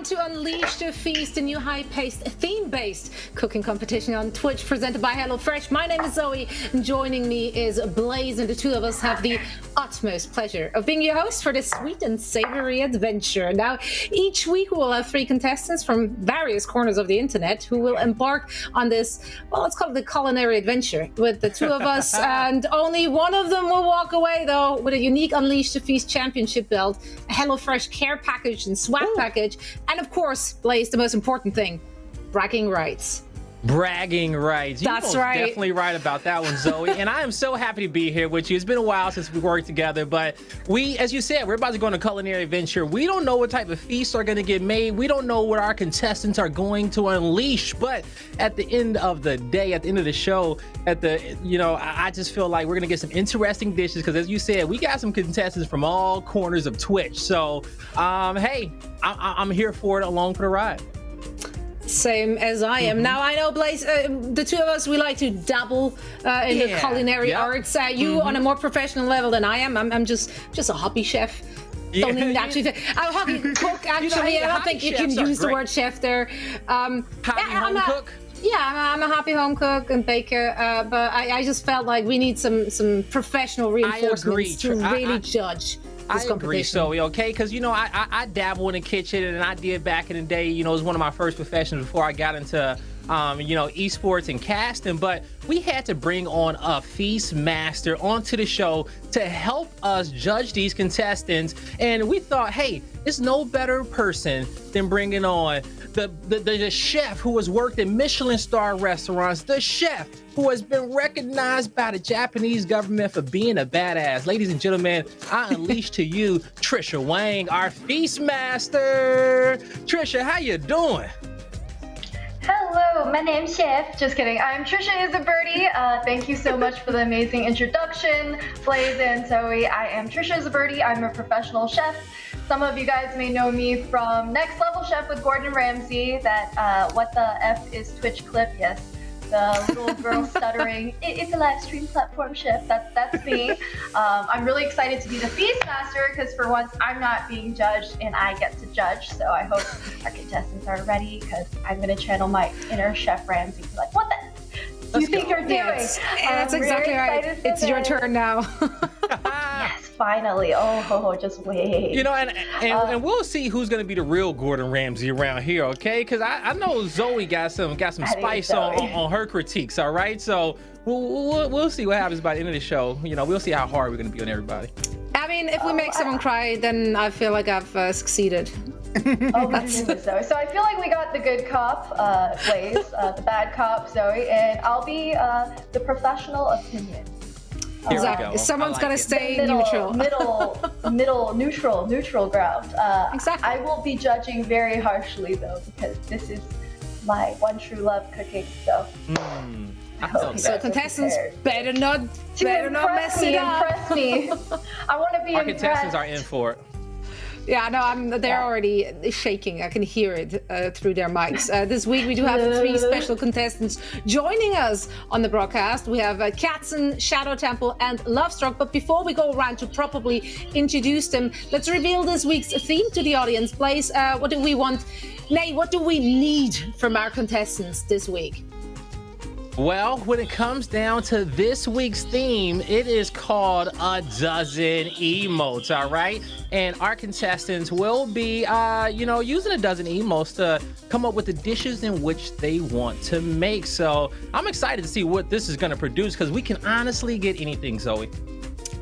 on to Unleash the Feast, a new high-paced, theme-based cooking competition on Twitch presented by HelloFresh. My name is Zoe, and joining me is Blaze, and the two of us have the utmost pleasure of being your host for this sweet and savory adventure. Now, each week we will have three contestants from various corners of the internet who will embark on this, well, let's call it the culinary adventure with the two of us, and only one of them will walk away, though, with a unique Unleash the Feast championship belt, a HelloFresh care package and swag package, and of course, Blaze, the most important thing, bragging rights. Bragging rights. That's right. Definitely right about that one, Zoe. And I am so happy to be here with you. It's been a while since we worked together, but we, as you said, we're about to go on a culinary adventure. We don't know what type of feasts are going to get made. We don't know what our contestants are going to unleash. But at the end of the day, at the end of the show, I just feel like we're going to get some interesting dishes because, as you said, we got some contestants from all corners of Twitch. So, hey, I'm here for it, along for the ride. Same as I am. Now, I know, Blaze, the two of us, we like to dabble in the culinary arts. You on a more professional level than I am. I'm just a hobby chef. Don't even actually a hobby cook. Actually, I don't think you can use the word chef there. Hobby home cook? Yeah, I'm a happy home cook and baker, but I just felt like we need some professional reinforcements to really judge. I agree, Zoe, okay? Because, I dabble in the kitchen, and I did back in the day, it was one of my first professions before I got into, esports and casting. But we had to bring on a feast master onto the show to help us judge these contestants. And we thought, hey, it's no better person than bringing on the chef who has worked in Michelin star restaurants, the chef who has been recognized by the Japanese government for being a badass. Ladies and gentlemen, I unleash to you Trisha Wang, our feast master. Trisha, how you doing? Hello, my name's Chef. Just kidding. I'm Trisha is a birdie. Thank you so much for the amazing introduction, Blaze and Zoe. I am Trisha is a birdie. I'm a professional chef. Some of you guys may know me from Next Level Chef with Gordon Ramsay, that What the F is Twitch clip. Yes, the little girl stuttering. It's a live stream platform, chef. That's me. I'm really excited to be the feast master because for once I'm not being judged and I get to judge. So I hope our contestants are ready because I'm going to channel my inner Chef Ramsay. Like, what the you think you're doing? Yes, that's exactly right. It's your turn now. Yes, finally. Oh, just wait. And we'll see who's gonna be the real Gordon Ramsay around here, okay? Because I know Zoe got some spice on her critiques, all right? So we'll see what happens by the end of the show. We'll see how hard we're gonna be on everybody. I mean, if we make someone cry, then I feel like I've succeeded. Oh my goodness, Zoe. So I feel like we got the good cop, Blaze, the bad cop, Zoe, and I'll be the professional opinion. Exactly. Someone's got to stay neutral. Neutral ground. Exactly. I will be judging very harshly though, because this is my one true love, cooking. So. So contestants better not mess it up. Impress me. I want to be Our impressed. contestants are in for it. Yeah, no, they're already shaking. I can hear it through their mics. This week we do have three special contestants joining us on the broadcast. We have Katzen, Shadow Temple, and Lovestruck. But before we go around to properly introduce them, let's reveal this week's theme to the audience. Blaze, what do we want? Nay, what do we need from our contestants this week? Well, when it comes down to this week's theme, it is called a Dozen Emotes, all right? And our contestants will be, using a dozen emotes to come up with the dishes in which they want to make. So I'm excited to see what this is going to produce because we can honestly get anything, Zoe.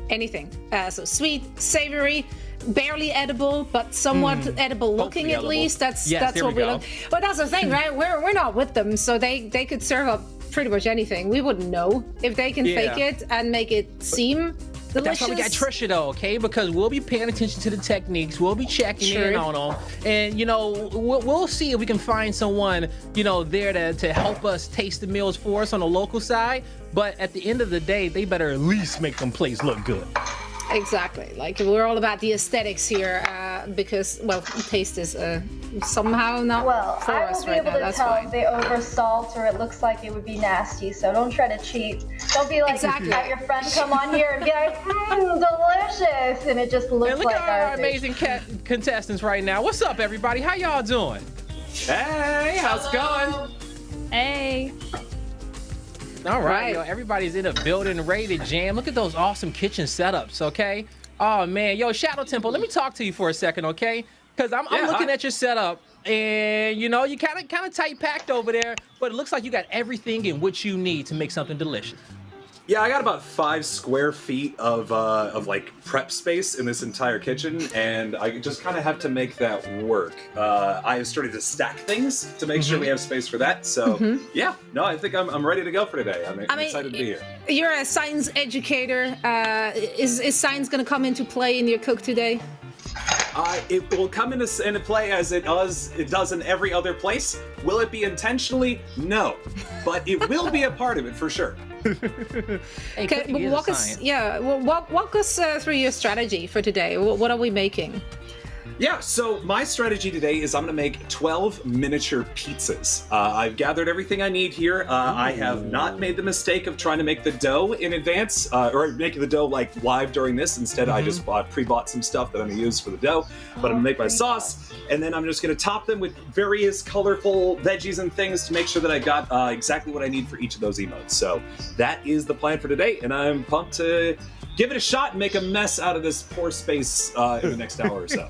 Anything. So sweet, savory, barely edible, but somewhat edible looking at least. That's what we look. But that's the thing, right? We're not with them, so they could serve up pretty much anything. We wouldn't know if they can fake it and make it seem delicious. That's why we got Trisha though, okay? Because we'll be paying attention to the techniques. We'll be checking in on them, and we'll see if we can find someone there to help us taste the meals for us on the local side. But at the end of the day, they better at least make them plates look good. Exactly. Like, we're all about the aesthetics here. because, well, taste is somehow not Well, for I us will be right able now. to That's tell fine. if they oversalt or it looks like it would be nasty, so don't try to cheat. Don't be like, Exactly. have your friend come on here and be like, delicious, and it just looks And look like at our garbage. amazing contestants right now. What's up, everybody? How y'all doing? Hey, how's it going? Hey. All right, Right. yo, everybody's in the building, ready to jam. Look at those awesome kitchen setups, okay? Oh man, yo, Shadow Temple, let me talk to you for a second, okay? Because I'm looking at your setup, and you know, you kind of tight packed over there, but it looks like you got everything in what you need to make something delicious. Yeah, I got about 5 square feet of like prep space in this entire kitchen, and I just kind of have to make that work. I have started to stack things to make sure we have space for that. So yeah, no, I think I'm ready to go for today. I'm excited to be here. You're a science educator. Is science going to come into play in your cook today? It will come into play as it does in every other place. Will it be intentionally? No, but it will be a part of it for sure. Hey, cooking is a walk science. us, walk us through your strategy for today. What are we making? Yeah, so my strategy today is I'm going to make 12 miniature pizzas. I've gathered everything I need here. I have not made the mistake of trying to make the dough in advance, or making the dough like live during this. Instead, I just pre-bought some stuff that I'm going to use for the dough. But I'm going to make my sauce, and then I'm just going to top them with various colorful veggies and things to make sure that I got exactly what I need for each of those emotes. So that is the plan for today, and I'm pumped to give it a shot and make a mess out of this poor space in the next hour or so.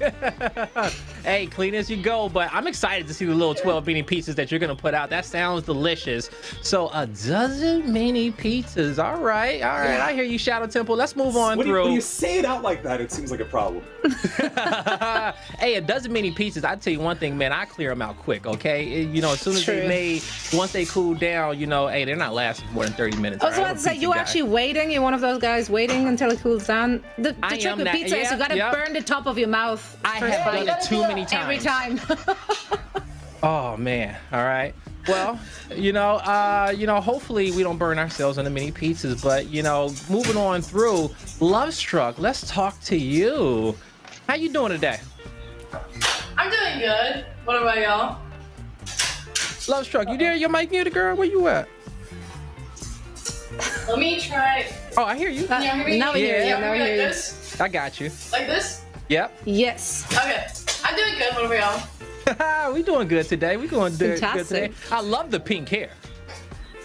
Hey, clean as you go, but I'm excited to see the little 12 mini pizzas that you're gonna put out. That sounds delicious. So a dozen mini pizzas. All right. I hear you, Shadow Temple. Let's move on When through. you say it out like that, it seems like a problem. Hey, a dozen mini pizzas. I tell you one thing, man. I clear them out quick. Okay, you know, as soon as True. they made, once they cool down, you know, hey, they're not lasting more than 30 minutes. I was all about right? to say, I'm a you pizza actually guy. waiting? You're one of those guys waiting until it cools down? The I trick am with that- pizza is you yeah, gotta yep. burn the top of your mouth. I first have bite. done it too many times. Every time. Oh man! All right. Well, you know, hopefully we don't burn ourselves on the mini pizzas. But you know, moving on through, Love Struck. Let's talk to you. How you doing today? I'm doing good. What about y'all? Love Struck, you there? Your mic muted, girl. Where you at? Let me try. Oh, I hear you. Can y'all hear me? Now we hear you, Y'all now hear we me like hear you. this? I got you. Like this? Yep. Yes. Okay. I'm doing good. What about y'all? We doing good today. We going good today. Fantastic. I love the pink hair.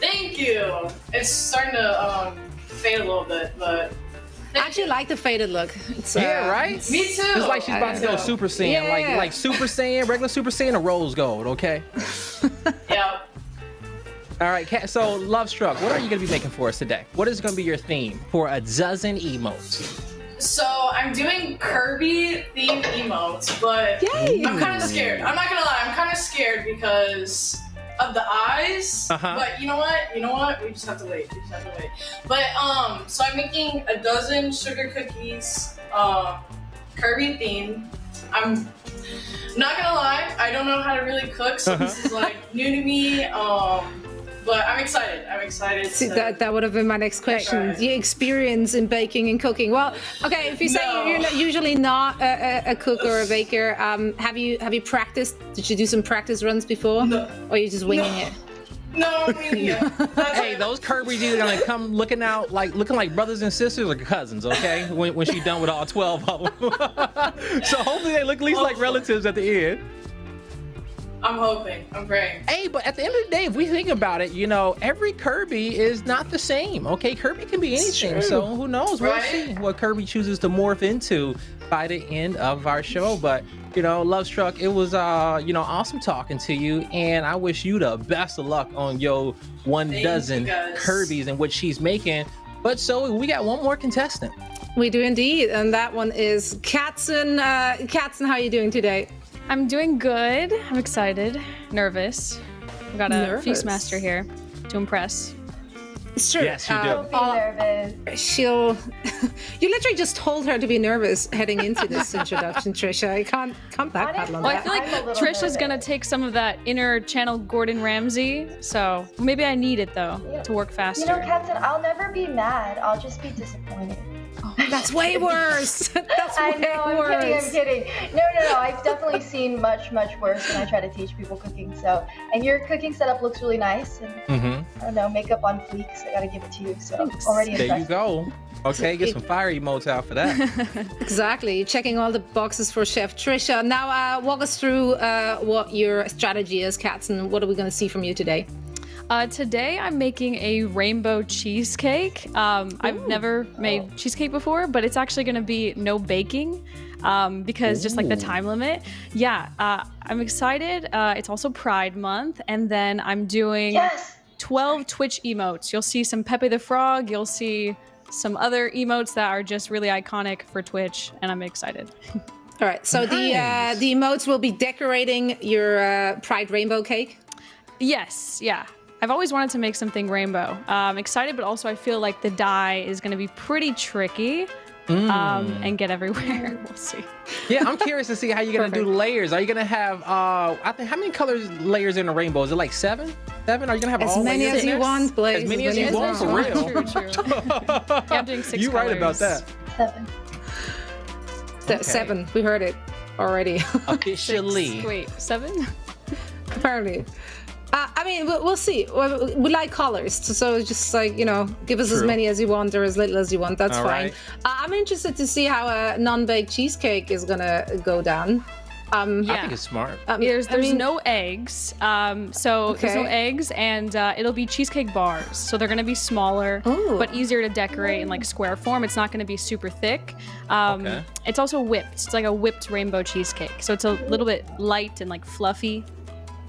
Thank you. It's starting to fade a little bit, but I actually like the faded look. It's, Yeah, right? me too. It's like she's about to go Me too. Super Saiyan, Yeah. like Super Saiyan, regular Super Saiyan, or rose gold. Okay. Yeah. All right, so Love Struck, what are you going to be making for us today? What is going to be your theme for a dozen emotes? So I'm doing Kirby themed emotes, but Yay. I'm kind of scared. I'm not gonna lie. I'm kind of scared because of the eyes. Uh-huh. But you know what? We just have to wait. But so I'm making a dozen sugar cookies, Kirby themed. I'm not gonna lie. I don't know how to really cook, so this is like new to me. But I'm excited. See, to- that would have been my next question. Right. Your experience in baking and cooking. Well, okay, if you say No. you're usually not a cook or a baker, have you practiced? Did you do some practice runs before? No. Or are you just winging it? No, me neither. That's Hey, those Kirby's either gonna come looking like brothers and sisters or cousins, okay? When she's done with all 12 of them. So hopefully they look at least like relatives at the end. I'm hoping. I'm praying. Hey, but at the end of the day, if we think about it, you know, every Kirby is not the same, okay? Kirby can be anything, true. so who knows? We'll Right? see what Kirby chooses to morph into by the end of our show. But, you know, Love Struck, it was, awesome talking to you, and I wish you the best of luck on your one Thank dozen you, guys. Kirby's and what she's making. But so we got one more contestant. We do indeed, and that one is Katzen. Katzen, how are you doing today? I'm doing good. I'm excited. Nervous. I've got a Nervous? Feastmaster here to impress. Sure. Yes, you do. Don't be nervous. She'll. You literally just told her to be nervous heading into this introduction, Trisha. I can't backpedal on Well, I that. feel like I'm a little Trisha's gonna nervous. take some of that inner channel Gordon Ramsay, so maybe I need it though Yeah. to work You faster. know, Captain, I'll never be mad. I'll just be disappointed. That's way worse. That's way I know, worse. I'm kidding. No. I've definitely seen much worse when I try to teach people cooking. So, and your cooking setup looks really nice. And I don't know, makeup on fleek. So I gotta give it to you. So Thanks. already impressed. There you go. Okay, get some fire emotes out for that. Exactly. Checking all the boxes for Chef Trisha. Now, walk us through what your strategy is, Katz, and what are we going to see from you today? Today I'm making a rainbow cheesecake. I've never made cheesecake before, but it's actually going to be no baking because just like the time limit. Yeah, I'm excited. It's also Pride Month, and then I'm doing 12 Twitch emotes. You'll see some Pepe the Frog. You'll see some other emotes that are just really iconic for Twitch, and I'm excited. All right. So Nice. the emotes will be decorating your Pride rainbow cake. Yes, yeah. I've always wanted to make something rainbow. I'm excited, but also I feel like the dye is going to be pretty tricky and get everywhere. We'll see. Yeah, I'm curious to see how you're gonna do layers. Are you gonna have I think how many colors layers in a rainbow? Is it like seven? Are you gonna have As all many layers as in you there? want, Blaze. As many as you want, for True, real. true. Yeah, I'm doing 6 You right about colors. that. 7. 7. We heard it already. Officially. Wait, 7? Apparently. I mean, we'll see. We like colors, so it's just like, give us as True. many as you want or as little as you want. That's All fine. right. I'm interested to see how a non-baked cheesecake is gonna go down. I think it's smart. There's no eggs. So there's no Okay. eggs, and it'll be cheesecake bars. So they're gonna be smaller, Ooh. but easier to decorate in like square form. It's not gonna be super thick. Okay. It's also whipped. It's like a whipped rainbow cheesecake. So it's a little bit light and like fluffy.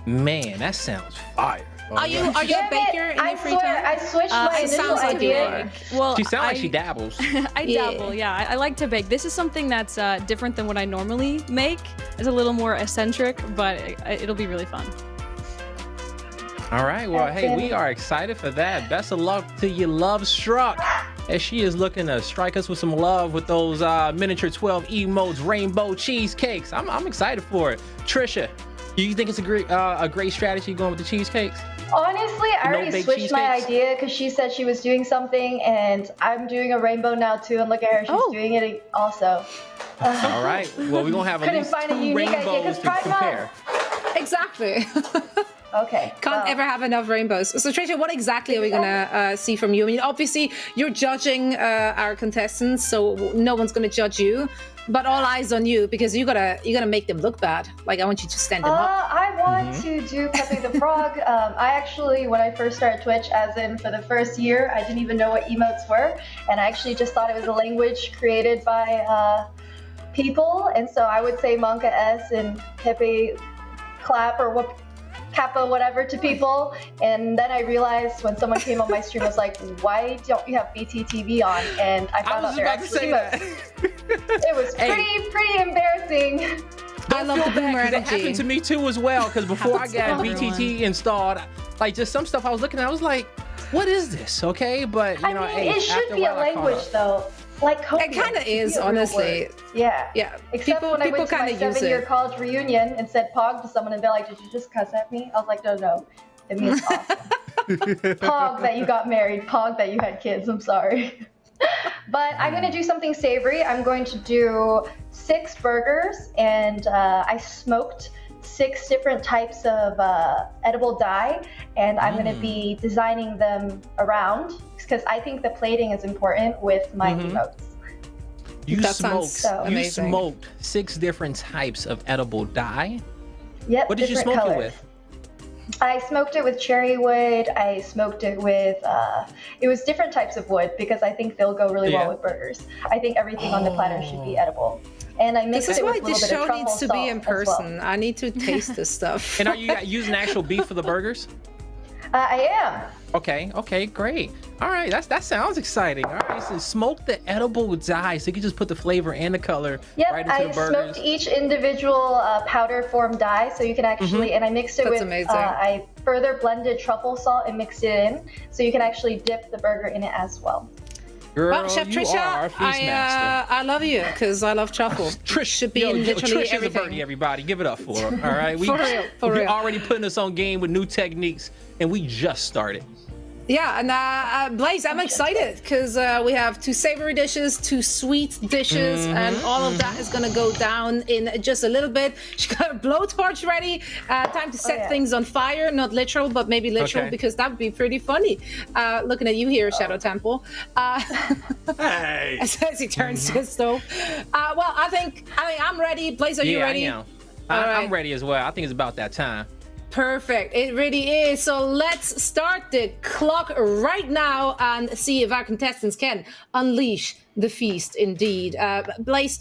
Man, that sounds fire. Are you a Damn baker it, in I your free swear, time? I switched my it initial sounds like you idea. are. Well, She sounds like she dabbles. I Yeah. dabble, yeah. I like to bake. This is something that's different than what I normally make. It's a little more eccentric, but it'll be really fun. All right. Well, hey, we are excited for that. Best of luck to you, Love Struck, as she is looking to strike us with some love with those miniature 12 emotes, rainbow cheesecakes. I'm excited for it. Trisha, you think it's a great strategy going with the cheesecakes? Honestly, I already No-bake switched my cheesecakes? idea because she said she was doing something, and I'm doing a rainbow now too. And look at her, she's doing it also. All right. Well, we're gonna have at Couldn't least find a 2 unique idea, 'cause rainbows to Pride Month. compare. Exactly. Okay. Can't well, ever have enough rainbows. So, Trisha, what exactly are we gonna see from you? I mean, obviously, you're judging our contestants, so no one's gonna judge you. But all eyes on you because you gotta make them look bad. Like, I want you to stand them up. I want to do Pepe the Frog. I actually, when I first started Twitch, as in for the first year, I didn't even know what emotes were, and I actually just thought it was a language created by people. And so I would say Monka S and Pepe clap or whoop. Kappa whatever to people, and then I realized when someone came on my stream, I was like, why don't you have BTTV on? And I I found was out they're about to actually say emotes. that. It was pretty embarrassing. I love the boomer It happened energy. to me too as well. Because before I got BTT installed, like just some stuff I was looking at, I was like, "What is this?" Okay, but you I know, mean, hey, it should after be a while, I caught language up. though, like coding. It kind of It should is, be a real honestly. word. Yeah. Yeah. Except when I went to my kinda use 7-year it. college reunion and said "pog" to someone, and they're like, "Did you just cuss at me?" I was like, "No, it means awesome." Pog that you got married, pog that you had kids. I'm sorry. But I'm going to do something savory. I'm going to do 6 burgers, and I smoked 6 different types of edible dye, and I'm going to be designing them around because I think the plating is important with my emotes. You That smoked. sounds so You amazing. smoked 6 different types of edible dye. Yep. What did you different smoke colors. it with? I smoked it with cherry wood. I smoked it with, it was different types of wood because I think they'll go really Yeah. well with burgers. I think everything on the platter should be edible. And I mixed This is it why with a this little bit of show truffle needs to salt be in as well. person. I need to taste this stuff. And are you using actual beef for the burgers? I am. Okay, great. All right, that sounds exciting. All right, so smoke the edible dye, so you can just put the flavor and the color Yep, right into I the burgers. smoked each individual powder form dye, so you can actually, and I mixed it That's with, amazing. I further blended truffle salt and mixed it in, so you can actually dip the burger in it as well. Girl, Well, Chef you are a Trisha, feast master. I love you because I love truffle. Trish should be in literally Trish is a everything. birdie, everybody. Give it up for her. All right, For real, for we real. already putting us on game with new techniques, and we just started. Yeah, and Blaze, I'm excited because we have 2 savory dishes, 2 sweet dishes, and all of that is gonna go down in just a little bit. She got a blowtorch ready. Time to set things on fire, not literal, but maybe literal, because that would be pretty funny. Looking at you here, Shadow Temple. Hey! As he turns to his stove. Well, I think I'm ready. Blaze, are you ready? Yeah, I'm ready as well. I think it's about that time. Perfect. It really is. So let's start the clock right now and see if our contestants can unleash the feast indeed. Blaze,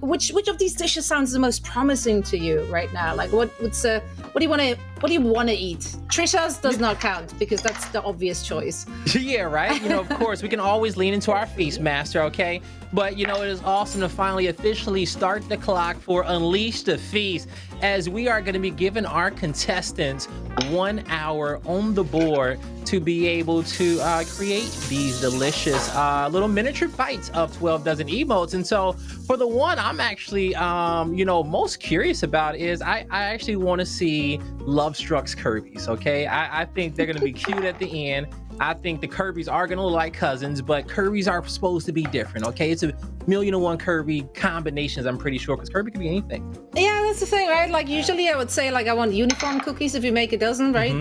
which of these dishes sounds the most promising to you right now? Like what do you want to eat? Trisha's does not count because that's the obvious choice. Yeah, right. Of course, we can always lean into our feast master, okay? But it is awesome to finally officially start the clock for Unleash the Feast, as we are going to be giving our contestants 1 hour on the board to be able to create these delicious little miniature bites of 12 dozen emotes. And so for the one I'm actually most curious about is I actually want to see Love Struck's Kirby's. Okay, I think they're going to be cute at the end. I think the Kirby's are going to look like cousins, but Kirby's are supposed to be different, okay? It's a 1,000,001 Kirby combinations, I'm pretty sure, because Kirby could be anything. Yeah, that's the thing, right? Like, usually I would say, like, I want uniform cookies if you make a dozen, right?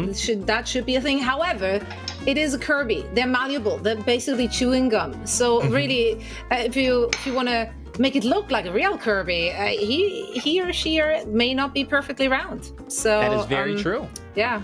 That should be a thing. However, it is a Kirby. They're malleable. They're basically chewing gum. So really, if you want to make it look like a real Kirby, he or she may not be perfectly round. So that is very true. Yeah.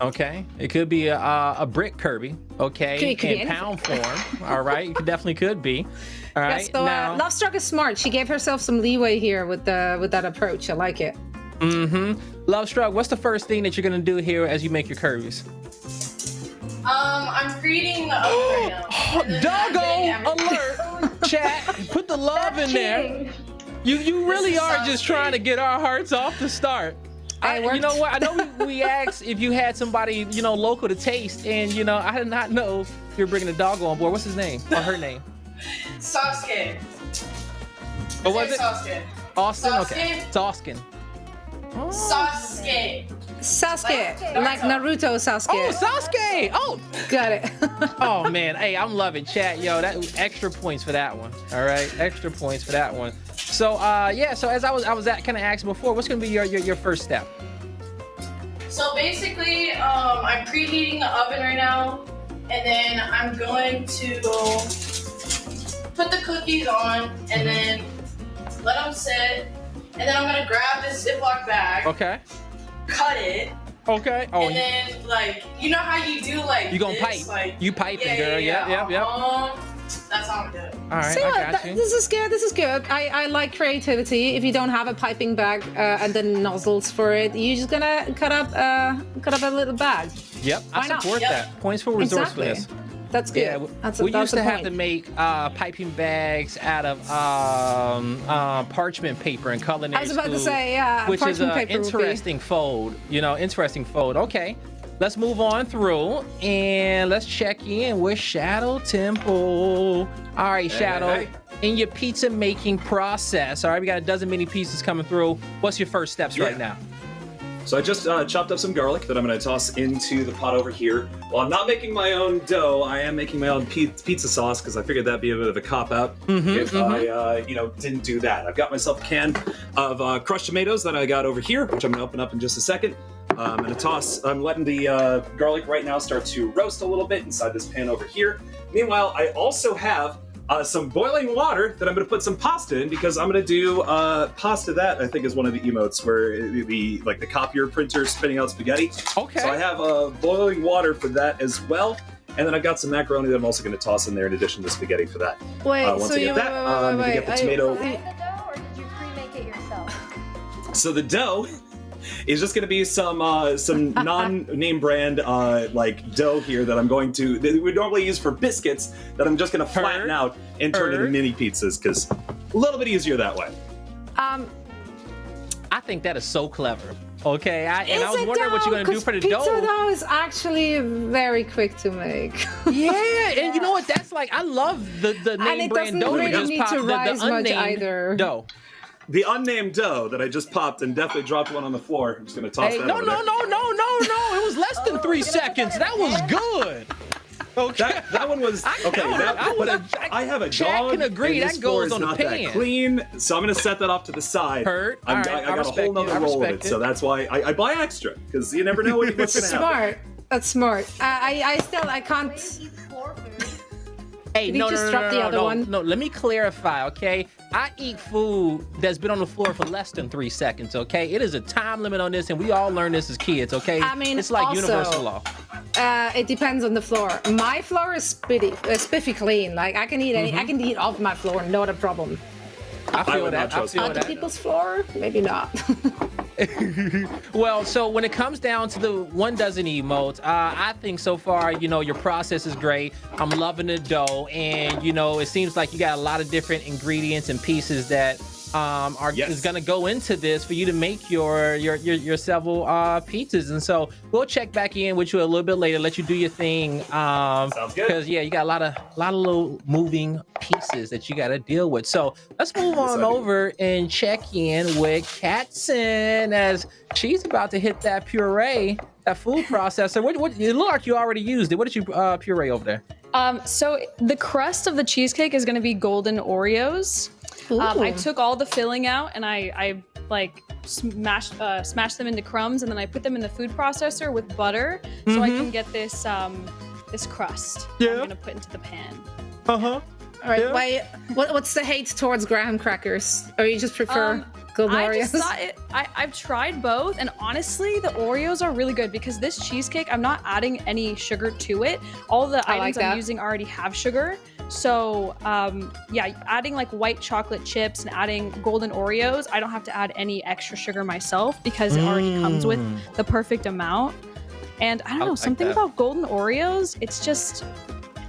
Okay, it could be a brick Kirby, okay, in pound form. All right, it definitely could be. All right. Yeah, so now, Lovestruck is smart. She gave herself some leeway here with that approach. I like it. Lovestruck, what's the first thing that you're gonna do here as you make your Kirby's? I'm creating the oven right now. Doggo alert! Chat, put the love in there. You really are just trying to get our hearts off the start. You know what? I know we asked if you had somebody, local to taste, and, I did not know you're bringing a doggo on board. What's his name or her name? Sasuke. What was it? Sasuke. Austin? Sasuke. Okay. Sasuke. Oh. Sasuke. Like Naruto Sasuke. Oh, Sasuke! Oh, got it. Oh man, hey, I'm loving chat, yo. That extra points for that one. All right, extra points for that one. So so as I was kind of asking before, what's gonna be your first step? So basically, I'm preheating the oven right now, and then I'm going to put the cookies on, and then let them sit, and then I'm gonna grab this Ziploc bag. Okay. Cut it. Okay. Oh. And then, you know how you do, you gonna this? pipe? You piping, girl? Yep. That's how I'm doing. All right, See I what? got you. This is good. I like creativity. If you don't have a piping bag and then nozzles for it, you're just gonna cut up a little bag. Yep, Why I not? support that. Points for resourcefulness. Exactly. That's good. Yeah, we used to have to make piping bags out of parchment paper in culinary I was about to school, say, yeah, which is parchment an paper would be- interesting fold. Interesting fold. Okay, let's move on through and let's check in with Shadow Temple. All right, Shadow, Hey. in your pizza making process. All right, we got a dozen mini pieces coming through. What's your first steps right now? So I just chopped up some garlic that I'm going to toss into the pot over here. While I'm not making my own dough, I am making my own pizza sauce because I figured that'd be a bit of a cop-out if I, didn't do that. I've got myself a can of crushed tomatoes that I got over here, which I'm going to open up in just a second. I'm going to toss. I'm letting the garlic right now start to roast a little bit inside this pan over here. Meanwhile, I also have some boiling water that I'm going to put some pasta in because I'm going to do pasta that I think is one of the emotes where the copier printer spitting out spaghetti. Okay. So I have boiling water for that as well. And then I've got some macaroni that I'm also going to toss in there in addition to spaghetti for that. Wait, once I get that, I'm going to get the tomato. Did you buy the dough or did you pre-make it yourself? So the dough is just going to be some non-name brand dough here that I'm going to that we normally use for biscuits that I'm just going to flatten out and turn into mini pizzas because a little bit easier that way. I think that is so clever. Okay, I was wondering what you're gonna do for the dough. Pizza dough is actually very quick to make. Yeah, and you know what? That's I love the name brand dough. And it doesn't really need to rise much either. Dough. The unnamed dough that I just popped and definitely dropped one on the floor. I'm just gonna toss that No. over there. It was less than 3 seconds. That was good. Okay. That one was okay. I have a Jack dog. can agree, and that this goes floor is on the not pan. that clean, so I'm gonna set that off to the side. Heard. I All right, got a respect whole nother it. I roll of respect it, so that's why I buy extra, because you never know what's gonna happen. Smart. That's smart. I can't. Hey, Did he no, just no, no, drop no, the no, other no, one? no. Let me clarify, okay? I eat food that's been on the floor for less than 3 seconds, okay? It is a time limit on this, and we all learn this as kids, okay? I mean, it's like also, universal law. It depends on the floor. My floor is spiffy clean. Like I can eat I can eat off my floor, not a problem. I feel would that. not I trust feel Other that. people's floor, maybe not. Well, so when it comes down to the 1 dozen emotes, I think so far, your process is great. I'm loving the dough, and it seems like you got a lot of different ingredients and pieces that is gonna go into this for you to make your several pizzas. And so we'll check back in with you a little bit later, let you do your thing. Sounds good. Because you got a lot of little moving pieces that you got to deal with. So let's move on over and check in with Katson as she's about to hit that puree, that food processor. What it looked like you already used it. What did you puree over there? So the crust of the cheesecake is going to be golden Oreos. I took all the filling out and I like smashed them into crumbs, and then I put them in the food processor with butter so I can get this this crust I'm gonna put into the pan. Uh-huh. All right. Wait. What's the hate towards graham crackers? Or you just prefer golden I Oreos? just thought I've tried both, and honestly, the Oreos are really good because this cheesecake, I'm not adding any sugar to it. All the items I'm using already have sugar. So, adding like white chocolate chips and adding golden Oreos, I don't have to add any extra sugar myself because it already comes with the perfect amount. And I don't know, something about golden Oreos, it's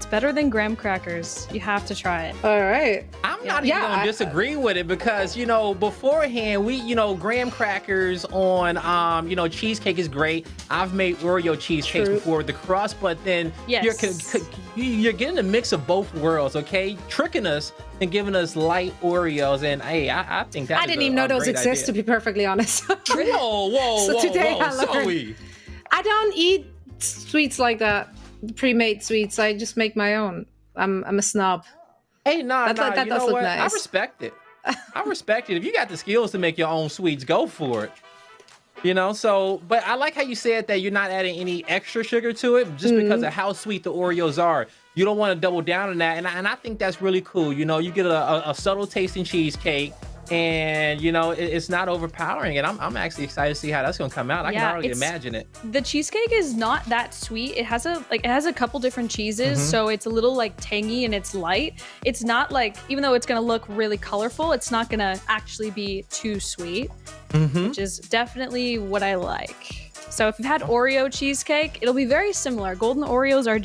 better than graham crackers. You have to try it. All right. I'm not even gonna disagree with it because beforehand we graham crackers on cheesecake is great. I've made Oreo cheesecakes before with the crust, but then you're getting a mix of both worlds, okay? Tricking us and giving us light Oreos, and hey, I think that I didn't even know those exist, to be perfectly honest. Whoa, today I learned. Zoe. I don't eat sweets like that. Pre-made sweets. I just make my own. I'm a snob. Hey, that you does know look what? nice. I respect it. I respect it. If you got the skills to make your own sweets, go for it. But I like how you said that you're not adding any extra sugar to it just because of how sweet the Oreos are. You don't want to double down on that, and I think that's really cool. You get a subtle tasting cheesecake, and it's not overpowering, and I'm actually excited to see how that's gonna come out. I can already imagine it. The cheesecake is not that sweet. It has a couple different cheeses, so it's a little like tangy and it's light. It's not like, even though it's gonna look really colorful, it's not gonna actually be too sweet, which is definitely what I like. So if you've had Oreo cheesecake, it'll be very similar. Golden Oreos are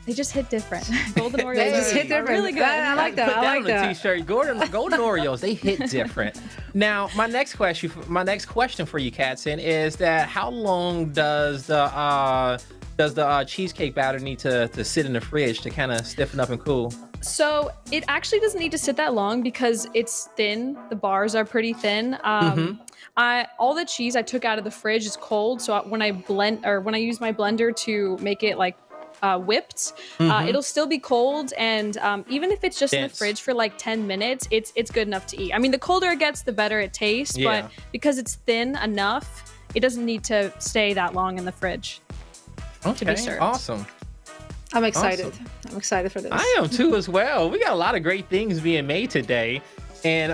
they just hit different. Golden Oreos just hit different. Really good. I like that. Put I that like on the that. T-shirt. Golden Oreos, they hit different. Now, my next question for you, Katson, is that how long does the cheesecake batter need to sit in the fridge to kind of stiffen up and cool? So it actually doesn't need to sit that long because it's thin. The bars are pretty thin. All the cheese I took out of the fridge is cold. So when I use my blender to make it like whipped, it'll still be cold, and even if it's just in the fridge for like 10 minutes, it's good enough to eat. I mean, the colder it gets, the better it tastes, but because it's thin enough, it doesn't need to stay that long in the fridge to be served. Awesome. I'm excited. Awesome. I'm excited for this. I am too as well. We got a lot of great things being made today. And,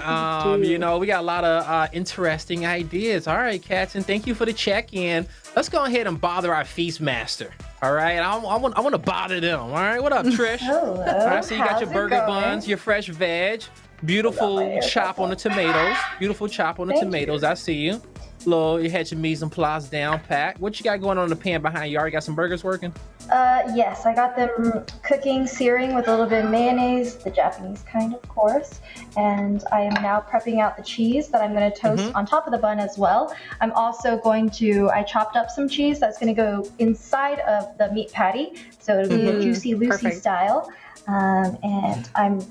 we got a lot of interesting ideas. All right, Katson, thank you for the check-in. Let's go ahead and bother our feast master. All right, I want to bother them. All right, what up, Trish? Hello. All right, so you got How's your it burger going? buns, your fresh veg, beautiful chop on the tomatoes. Beautiful chop on the tomatoes. I see you. You had your mise en place down pat. What you got going on in the pan behind you? Already got some burgers working? Yes, I got them cooking, searing with a little bit of mayonnaise, the Japanese kind, of course. And I am now prepping out the cheese that I'm going to toast on top of the bun as well. I'm also I chopped up some cheese that's going to go inside of the meat patty. So it'll be a Juicy Lucy style. And I'm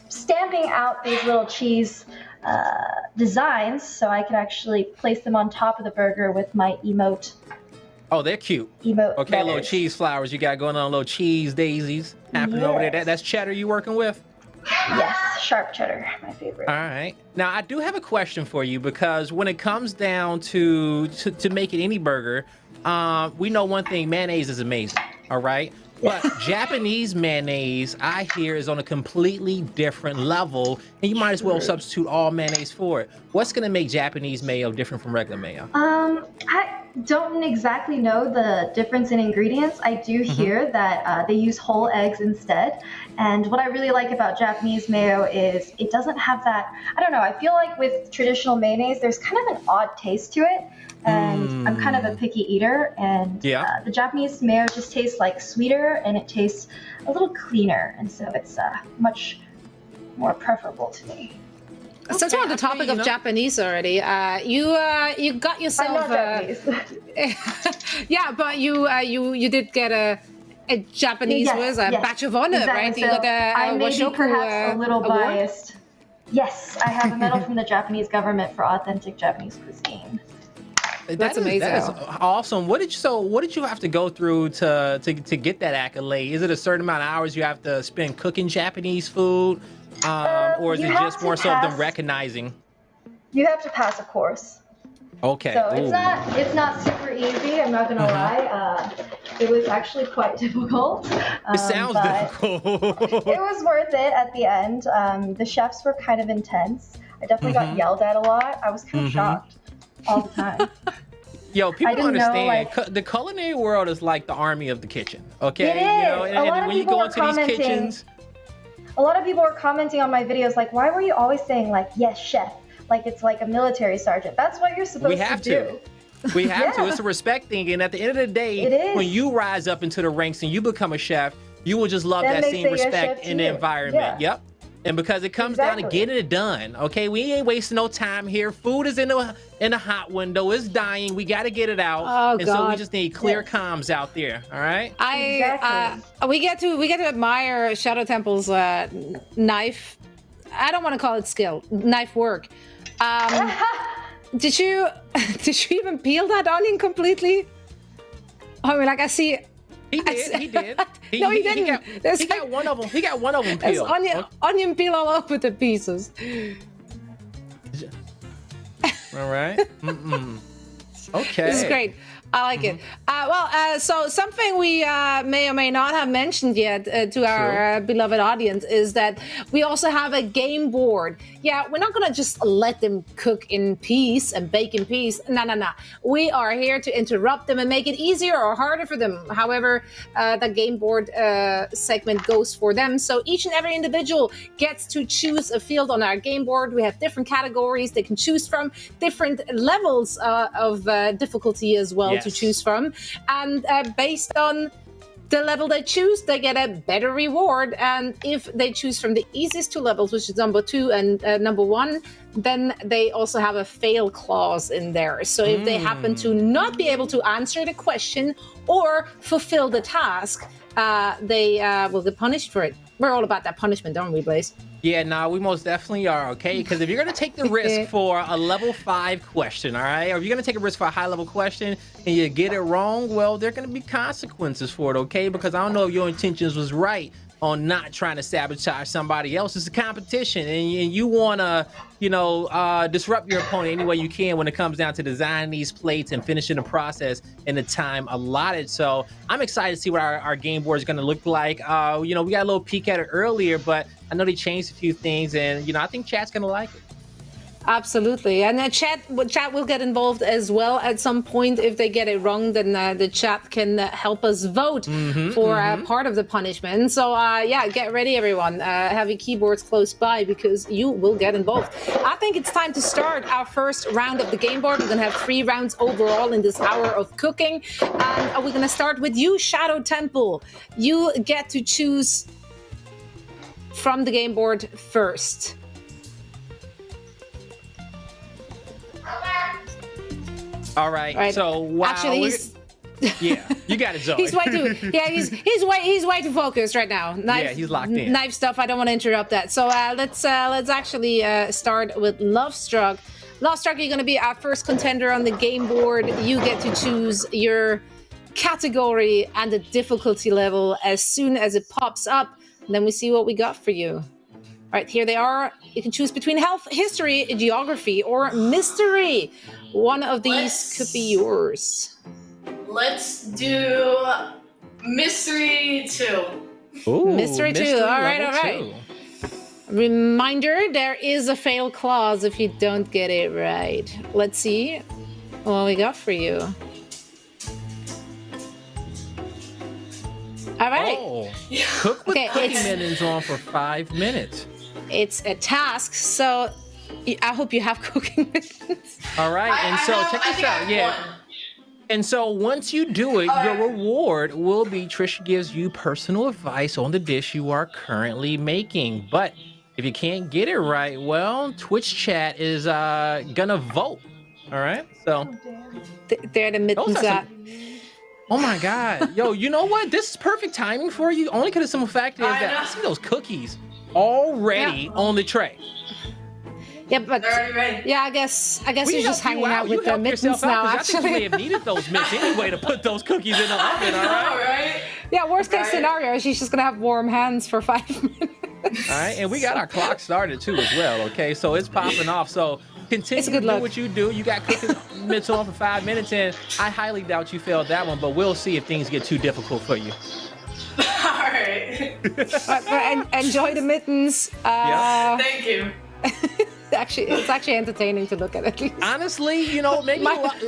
stamping out these little cheese designs so I can actually place them on top of the burger with my emote Oh, they're cute. emote. Okay, little letters. cheese flowers you got going on, little cheese daisies happening over there. Yes. That's cheddar you working with? Yes, sharp cheddar, my favorite. All right. Now, I do have a question for you because when it comes down to making any burger, we know one thing, mayonnaise is amazing, all right? But Japanese mayonnaise, I hear, is on a completely different level, and you might as well substitute all mayonnaise for it. What's going to make Japanese mayo different from regular mayo? I don't exactly know the difference in ingredients. I do hear that they use whole eggs instead. And what I really like about Japanese mayo is it doesn't have that, I don't know, I feel like with traditional mayonnaise, there's kind of an odd taste to it. And I'm kind of a picky eater, and the Japanese mayo just tastes like sweeter, and it tastes a little cleaner, and so it's much more preferable to me. Since we're on the topic of Japanese already, you got yourself. I'm not Japanese. Yeah, but you did get a Japanese badge of honor, exactly. right? So You got I may be Washoku, perhaps a little award? biased. Yes, I have a medal from the Japanese government for authentic Japanese cuisine. That's amazing. That is awesome. What did you have to go through to get that accolade? Is it a certain amount of hours you have to spend cooking Japanese food, or is it just more so of them recognizing? You have to pass a course. Okay. So it's not super easy. I'm not gonna lie. It was actually quite difficult. It sounds difficult. It was worth it at the end. The chefs were kind of intense. I definitely got yelled at a lot. I was kind of shocked all the time. Yo, people don't understand. Know, the culinary world is like the army of the kitchen. Okay, it is. You know, and when you go into these commenting. kitchens, A lot of people were commenting on my videos, like, why were you always saying like, yes, chef? Like it's like a military sergeant. That's what you're supposed to do. We have to. It's a respect thing. And at the end of the day, when you rise up into the ranks and you become a chef, you will just love that same respect in the environment. Yeah. Yep. And because it comes down to getting it done, okay? We ain't wasting no time here. Food is in the hot window. It's dying. We got to get it out. Oh, and so we just need clear comms out there. All right? We get to admire Shadow Temple's knife. I don't want to call it skill. Knife work. Did you even peel that onion completely? I mean, like I see. He did. No, he didn't. He got one of them. He got one of them peeled. Onion peel all over the pieces. All right. Okay. This is great. I like it. So something we may or may not have mentioned yet to our beloved audience is that we also have a game board. Yeah, we're not going to just let them cook in peace and bake in peace. No. We are here to interrupt them and make it easier or harder for them. However, the game board segment goes for them. So each and every individual gets to choose a field on our game board. We have different categories they can choose from, different levels of difficulty as well to choose from, and based on the level they choose, they get a better reward. And if they choose from the easiest two levels, which is number 2 and number 1, then they also have a fail clause in there. So if they happen to not be able to answer the question or fulfill the task, they will get punished for it. We're all about that punishment, aren't we, Blaze? Yeah, no, we most definitely are, okay? Because if you're going to take the risk for a level 5 question, all right? Or if you're going to take a risk for a high-level question and you get it wrong, well, there are going to be consequences for it, okay? Because I don't know if your intentions was right on not trying to sabotage somebody else. It's a competition, and you want to, disrupt your opponent any way you can when it comes down to designing these plates and finishing the process in the time allotted. So I'm excited to see what our game board is going to look like. We got a little peek at it earlier, but I know they changed a few things, and, I think chat's going to like it. Absolutely. And chat will get involved as well at some point. If they get it wrong, then the chat can help us vote for part of the punishment. So, get ready, everyone. Have your keyboards close by because you will get involved. I think it's time to start our first round of the game board. We're going to have 3 rounds overall in this hour of cooking. And we're going to start with you, Shadow Temple. You get to choose from the game board first. All right. So wow. Actually, you got it, Zoe. He's way too. Yeah, he's way too focused right now. He's locked in. Knife stuff. I don't want to interrupt that. So let's actually start with Lovestruck. Lovestruck, you're going to be our first contender on the game board. You get to choose your category and the difficulty level as soon as it pops up. And then we see what we got for you. All right, here they are. You can choose between health, history, geography, or mystery. One of these could be yours. Let's do mystery 2. Ooh, Mystery 2. All right, all right. Reminder, there is a fail clause if you don't get it right. Let's see what we got for you. All right. Oh, cook with Okay, cookie it's- mittens on for 5 minutes. It's a task, so I hope you have cooking mittens. All right, and so check this out. Yeah. And so once you do it, your reward will be Trisha gives you personal advice on the dish you are currently making. But if you can't get it right, well, Twitch chat is gonna vote. All right, so They're the mittens are that. oh my God, yo, you know what? This is perfect timing for you. Only because of some fact is I that know. I see those cookies already on the tray. Yeah, but They're already ready. yeah, I guess We you're just helped you hanging out You with the helped mittens yourself now. out, 'cause I think you may Actually, have needed those mitts anyway to put those cookies in the oven. All right. All right. yeah. Worst case Right. scenario, she's just gonna have warm hands for 5 minutes. All right, and we got our clock started too as well. Okay, so it's popping off. So continue It's a to good do look. what you do. You got cooking mitts on for 5 minutes, and I highly doubt you failed that one. But we'll see if things get too difficult for you. All right. But enjoy the mittens. Thank you. It's actually entertaining to look at least. Honestly, you know, maybe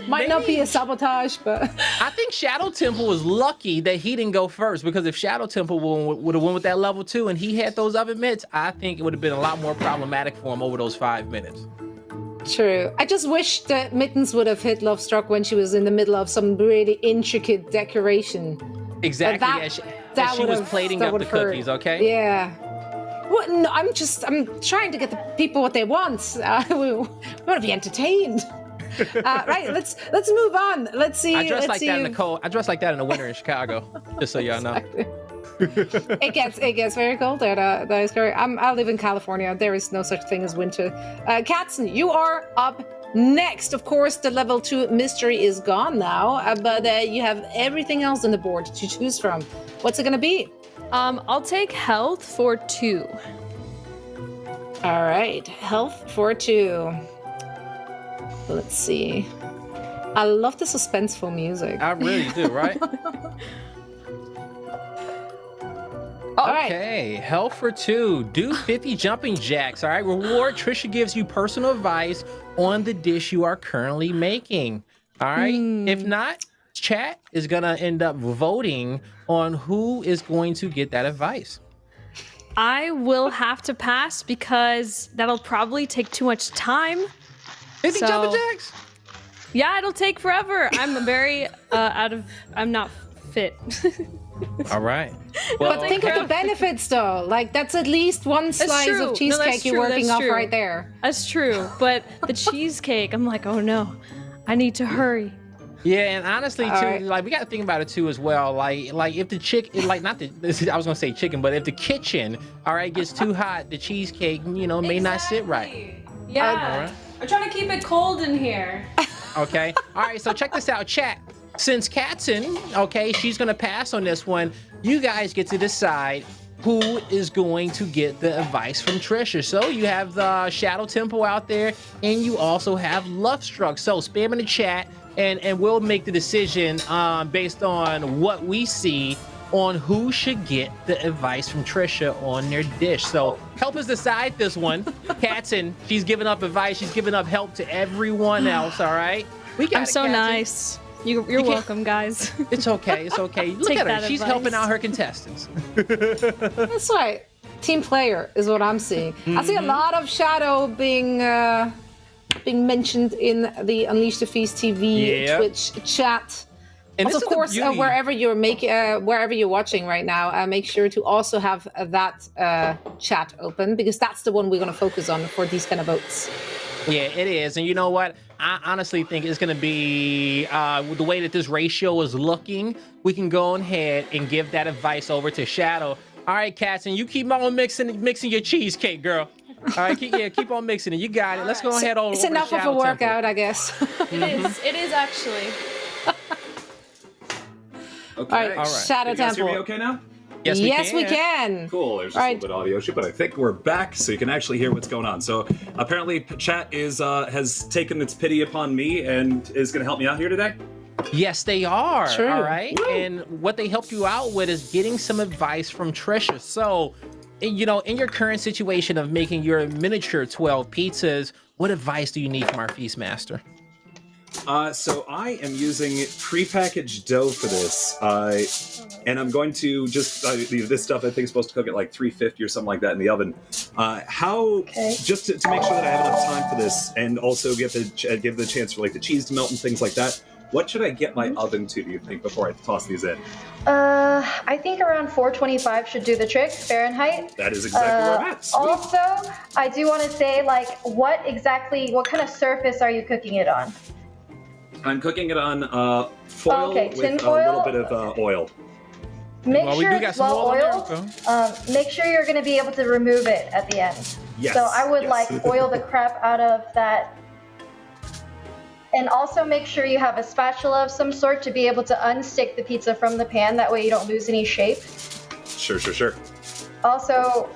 Might not be a sabotage, but I think Shadow Temple was lucky that he didn't go first, because if Shadow Temple would have went with that level 2 and he had those oven mitts, I think it would have been a lot more problematic for him over those 5 minutes. true. I just wish that Mittens would have hit Love Struck when she was in the middle of some really intricate decoration. Exactly, That- as that she was would've- plating that up the would've hurt. cookies, okay? Yeah. What? No, I'm trying to get the people what they want. We want to be entertained. Right. Let's move on. Let's see. I dress let's like see that in the if- cold. I dress like that in the winter in Chicago, just so y'all know. It gets very cold there. That is correct. I live in California. There is no such thing as winter. Katzen, you are up next. Of course, the level 2 mystery is gone now, but you have everything else on the board to choose from. What's it gonna be? I'll take health for 2. All right, health for 2. Let's see. I love the suspenseful music. I really do, right? All right. Okay, health for 2. Do 50 jumping jacks. All right, reward. Trisha gives you personal advice on the dish you are currently making. All right, if not, chat is gonna end up voting on who is going to get that advice. I will have to pass because that'll probably take too much time. 50 So- jumping jacks? Yeah, it'll take forever. I'm very I'm not fit. All right. But think of the benefits, though. Like, that's at least one slice true. No, of that's cheesecake you're true, working that's off true. right there. That's true. But the cheesecake, I'm like, oh no, I need to hurry. Yeah, and honestly, too, right. like we got to think about it too as well. Like if the chicken, like not the, I was gonna say chicken, but if the kitchen, all right, gets too hot, the cheesecake, you know, may not sit right. Yeah. Alright. I'm trying to keep it cold in here. Okay. All right. So check this out, chat. Since Katzen, okay, she's gonna pass on this one. You guys get to decide who is going to get the advice from Trisha. So you have the Shadow Temple out there, and you also have Love Struck. So spam in the chat, and we'll make the decision based on what we see on who should get the advice from Trisha on their dish. So help us decide this one. Katzen, she's giving up advice. She's giving up help to everyone else. All right. We got I'm it, so Katzen. nice. You're can't- welcome, guys. It's okay. It's okay. Look Take at her. that She's advice. helping out her contestants. That's right. Team player is what I'm seeing. I see a lot of Shadow being mentioned in the Unleash the Feast TV Yeah. Twitch chat. And Also, this of is the course, beauty. wherever you're watching right now, make sure to also have that chat open, because that's the one we're going to focus on for these kind of votes. Yeah, it is. And you know what? I honestly think it's going to be with the way that this ratio is looking, we can go ahead and give that advice over to Shadow. All right, Katzen, you keep on mixing your cheesecake, girl. All right, keep on mixing it. You got it. Let's go ahead over. It's over to enough of a Shadow Temple. workout, I guess. It is actually. Okay. All right, Shadow Can you guys hear Temple. me okay now? Yes, we we can. Cool. There's just All a right. little bit of audio issue, but I think we're back, so you can actually hear what's going on. So apparently, chat is has taken its pity upon me and is going to help me out here today. Yes, they are. True. All right. Woo. And what they helped you out with is getting some advice from Trisha. So, in your current situation of making your miniature 12 pizzas, what advice do you need from our feast master? So I am using prepackaged dough for this, and I'm going to just this stuff I think is supposed to cook at like 350 or something like that in the oven. Just to make sure that I have enough time for this, and also give the chance for like the cheese to melt and things like that. What should I get my oven to, do you think, before I toss these in? I think around 425 should do the trick, Fahrenheit. That is exactly where I'm at. Sweet. Also, I do want to say, like, what kind of surface are you cooking it on? I'm cooking it on foil Okay, with tin a foil? little bit of oil. Make Well, we sure do got it's some well oil on there, oiled. Make sure you're going to be able to remove it at the end. Yes. So I would yes. like oil the crap out of that. And also make sure you have a spatula of some sort to be able to unstick the pizza from the pan. That way you don't lose any shape. Sure. Also,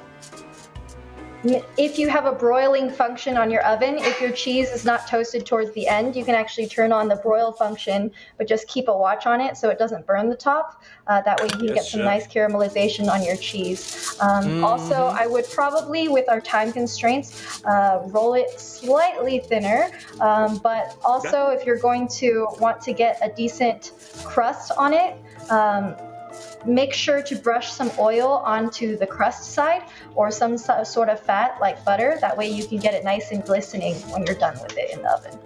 if you have a broiling function on your oven, if your cheese is not toasted towards the end, you can actually turn on the broil function, but just keep a watch on it so it doesn't burn the top. That way you can get some nice caramelization on your cheese. Also, I would probably, with our time constraints, roll it slightly thinner. But also, if you're going to want to get a decent crust on it, make sure to brush some oil onto the crust side or some sort of fat like butter. That way you can get it nice and glistening when you're done with it in the oven.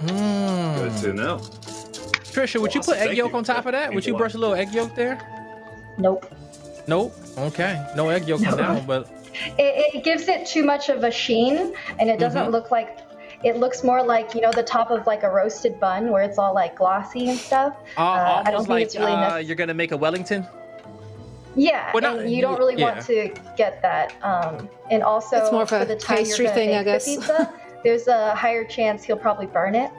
Good to know. Trisha, would you put egg yolk on top of that? Would you brush a little egg yolk there? Nope. Nope. Okay. No egg yolk on that one, but It gives it too much of a sheen, and it doesn't look like. It looks more like, the top of like a roasted bun where it's all like glossy and stuff. I don't almost think like it's really necessary. you're gonna make a Wellington. Yeah, Well, and you don't really want to get that. And also, It's more of a for the time pastry you're gonna thing, I bake guess. the pizza, there's a higher chance he'll probably burn it.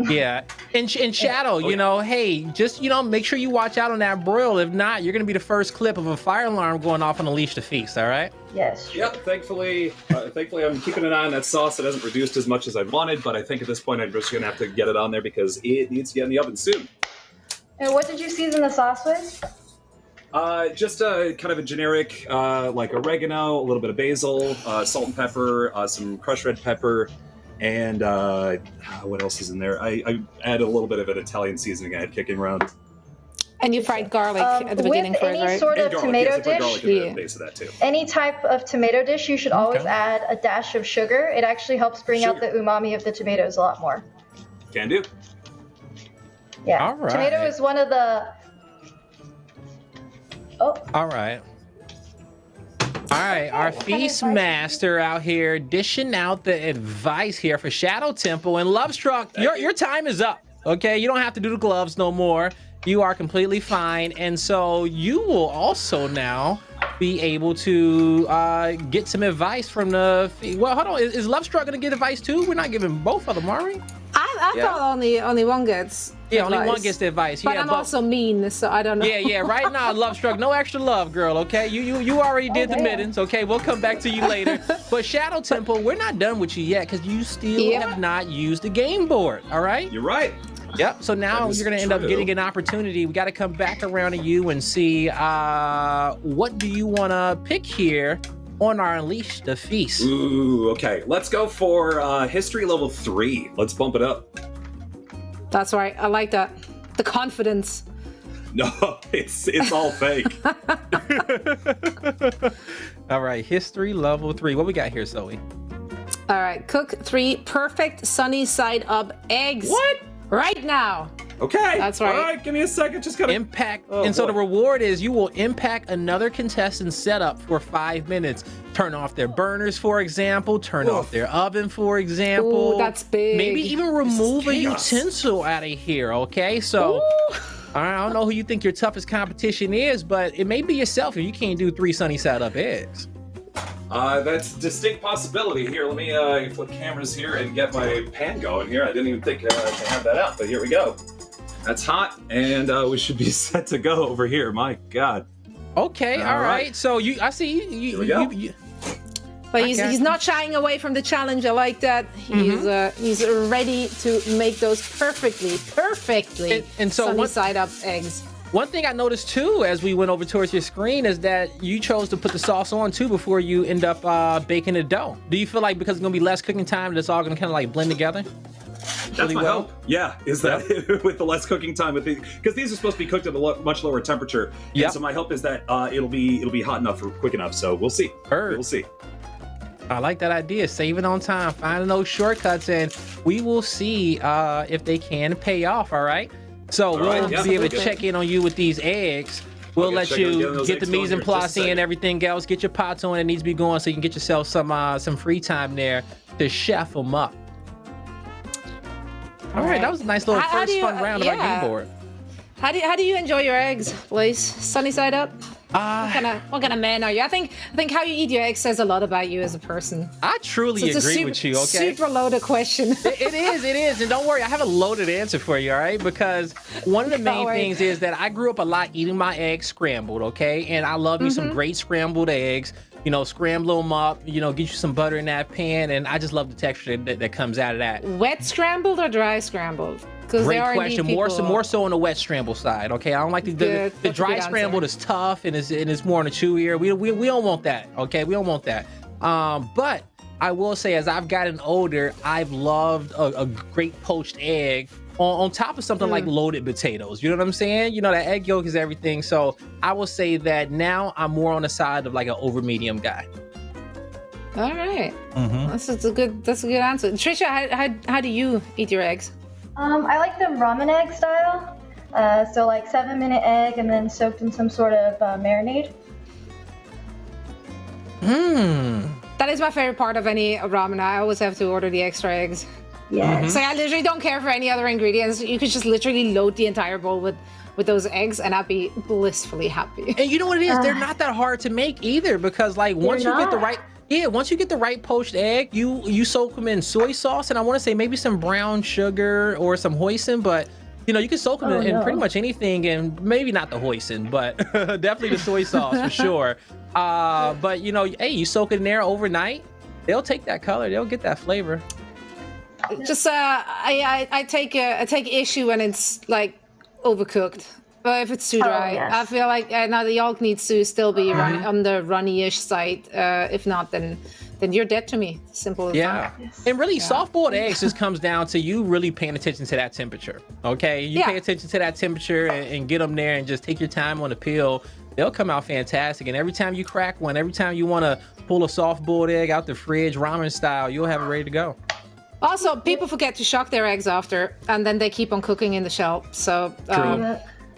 Yeah, and Shadow, hey, just make sure you watch out on that broil. If not, you're gonna be the first clip of a fire alarm going off on Unleash the Feast. All right? Yes. Yep. Thankfully, I'm keeping an eye on that sauce. It hasn't reduced as much as I wanted, but I think at this point I'm just gonna have to get it on there because it needs to get in the oven soon. And what did you season the sauce with? Just kind of a generic, like oregano, a little bit of basil, salt and pepper, some crushed red pepper, and what else is in there? I added a little bit of an Italian seasoning I had kicking around. And you fried garlic at the beginning with for it, any right? sort of And garlic, tomato yes, I put garlic dish, in the base of that too. any type of tomato dish, you should always add a dash of sugar. It actually helps bring out the umami of the tomatoes a lot more. Can do. Yeah. All right. Tomato is one of the. Oh. All right. All right, our feast master out here dishing out the advice here for Shadow Temple and Lovestruck. Your time is up. Okay, you don't have to do the gloves no more. You are completely fine, and so you will also now be able to get some advice from the. Well, hold on. Is Lovestruck gonna get advice too? We're not giving both of them, are we? I thought only one gets. Yeah, advice. only one gets the advice. But yeah, I'm also mean, so I don't know. Yeah. Right now, Lovestruck, no extra love, girl. Okay, you already did the mittens. Okay, we'll come back to you later. But Shadow Temple, we're not done with you yet because you still have not used the game board. All right. You're right. Yep. So now you're gonna end up getting an opportunity. We got to come back around to you and see what do you want to pick here on our Unleash the Feast. Ooh, okay. Let's go for history level 3. Let's bump it up. That's right. I like that. The confidence. No, it's all fake. All right, history level 3. What we got here, Zoe? All right. Cook 3 perfect sunny side up eggs. What? Right now. Okay. That's right. All right, give me a second. Just gotta Impact. Oh, and so boy. the reward is you will impact another contestant's setup for 5 minutes. Turn off their burners, for example. Turn off their oven, for example. Ooh, that's big. Maybe even remove a chaos. utensil out of here, okay? So, I don't know who you think your toughest competition is, but it may be yourself if you can't do 3 sunny side up eggs. That's a distinct possibility. Here, let me flip cameras here and get my pan going here. I didn't even think to have that out, but here we go. That's hot, and we should be set to go over here. My God. Okay, all right. So I see Here we go. But he's not shying away from the challenge. I like that. He's ready to make those perfectly and so sunny side up eggs. One thing I noticed too, as we went over towards your screen, is that you chose to put the sauce on too before you end up baking the dough. Do you feel like because it's gonna be less cooking time, that it's all gonna kind of like blend together? That's really my well? hope. Yeah, is that with the less cooking time, because these are supposed to be cooked at a much lower temperature. Yeah. So my hope is that it'll be hot enough or quick enough. So we'll see. Heard. We'll see. I like that idea. Saving on time, finding those shortcuts, and we will see if they can pay off. All right. So we'll be able to check in on you with these eggs. We'll let you get the mise en place and everything else. Get your pots on. It needs to be going so you can get yourself some free time there to chef them up. All right, that was a nice little first fun round of our game board. How do you enjoy your eggs, Blaze? Sunny side up? What kind of man are you? I think how you eat your eggs says a lot about you as a person. I truly agree with you, okay? Super loaded question. It is. And don't worry, I have a loaded answer for you, all right? Because one of the main things is that I grew up a lot eating my eggs scrambled, okay? And I love me some great scrambled eggs. You know, scramble them up, get you some butter in that pan, and I just love the texture that comes out of that. Wet scrambled or dry scrambled? Great question. More so on the wet scramble side. Okay, I don't like the dry scrambled is tough and it's more on the chewier. We don't want that. Okay, we don't want that. But I will say, as I've gotten older, I've loved a great poached egg on top of something like loaded potatoes. You know what I'm saying? That egg yolk is everything. So I will say that now I'm more on the side of like an over medium guy. All right, that's a good answer. Trisha, how do you eat your eggs? I like them ramen egg style. So like 7-minute egg and then soaked in some sort of marinade. That is my favorite part of any ramen. I always have to order the extra eggs. Yeah. So I literally don't care for any other ingredients. You could just literally load the entire bowl with those eggs and I'd be blissfully happy. And you know what it is? They're not that hard to make either, because like once you get the right poached egg, you soak them in soy sauce, and I want to say maybe some brown sugar or some hoisin, but you can soak them in pretty much anything, and maybe not the hoisin, but definitely the soy sauce for sure. But hey, you soak it in there overnight, they'll take that color, they'll get that flavor. Just I take issue when it's like overcooked. But if it's too dry, yes. I feel like now the yolk needs to still be on the runny-ish side. If not, then you're dead to me. Simple as that. And really, soft-boiled eggs just comes down to you really paying attention to that temperature. Okay, you pay attention to that temperature and get them there, and just take your time on the peel. They'll come out fantastic. And every time you crack one, every time you want to pull a soft-boiled egg out the fridge, ramen style, you'll have it ready to go. Also, people forget to shock their eggs after, and then they keep on cooking in the shell. So.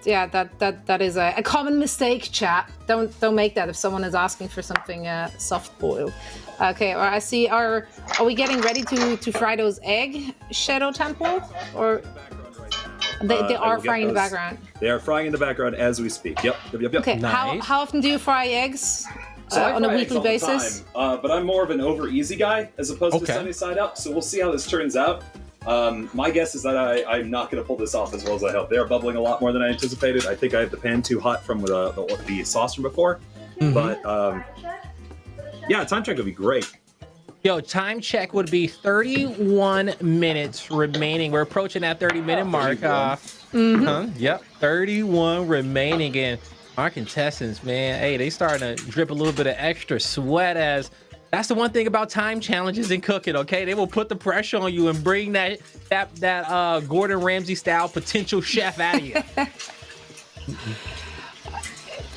Yeah, that is a common mistake, chat. Don't make that if someone is asking for something soft boiled. Okay, or I see. Are we getting ready to fry those egg shadow temple, or they are frying in the background? They are frying in the background as we speak. Yep. Okay. Nice. How often do you fry eggs? So On a I fry weekly eggs all the basis? time, but I'm more of an over easy guy as opposed to sunny side up. So we'll see how this turns out. My guess is that I'm not going to pull this off as well as I hope. They are bubbling a lot more than I anticipated. I think I have the pan too hot from the sauce from before. But time check would be great. Yo, time check would be 31 minutes remaining. We're approaching that 30-minute mark. 31 remaining. And our contestants, man, hey, they starting to drip a little bit of extra sweat, as that's the one thing about time challenges in cooking, okay? They will put the pressure on you and bring that Gordon Ramsay style potential chef out of you.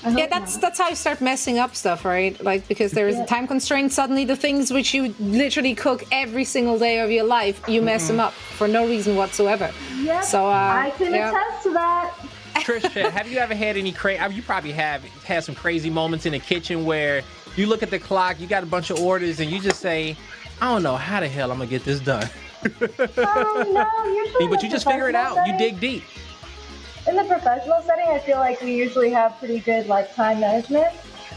Yeah, that's how you start messing up stuff, right? Like, because there is a time constraint, suddenly the things which you literally cook every single day of your life, you mess them up for no reason whatsoever. Yep, so I can attest to that. Trisha, have you ever had any you probably have had some crazy moments in the kitchen where you look at the clock, you got a bunch of orders, and you just say, I don't know how the hell I'm gonna get this done. No, usually. But you just figure it out. You dig deep. In the professional setting, I feel like we usually have pretty good time management.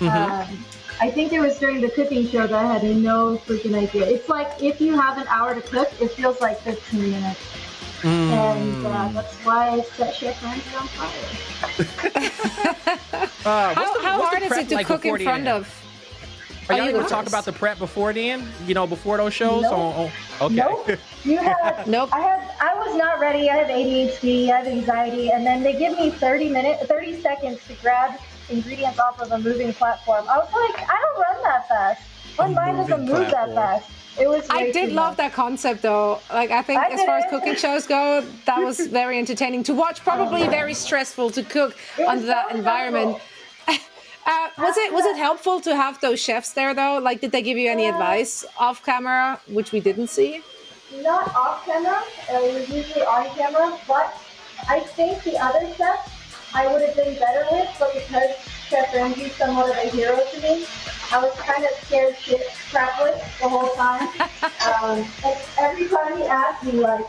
I think it was during the cooking show that I had no freaking idea. It's like if you have an hour to cook, it feels like 15 minutes. And that's why I set Chef Ramsay on fire. How hard is it to like cook in front of? Are y'all you able go to talk first. about the prep before then? You know, before those shows? Nope. Okay. Nope. You have Nope. I was not ready. I have ADHD, I have anxiety, and then they give me 30 seconds to grab ingredients off of a moving platform. I was like, I don't run that fast. My mind doesn't move that fast. It was I did love that concept though. Like I think as far as cooking shows go, that was very entertaining to watch. Probably very stressful to cook under that environment. Was it helpful to have those chefs there though? Like, did they give you any advice off camera, which we didn't see? Not off camera. It was usually on camera, but I think the other chefs I would have been better with, but because Chef Ramsay's somewhat of a hero to me, I was kind of scared crapless the whole time. And every time he asked me, like,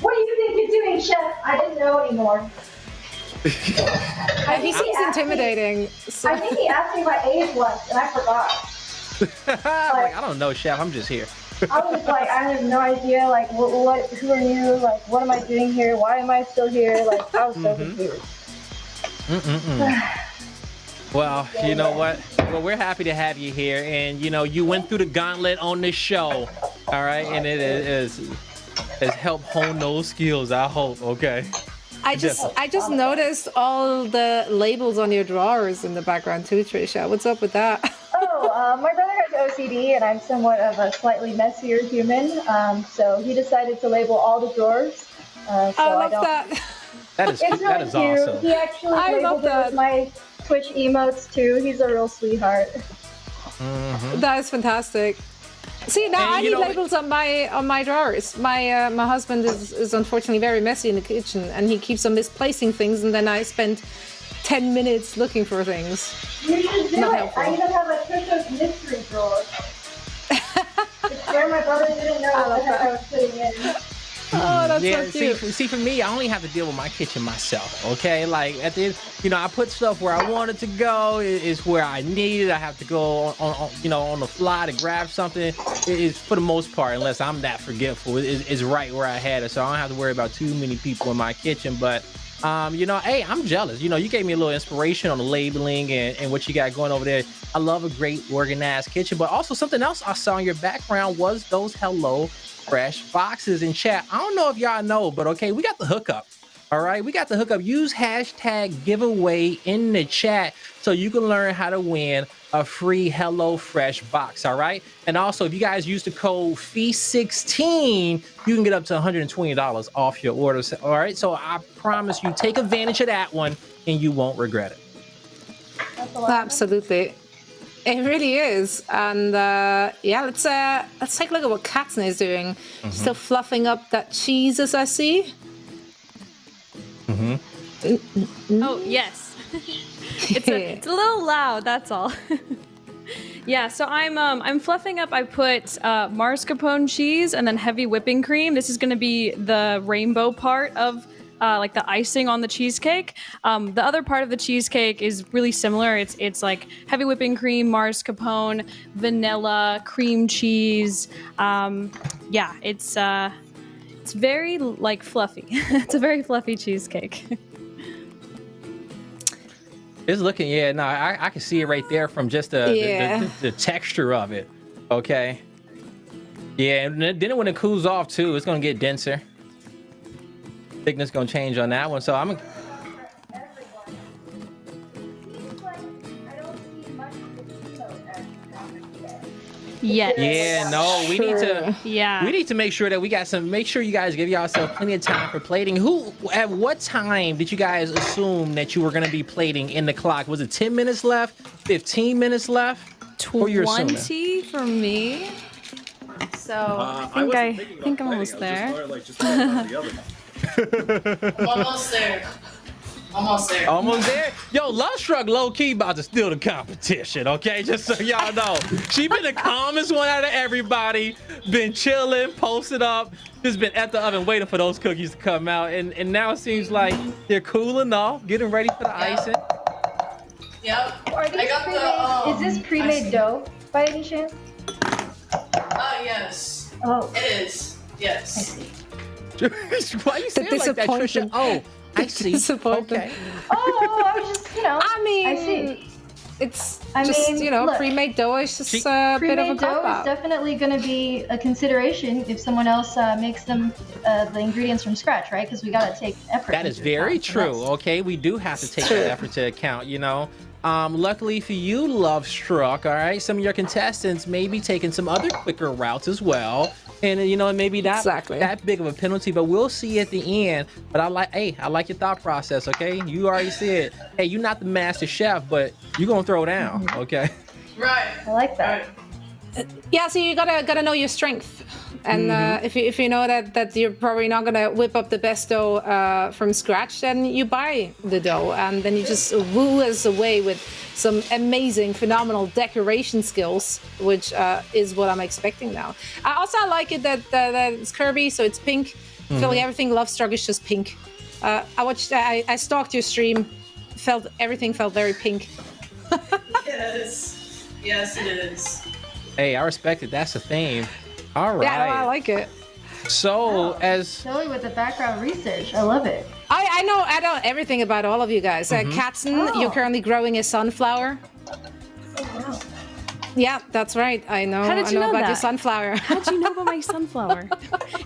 what do you think you're doing, Chef? I didn't know anymore. He seems intimidating. So. I think he asked me my age once, and I forgot. Like, I don't know, Chef. I'm just here. I was like, I have no idea, like, who are you? Like, what am I doing here? Why am I still here? Like, I was so confused. Well, you know what? Well, we're happy to have you here, and you know, you went through the gauntlet on this show, all right, and it has helped hone those skills. I hope. Okay. I just noticed all the labels on your drawers in the background too, Trisha. What's up with that? My brother has OCD, and I'm somewhat of a slightly messier human. So he decided to label all the drawers. I love that. It's really that is cute. awesome. He actually I love labeled it that. with my Twitch emotes too. He's a real sweetheart. That is fantastic. See, now And I you need know- labels on my drawers. My husband is unfortunately very messy in the kitchen, and he keeps on misplacing things, and then I spend 10 minutes looking for things. You should do Not it. helpful. I even have a Trisha's mystery drawer. It's where my brother didn't know what the heck I was putting in. Oh, that's Yeah, so cute. see, for me, I only have to deal with my kitchen myself, okay? Like, at the end, you know, I put stuff where I want it to go. It's where I need it. I have to go on the fly to grab something. It's for the most part, unless I'm that forgetful, it's right where I had it. So I don't have to worry about too many people in my kitchen. But, you know, hey, I'm jealous. You know, you gave me a little inspiration on the labeling and what you got going over there. I love a great organized kitchen. But also something else I saw in your background was those Hello Fresh boxes in chat. I don't know if y'all know, but okay, we got the hookup. All right, we got the hookup. Use hashtag giveaway in the chat so you can learn how to win a free Hello Fresh box. All right, and also if you guys use the code FEAST16, you can get up to $120 off your orders. All right, so I promise you, take advantage of that one and you won't regret it. Absolutely. It really is. And yeah, let's take a look at what Katzna is doing. Still fluffing up that cheese, as I see. Oh, yes. It's a little loud, that's all. Yeah, so I'm fluffing up. I put mascarpone cheese and then heavy whipping cream. This is going to be the rainbow part of like the icing on the cheesecake. The other part of the cheesecake is really similar. It's like heavy whipping cream, mascarpone, vanilla, cream cheese. Yeah, it's very like fluffy. It's a very fluffy cheesecake. It's looking, yeah, no, I can see it right there from just the texture of it. Okay. Yeah, and then when it cools off too, it's gonna get denser. Thickness gonna change on that one. So I'm Yes. yeah, no, we need to Yeah. we need to make sure that we got some. Make sure you guys give yourself plenty of time for plating. At what time did you guys assume that you were gonna be plating in the clock? Was it 10 minutes left? 15 minutes left? Or you're assuming? 20 for me. So I think I'm almost there. Almost there. Almost there. Almost there. Yo, Love Struck low key about to steal the competition, okay? Just so y'all know. She been the calmest one out of everybody. Been chilling, posted up. Just been at the oven waiting for those cookies to come out. And now it seems like they're cooling off, getting ready for the icing. Yep. Are these I got pre-made? Is this pre-made dough by any chance? Yes. Oh, It is. I Yes. see. Why you saying like that, Trisha? Oh, I see. Okay. Oh, I was just, I mean, I see. it's I just, mean, you know, look, pre-made dough is just a bit of a Pre-made dough is cop-out. definitely going to be a consideration if someone else makes them the ingredients from scratch, right? Because we got to take effort. That is very true. Okay, we do have to take that effort to account, you know. Luckily for you, Love Struck, all right, some of your contestants may be taking some other quicker routes as well. And, you know, maybe not that big of a penalty, but we'll see at the end. But I like your thought process, okay? You already said, hey, you're not the master chef, but you're going to throw down, okay? Right. I like that. Yeah, so you gotta know your strength, and if you know that you're probably not gonna whip up the best dough from scratch, then you buy the dough, and then you just woo us away with some amazing, phenomenal decoration skills, which is what I'm expecting now. I like it that it's Kirby, so it's pink. I feel like everything Love Struck is just pink. I stalked your stream, everything felt very pink. Yes, it is. Hey, I respect it. That's the theme. All right. Yeah, no, I like it. So as Zoe with the background research, I love it. I know everything about all of you guys. Katzen, you're currently growing a sunflower. Oh, wow. Yeah, that's right. I know. How did you know about that? your sunflower. How did you know about my sunflower?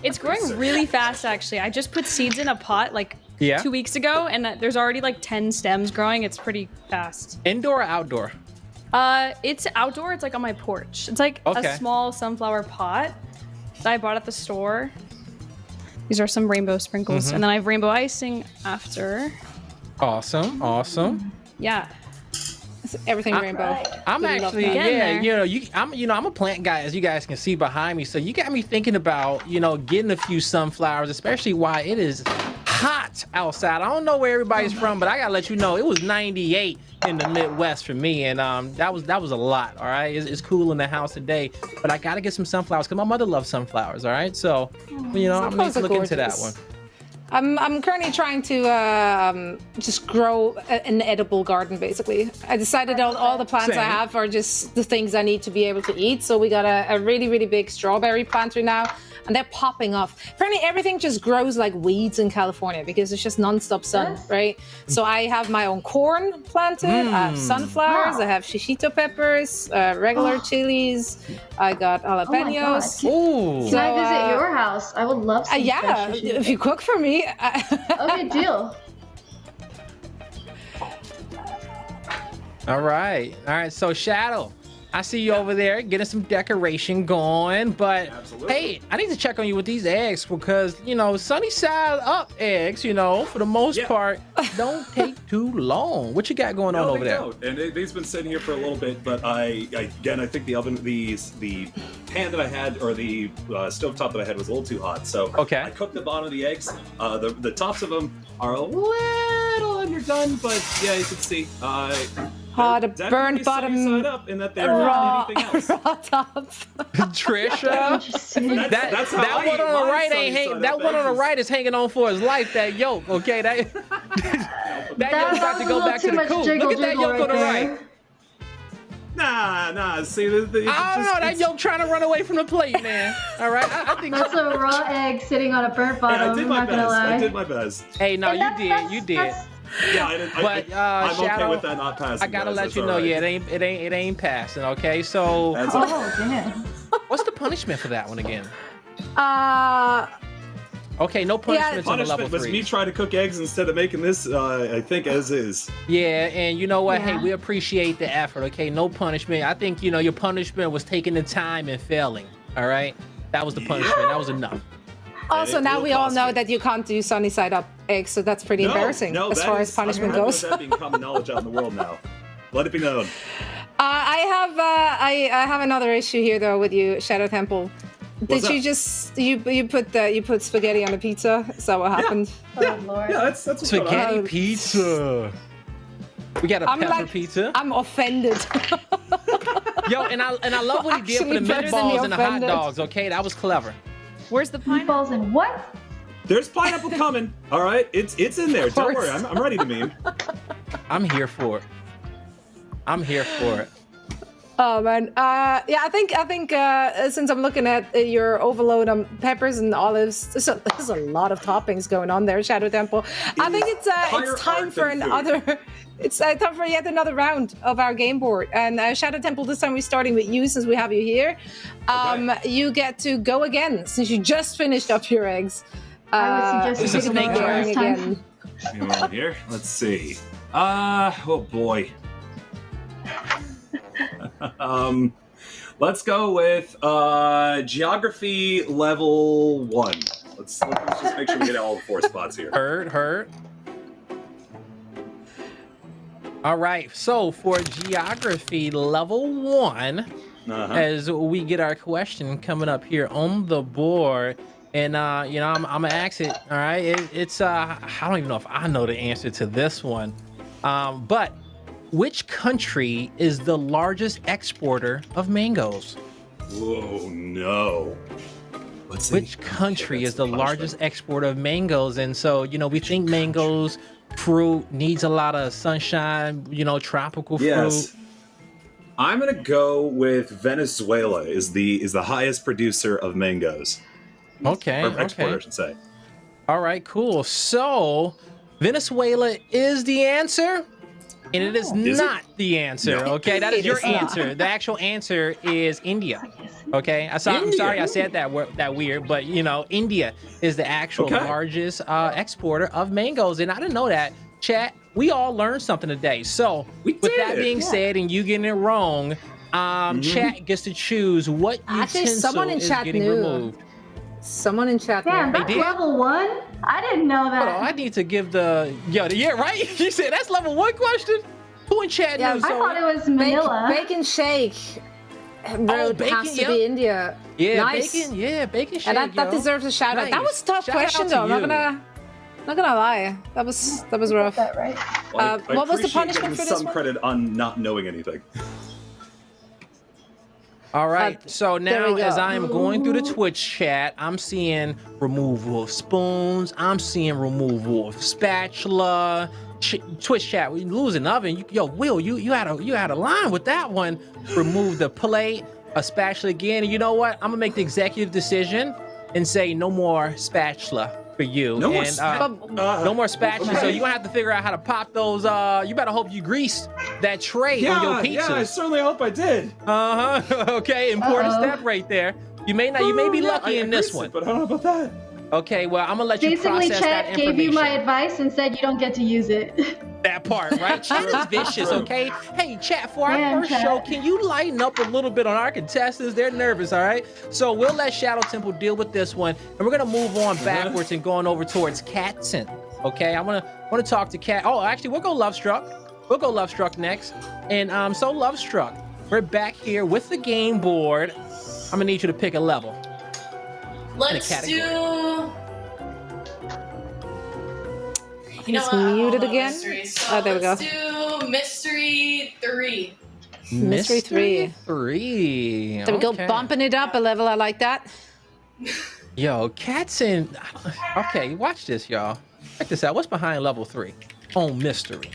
It's growing really fast, actually. I just put seeds in a pot like 2 weeks ago, and there's already like 10 stems growing. It's pretty fast. Indoor or outdoor? It's outdoor. It's like on my porch. It's like a small sunflower pot that I bought at the store. These are some rainbow sprinkles, and then I have rainbow icing after. Awesome, awesome. Yeah. Everything rainbow. I'm actually, I'm a plant guy, as you guys can see behind me. So you got me thinking about, getting a few sunflowers, especially while it is hot outside. I don't know where everybody's from, but I gotta let you know it was 98 in the Midwest for me, and that was a lot. All right, it's cool in the house today, but I gotta get some sunflowers because my mother loves sunflowers. All right, so I'm gonna look into that one. I'm currently trying to just grow an edible garden, basically. I decided all the plants I have are just the things I need to be able to eat. So we got a really, really big strawberry planter now, and they're popping off. Apparently everything just grows like weeds in California because it's just nonstop sun, right? So I have my own corn planted, I have sunflowers, I have shishito peppers, regular chilies, I got jalapenos. Can I visit your house? I would love some fresh shishito. If you cook for me. Okay, deal. All right. So Shadow, I see you over there getting some decoration going, but hey, I need to check on you with these eggs because, sunny side up eggs, for the most part, don't take too long. What you got going on over there? Don't. And they've been sitting here for a little bit, but I think the oven, the pan that I had, or the stovetop that I had was a little too hot. So I cooked the bottom of the eggs. The tops of them are a little underdone, but yeah, you can see. The burnt bottom, side up, and that they're not anything else. raw top. Trisha, that's how that one on the right ain't hanging. That one on the right is hanging on for his life. That yolk, okay, that yolk's got to go back to the coop. Look at that yolk on the right. Nah. See, I don't know. That yolk trying to run away from the plate, man. All right, I think that's a raw egg sitting on a burnt bottom. Yeah, I did my best. Hey, no, you did. Yeah, I'm Shadow, okay with that not passing. I gotta let you know, it ain't passing. Okay, so damn. What's the punishment for that one again? Okay, no punishments on the level 3. Was me trying to cook eggs instead of making this, I think, as is. Yeah, and you know what? Yeah. Hey, we appreciate the effort, okay? No punishment. I think, your punishment was taking the time and failing, all right? That was the punishment. That was enough. Also, now we all know that you can't do sunny side up eggs, so that's pretty embarrassing as far as punishment goes. That being common knowledge out in the world now. Let it be known. I have another issue here though with you, Shadow Temple. Did you just you put spaghetti on the pizza? Is that what happened? Yeah, Lord. Yeah, that's spaghetti pizza. We got a pepper pizza. I'm offended. Yo, and I love what he did for the meatballs and the hot dogs. Okay, that was clever. Where's the pineapple? Meatballs and what? There's pineapple coming. All right, it's in there. Don't worry, I'm ready to meme. I'm here for it. Oh man, yeah, I think since I'm looking at your overload on peppers and olives, there's a lot of toppings going on there, Shadow Temple. I think it's time for another. It's time for yet another round of our game board. And Shadow Temple, this time we're starting with you since we have you here. You get to go again since you just finished up your eggs. I would suggest you take another this time. Hang on here. Let's see. Oh boy. Let's go with geography level 1. Let's just make sure we get all the 4 spots here. Heard. All right, so for geography level 1, as we get our question coming up here on the board, and you know, I'm gonna ask it. All right, it's I don't even know if I know the answer to this one, but which country is the largest exporter of mangoes? Whoa, no. Which country is the largest exporter of mangoes? And so, you know, we think mangoes, fruit, needs a lot of sunshine, you know, tropical fruit. I'm gonna go with Venezuela is the highest producer of mangoes. Okay. Or exporter, I should say. All right, cool. So Venezuela is the answer. And it is not the answer, okay? That is your answer. The actual answer is India, okay? I'm sorry I said that weird, but, you know, India is the actual largest exporter of mangoes, and I didn't know that. Chat, we all learned something today. So, with that being said, and you getting it wrong, chat gets to choose what utensil is getting removed. Someone in chat. Damn, that's level 1? I didn't know that. Hold on, I need to give the right. You said that's level 1 question. Who in chat knows? I thought it was Manila. Bacon shake. Road has to be India. Yeah, nice. Bacon shake. And that deserves a shout out. That was a tough question though. I'm not gonna lie. That was rough. That right? Well, what was the punishment for this some one? credit on not knowing anything. All right, so now as I am going through the Twitch chat, I'm seeing removal of spoons. I'm seeing removal of spatula. Twitch chat, we losing oven. Will, you had a line with that one. Remove the plate, a spatula again. And you know what? I'm gonna make the executive decision and say no more spatula for you. No more spatula. So you're gonna have to figure out how to pop those. You better hope you grease that tray on your pizza. Yeah, I certainly hope I did. Okay, important step right there. You may be lucky in this one. But I don't know about that. Okay, well, I'm gonna let you process that information. Basically, Chat gave you my advice and said you don't get to use it. That part, right? Chat is vicious, okay? Hey, Chat, for our first show, can you lighten up a little bit on our contestants? They're nervous, all right? So we'll let Shadow Temple deal with this one, and we're gonna move on backwards and going over towards Catson, okay? I wanna talk to Cat. Oh, actually, we'll go Lovestruck. We'll go Lovestruck next. And so Lovestruck, we're back here with the game board. I'm gonna need you to pick a level. Let's do. He's muted again. So there we go. Let's do Mystery 3. Mystery 3. There we go, bumping it up a level. I like that. Yo, Catson. Okay, watch this, y'all. Check this out. What's behind level 3? On Mystery.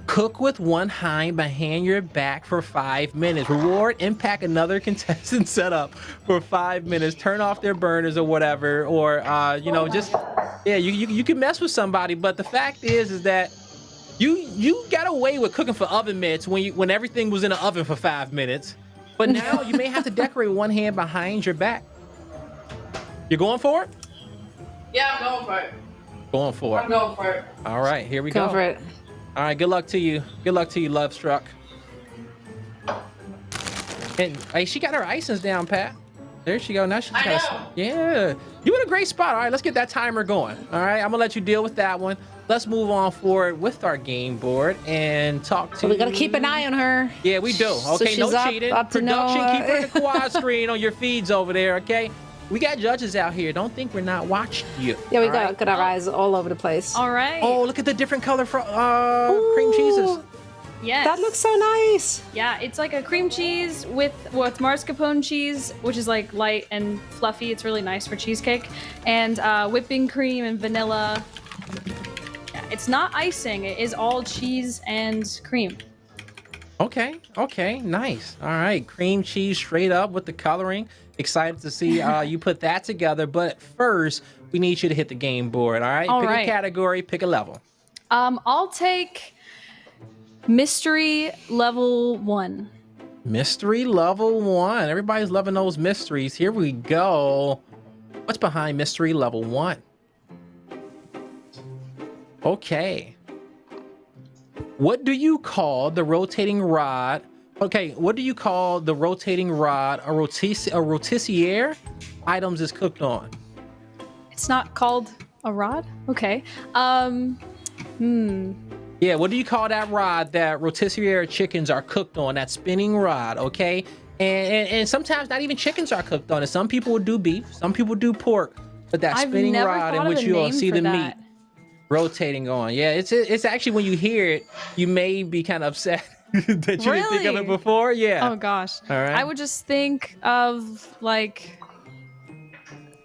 Cook with one hind behind your back for 5 minutes. Reward, impact another contestant setup for 5 minutes. Turn off their burners or whatever, or you know, just you can mess with somebody. But the fact is that you got away with cooking for oven mitts when everything was in the oven for 5 minutes. But now you may have to decorate one hand behind your back. You going for it? Yeah, I'm going for it. Going for it. I'm going for it. All right, here we go. Go for it. All right, good luck to you. Good luck to you, Lovestruck. And hey, she got her icings down, Pat. There she go. Now she's got. Yeah, you in a great spot. All right, let's get that timer going. All right, I'm gonna let you deal with that one. Let's move on forward with our game board and talk to. So we gotta keep an eye on her. Yeah, we do. Okay, so no cheating. Up to Production, keep her in the quad screen on your feeds over there. Okay. We got judges out here. Don't think we're not watching you. Yeah, we got our eyes all over the place. All right. Oh, look at the different color cream cheeses. Yes. That looks so nice. Yeah, it's like a cream cheese with mascarpone cheese, which is like light and fluffy. It's really nice for cheesecake. And whipping cream and vanilla. Yeah, it's not icing. It is all cheese and cream. Okay, nice. All right, cream cheese straight up with the coloring. Excited to see you put that together. But first, we need you to hit the game board. All right, pick a category, pick a level. I'll take mystery level 1. Mystery level 1. Everybody's loving those mysteries. Here we go. What's behind mystery level 1? Okay. What do you call the rotating rod? Okay, what do you call the rotating rod a rotisiere items is cooked on? It's not called a rod? Okay. Yeah, what do you call that rod that rotisserie chickens are cooked on? That spinning rod, okay? And sometimes not even chickens are cooked on it. Some people will do beef, some people do pork, but that spinning rod in which you'll see the meat rotating on. Yeah, it's actually, when you hear it, you may be kind of upset that you didn't think of it before. Yeah. Oh gosh. All right. I would just think of like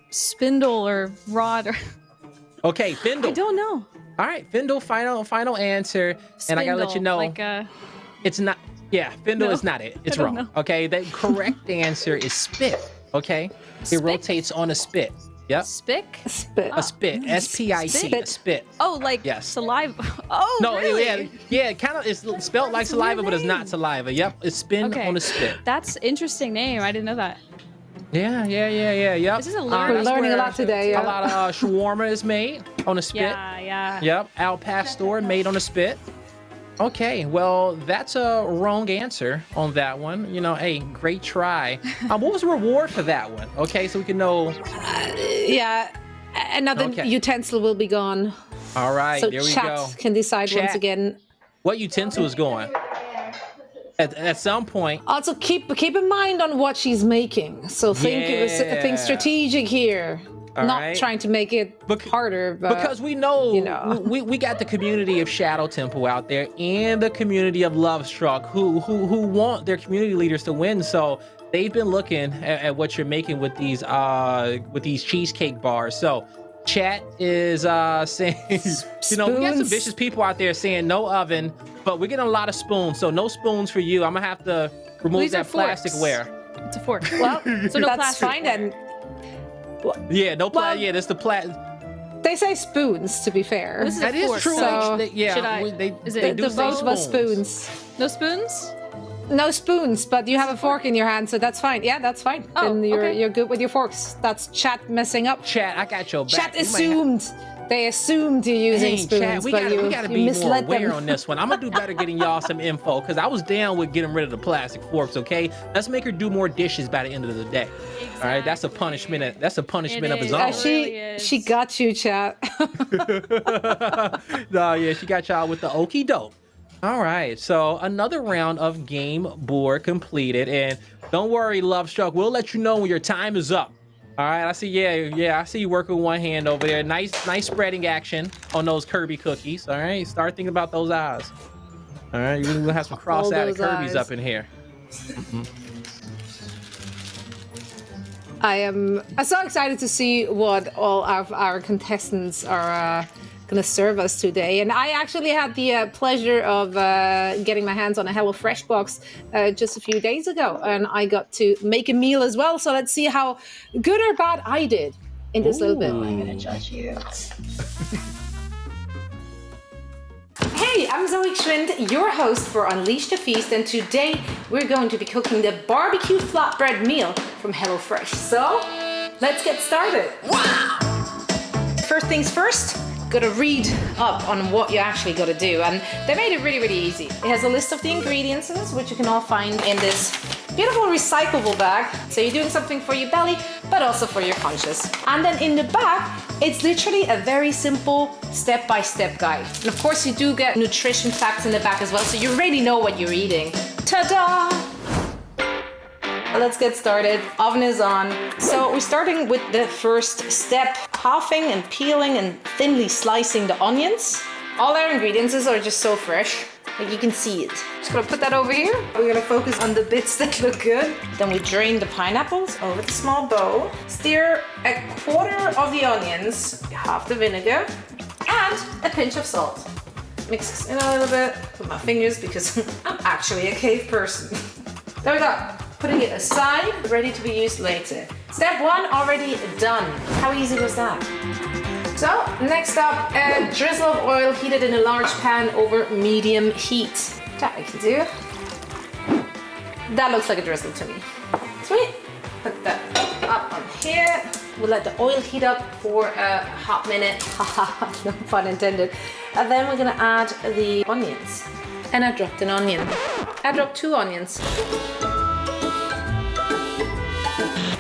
spindle or rod or Okay, Findle. I don't know. All right, Findle, final answer. And I gotta let you know, it's not. Yeah, Findle is not it. It's wrong. Okay, the correct answer is spit. Okay, it rotates on a spit. Yep. Spick? Spit. A spit. S-P-I-C. A spit. Oh, like saliva. Oh, no, really? yeah, kind of. It's spelled like saliva, but it's not saliva. Yep, it's spin on a spit. That's interesting name. I didn't know that. Yeah. Yep. This is a We're learning a lot today. A lot of shawarma is made on a spit. Yeah. Yep, al pastor made on a spit. Okay, well, that's a wrong answer on that one. You know, hey, great try. What was the reward for that one? Okay, so we can know. Yeah, another utensil will be gone. All right, so there we chat go. Can decide once again. What utensil is going? At some point. Also, keep in mind on what she's making. So think strategic here. Not trying to make it harder, but because we know, we got the community of Shadow Temple out there and the community of Love Struck who want their community leaders to win. So they've been looking at what you're making with these cheesecake bars. So chat is saying, we got some vicious people out there saying no oven, but we're getting a lot of spoons. So no spoons for you. I'm gonna have to remove that plasticware. It's a fork. Well, so no that's plastic. fine then. Yeah, no plastic. Yeah, that's the plastic. They say spoons, to be fair. This is a fork, true. So They do the say both of us spoons. No spoons? No spoons, but you have a fork in your hand, so that's fine. Yeah, that's fine. Oh, then you're good with your forks. That's chat messing up. Chat, I got your back. Chat assumed. They assumed you're using spoons, Chat, we but gotta be more aware on this one. I'm gonna do better getting y'all some info because I was down with getting rid of the plastic forks. Okay, let's make her do more dishes by the end of the day. All right, that's a punishment. That's a punishment of his own. She got you, chat. No, yeah, she got y'all with the okie doke. All right, so another round of game board completed, and don't worry, Love Struck, we'll let you know when your time is up. All right, I see. Yeah, I see you working with one hand over there. Nice spreading action on those Kirby cookies. All right, start thinking about those eyes. All right, you're gonna have some cross-eyed Kirby's up in here. I am so excited to see what all of our contestants are going to serve us today. And I actually had the pleasure of getting my hands on a HelloFresh box just a few days ago. And I got to make a meal as well. So let's see how good or bad I did in this little bit. I'm going to judge you. Hey, I'm Zoe Schwind, your host for Unleash the Feast, and today we're going to be cooking the barbecue flatbread meal from HelloFresh. So, let's get started. Wow! First things first, gotta read up on what you actually gotta do, and they made it really, really easy. It has a list of the ingredients, which you can all find in this beautiful recyclable bag. So you're doing something for your belly, but also for your conscience. And then in the back, it's literally a very simple step-by-step guide. And of course you do get nutrition facts in the back as well, so you really know what you're eating. Ta-da! Let's get started. Oven is on. So we're starting with the first step, halving and peeling and thinly slicing the onions. All our ingredients are just so fresh. Like you can see it. Just gonna put that over here. We're gonna focus on the bits that look good. Then we drain the pineapples over the small bowl. Stir a quarter of the onions, half the vinegar, and a pinch of salt. mix this in a little bit with my fingers because I'm actually a cave person. There we go. Putting it aside, ready to be used later. Step 1 already done. How easy was that? So, next up, a drizzle of oil heated in a large pan over medium heat. That I can do. That looks like a drizzle to me. Sweet. Put that up on here. We'll let the oil heat up for a hot minute. No pun intended. And then we're gonna add the onions. And I dropped an onion. I dropped 2 onions.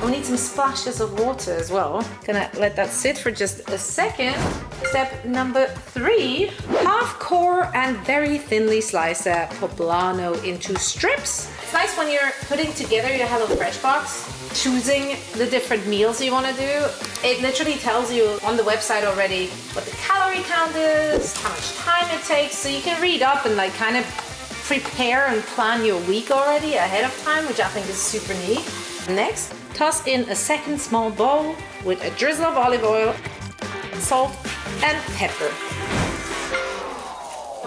We need some splashes of water as well. Gonna let that sit for just a second. Step number 3, half core and very thinly sliced poblano into strips. It's nice when you're putting together your HelloFresh box, choosing the different meals you want to do. It literally tells you on the website already what the calorie count is, how much time it takes, so you can read up and like kind of prepare and plan your week already ahead of time, which I think is super neat. Next, toss in a second small bowl with a drizzle of olive oil, salt, and pepper.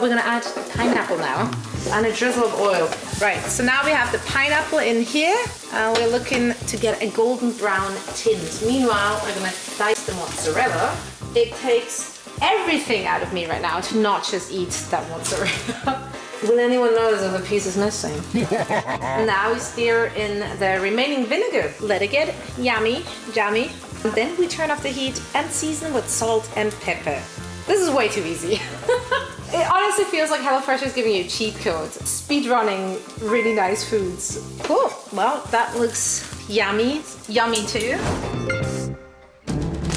We're gonna add pineapple now and a drizzle of oil. Right, so now we have the pineapple in here. We're looking to get a golden brown tint. Meanwhile, I'm gonna dice the mozzarella. It takes everything out of me right now to not just eat that mozzarella. Will anyone notice if a piece is missing? Now we stir in the remaining vinegar. Let it get yummy. And then we turn off the heat and season with salt and pepper. This is way too easy. It honestly feels like HelloFresh is giving you cheat codes. Speed running really nice foods. Cool. Well, that looks yummy. Yummy too.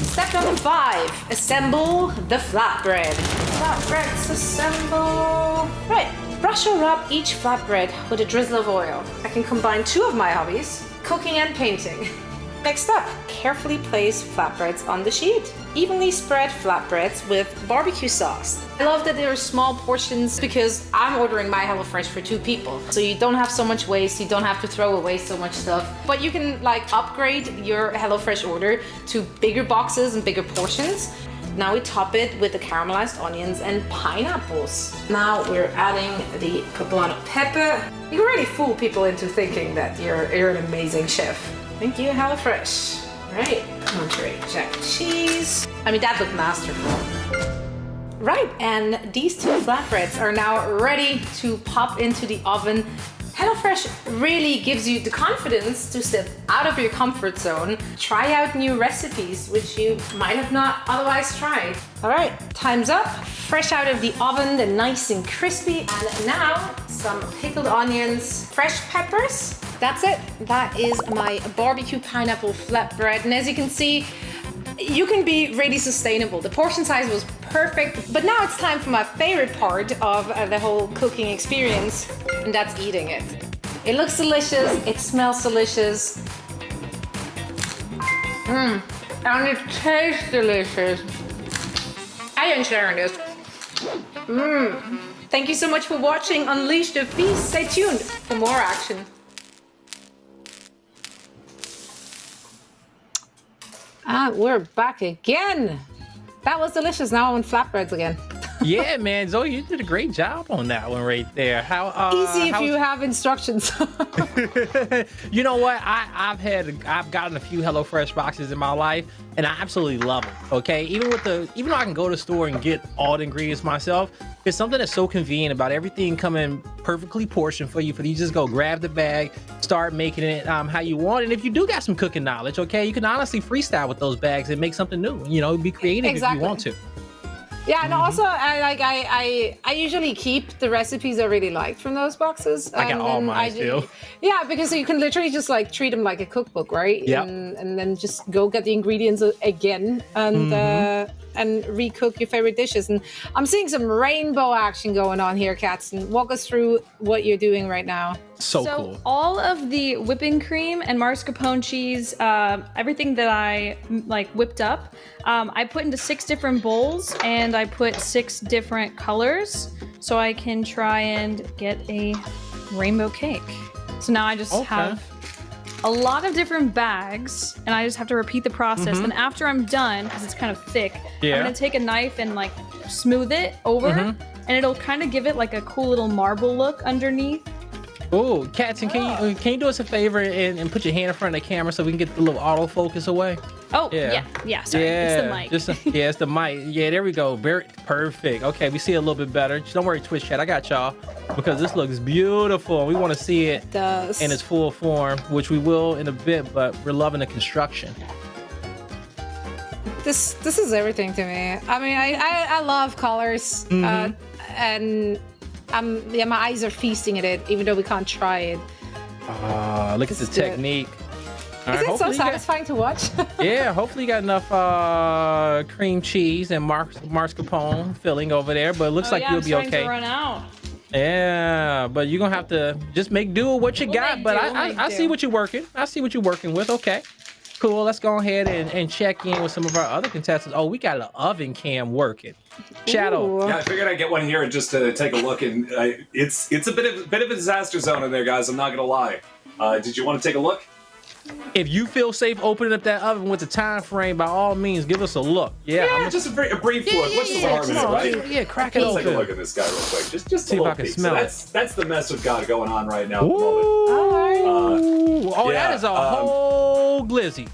Step number 5, assemble the flatbread. Flatbreads assemble. Right. Brush or rub each flatbread with a drizzle of oil. I can combine 2 of my hobbies, cooking and painting. Next up, carefully place flatbreads on the sheet. Evenly spread flatbreads with barbecue sauce. I love that there are small portions because I'm ordering my HelloFresh for 2 people. So you don't have so much waste, you don't have to throw away so much stuff. But you can like upgrade your HelloFresh order to bigger boxes and bigger portions. Now we top it with the caramelized onions and pineapples. Now we're adding the poblano pepper. You can really fool people into thinking that you're an amazing chef. Thank you, HelloFresh. Right, Monterey Jack cheese. I mean, that looked masterful. Right, and these 2 flatbreads are now ready to pop into the oven. HelloFresh really gives you the confidence to step out of your comfort zone, try out new recipes, which you might have not otherwise tried. All right, time's up. Fresh out of the oven, they're nice and crispy. And now some pickled onions, fresh peppers. That's it. That is my barbecue pineapple flatbread. And as you can see, you can be really sustainable. The portion size was perfect, but now it's time for my favorite part of the whole cooking experience, and that's eating it. It looks delicious, it smells delicious, and it tastes delicious. I am sharing this. Thank you so much for watching Unleash the Feast. Stay tuned for more action. We're back again. That was delicious. Now I want flatbreads again. Yeah, man, Zoe, you did a great job on that one right there. Easy if you have instructions. You know what? I've gotten a few HelloFresh boxes in my life, and I absolutely love them. Okay, even though I can go to the store and get all the ingredients myself, there's something that's so convenient about everything coming perfectly portioned for you. You just go grab the bag, start making it how you want. And if you do got some cooking knowledge, okay, you can honestly freestyle with those bags and make something new. You know, be creative if you want to. Yeah, and also I usually keep the recipes I really liked from those boxes. I got all mine too. Yeah, because you can literally just like treat them like a cookbook, right? Yeah. And then just go get the ingredients again and recook your favorite dishes. And I'm seeing some rainbow action going on here, Katzen. Walk us through what you're doing right now. So cool. All of the whipping cream and mascarpone cheese, everything that I like whipped up, I put into 6 different bowls, and I put 6 different colors so I can try and get a rainbow cake. So now I just have a lot of different bags, and I just have to repeat the process. And after I'm done, because it's kind of thick, I'm gonna take a knife and like smooth it over. and it'll kind of give it like a cool little marble look underneath. Oh, Katzen, can you do us a favor and put your hand in front of the camera so we can get the little autofocus away? Oh, Yeah. yeah, sorry, it's the mic. Yeah, it's the mic. Yeah, there we go. Very perfect. Okay, we see it a little bit better. Just don't worry, Twitch chat. I got y'all because this looks beautiful. We want to see it does. in its full form, which we will in a bit. But we're loving the construction. This is everything to me. I mean, I love colors, and my eyes are feasting at it, even though we can't try it. Look at the technique. All Is right, it so hopefully you got- satisfying to watch? Yeah, hopefully you got enough cream cheese and mascarpone filling over there, but it looks like you'll be I'm starting okay. to run out. Yeah, but you're gonna have to just make do with what you got. But I see what you're working. I see what you're working with. Okay, cool. Let's go ahead and check in with some of our other contestants. Oh, we got an oven cam working. Shadow. Ooh. Yeah, I figured I'd get one here just to take a look, and it's a bit of a disaster zone in there, guys. I'm not gonna lie. Did you want to take a look? If you feel safe opening up that oven with the time frame, by all means, give us a look. Yeah, Just a brief look. What's the harm in it, right? Yeah, crack it Let's open. take a look at this guy real quick. Just See a if little I can peek. smell So that's the mess we've got going on right now at the moment. Ooh. Oh, yeah, that is a whole glizzy.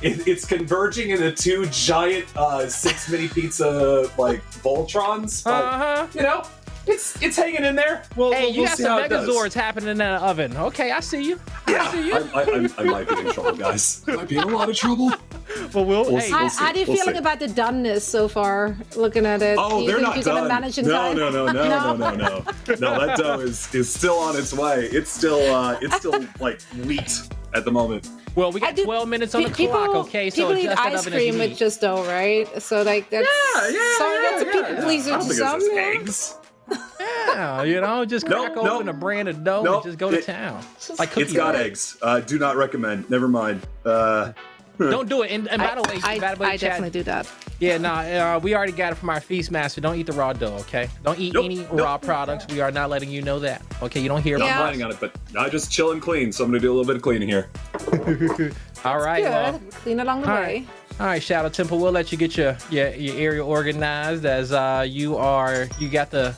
It's converging into two giant 6 mini pizza like Voltrons, but you know, it's hanging in there. Hey, you we'll got see some how it does. Megazords happening in that oven. Okay, I see you. I see you. I might be in trouble, guys. I might be in a lot of trouble. But we'll We'll hey, see. How do you We'll feeling see. about the doneness so far? Looking at it, Oh, do you they're think not you're done. gonna manage in No, time? no. No, that dough is still on its way. It's still like wheat at the moment. well, we got 12 minutes on the clock, okay? So people eat adjust that ice oven as you cream with need. just dough, right? So like that's that's a people pleaser I don't to think some. it's just yeah. eggs. Yeah, you know, just crack open a brand of dough and just go to town. Like cookie It's got dough. eggs. Do not recommend. Never mind. Don't do it. And by the way, I chat, definitely do that. yeah, nah, we already got it from our feast master. Don't eat the raw dough, okay? Don't eat any raw products. We are not letting you know that. Okay, you don't hear Yeah. I'm about planning on it, but not just chill and clean. So I'm gonna do a little bit of cleaning here. All right, Good. well. Clean along the All way. right. All right, Shadow Temple, we'll let you get your area organized as you got the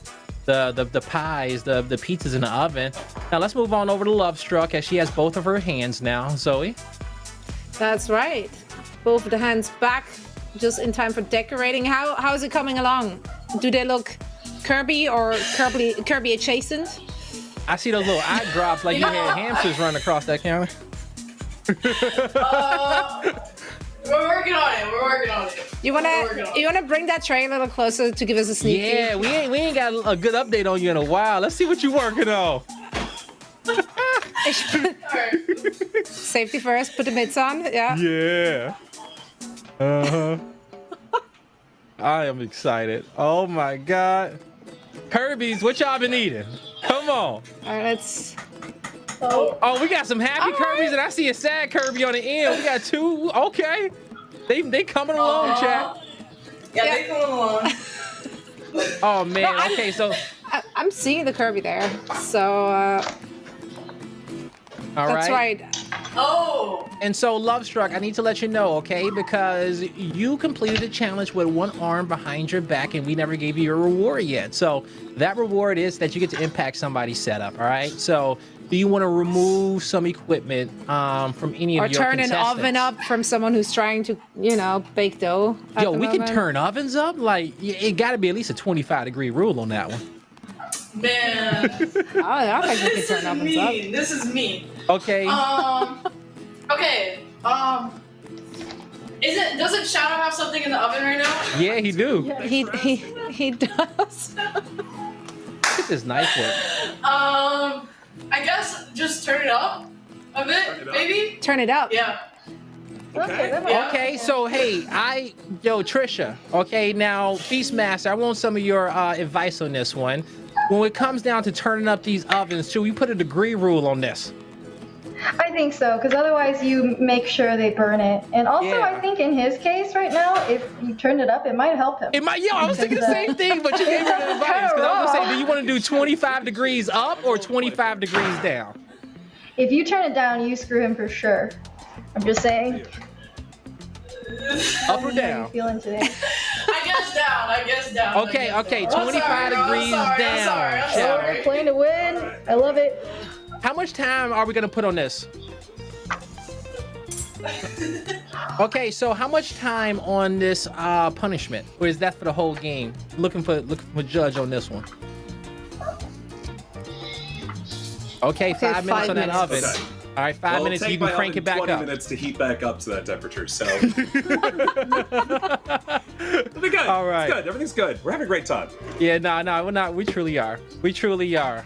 pies, the pizzas in the oven. Now let's move on over to Love Struck as she has both of her hands now. Zoe. That's right. Both of the hands back, just in time for decorating. How is it coming along? Do they look Kirby or Kirby adjacent? I see those little eye drops like you had hamsters running across that counter. We're working on it. You wanna bring that tray a little closer to give us a sneak peek? Yeah, we ain't got a good update on you in a while. Let's see what you're working on. Alright. Safety first. Put the mitts on. Yeah. Yeah. I am excited. Oh my God. Kirby's, what y'all been eating? Come on. All right, let's. Oh, we got some happy Kirby's and I see a sad Kirby on the end. We got two. Okay. They coming along, chat. Yeah, they coming along. Oh man. Okay, so I'm seeing the Kirby there. So all that's right. Oh. And so, Love Struck, I need to let you know, okay? Because you completed a challenge with one arm behind your back, and we never gave you your reward yet. So that reward is that you get to impact somebody's setup, all right? So do you want to remove some equipment from any of Or your turn an contestants? oven up from someone who's trying to, bake dough. at Yo, the we can moment. turn ovens up? Like, it got to be at least a 25-degree rule on that one. Man. Oh, I don't think we can This turn is ovens up. mean. This is mean. Okay. Okay. Doesn't Shadow have something in the oven right now? Yeah, he do. He does. Look at this knife work. I guess just turn it up a bit, maybe? Turn it up. Yeah. Yeah. Okay, so hey, Trisha. Okay, now Feastmaster, I want some of your advice on this one. When it comes down to turning up these ovens, should we put a degree rule on this? I think so, because otherwise you make sure they burn it. And also, Yeah. I think in his case right now, if you turned it up, it might help him. It might, I was thinking the same thing, but you gave me the advice. Because I was gonna say, do you want to do 25 degrees up or 25 degrees down? If you turn it down, you screw him for sure. I'm just saying. Up or How are you down? feeling today? I guess down. Okay, okay, down. 25 degrees down. Oh, Shadow. we're playing to win. I love it. How much time are we gonna put on this? Okay, so how much time on this punishment, or is that for the whole game? Looking for a judge on this one. Okay, 5 minutes on that oven. Okay. All right, 5 minutes. Take You can my crank oven it back 20 up. minutes to heat back up to that temperature. So it'll be good. All right. It's good. Everything's good. We're having a great time. Yeah, no, we're not. We truly are. We truly are.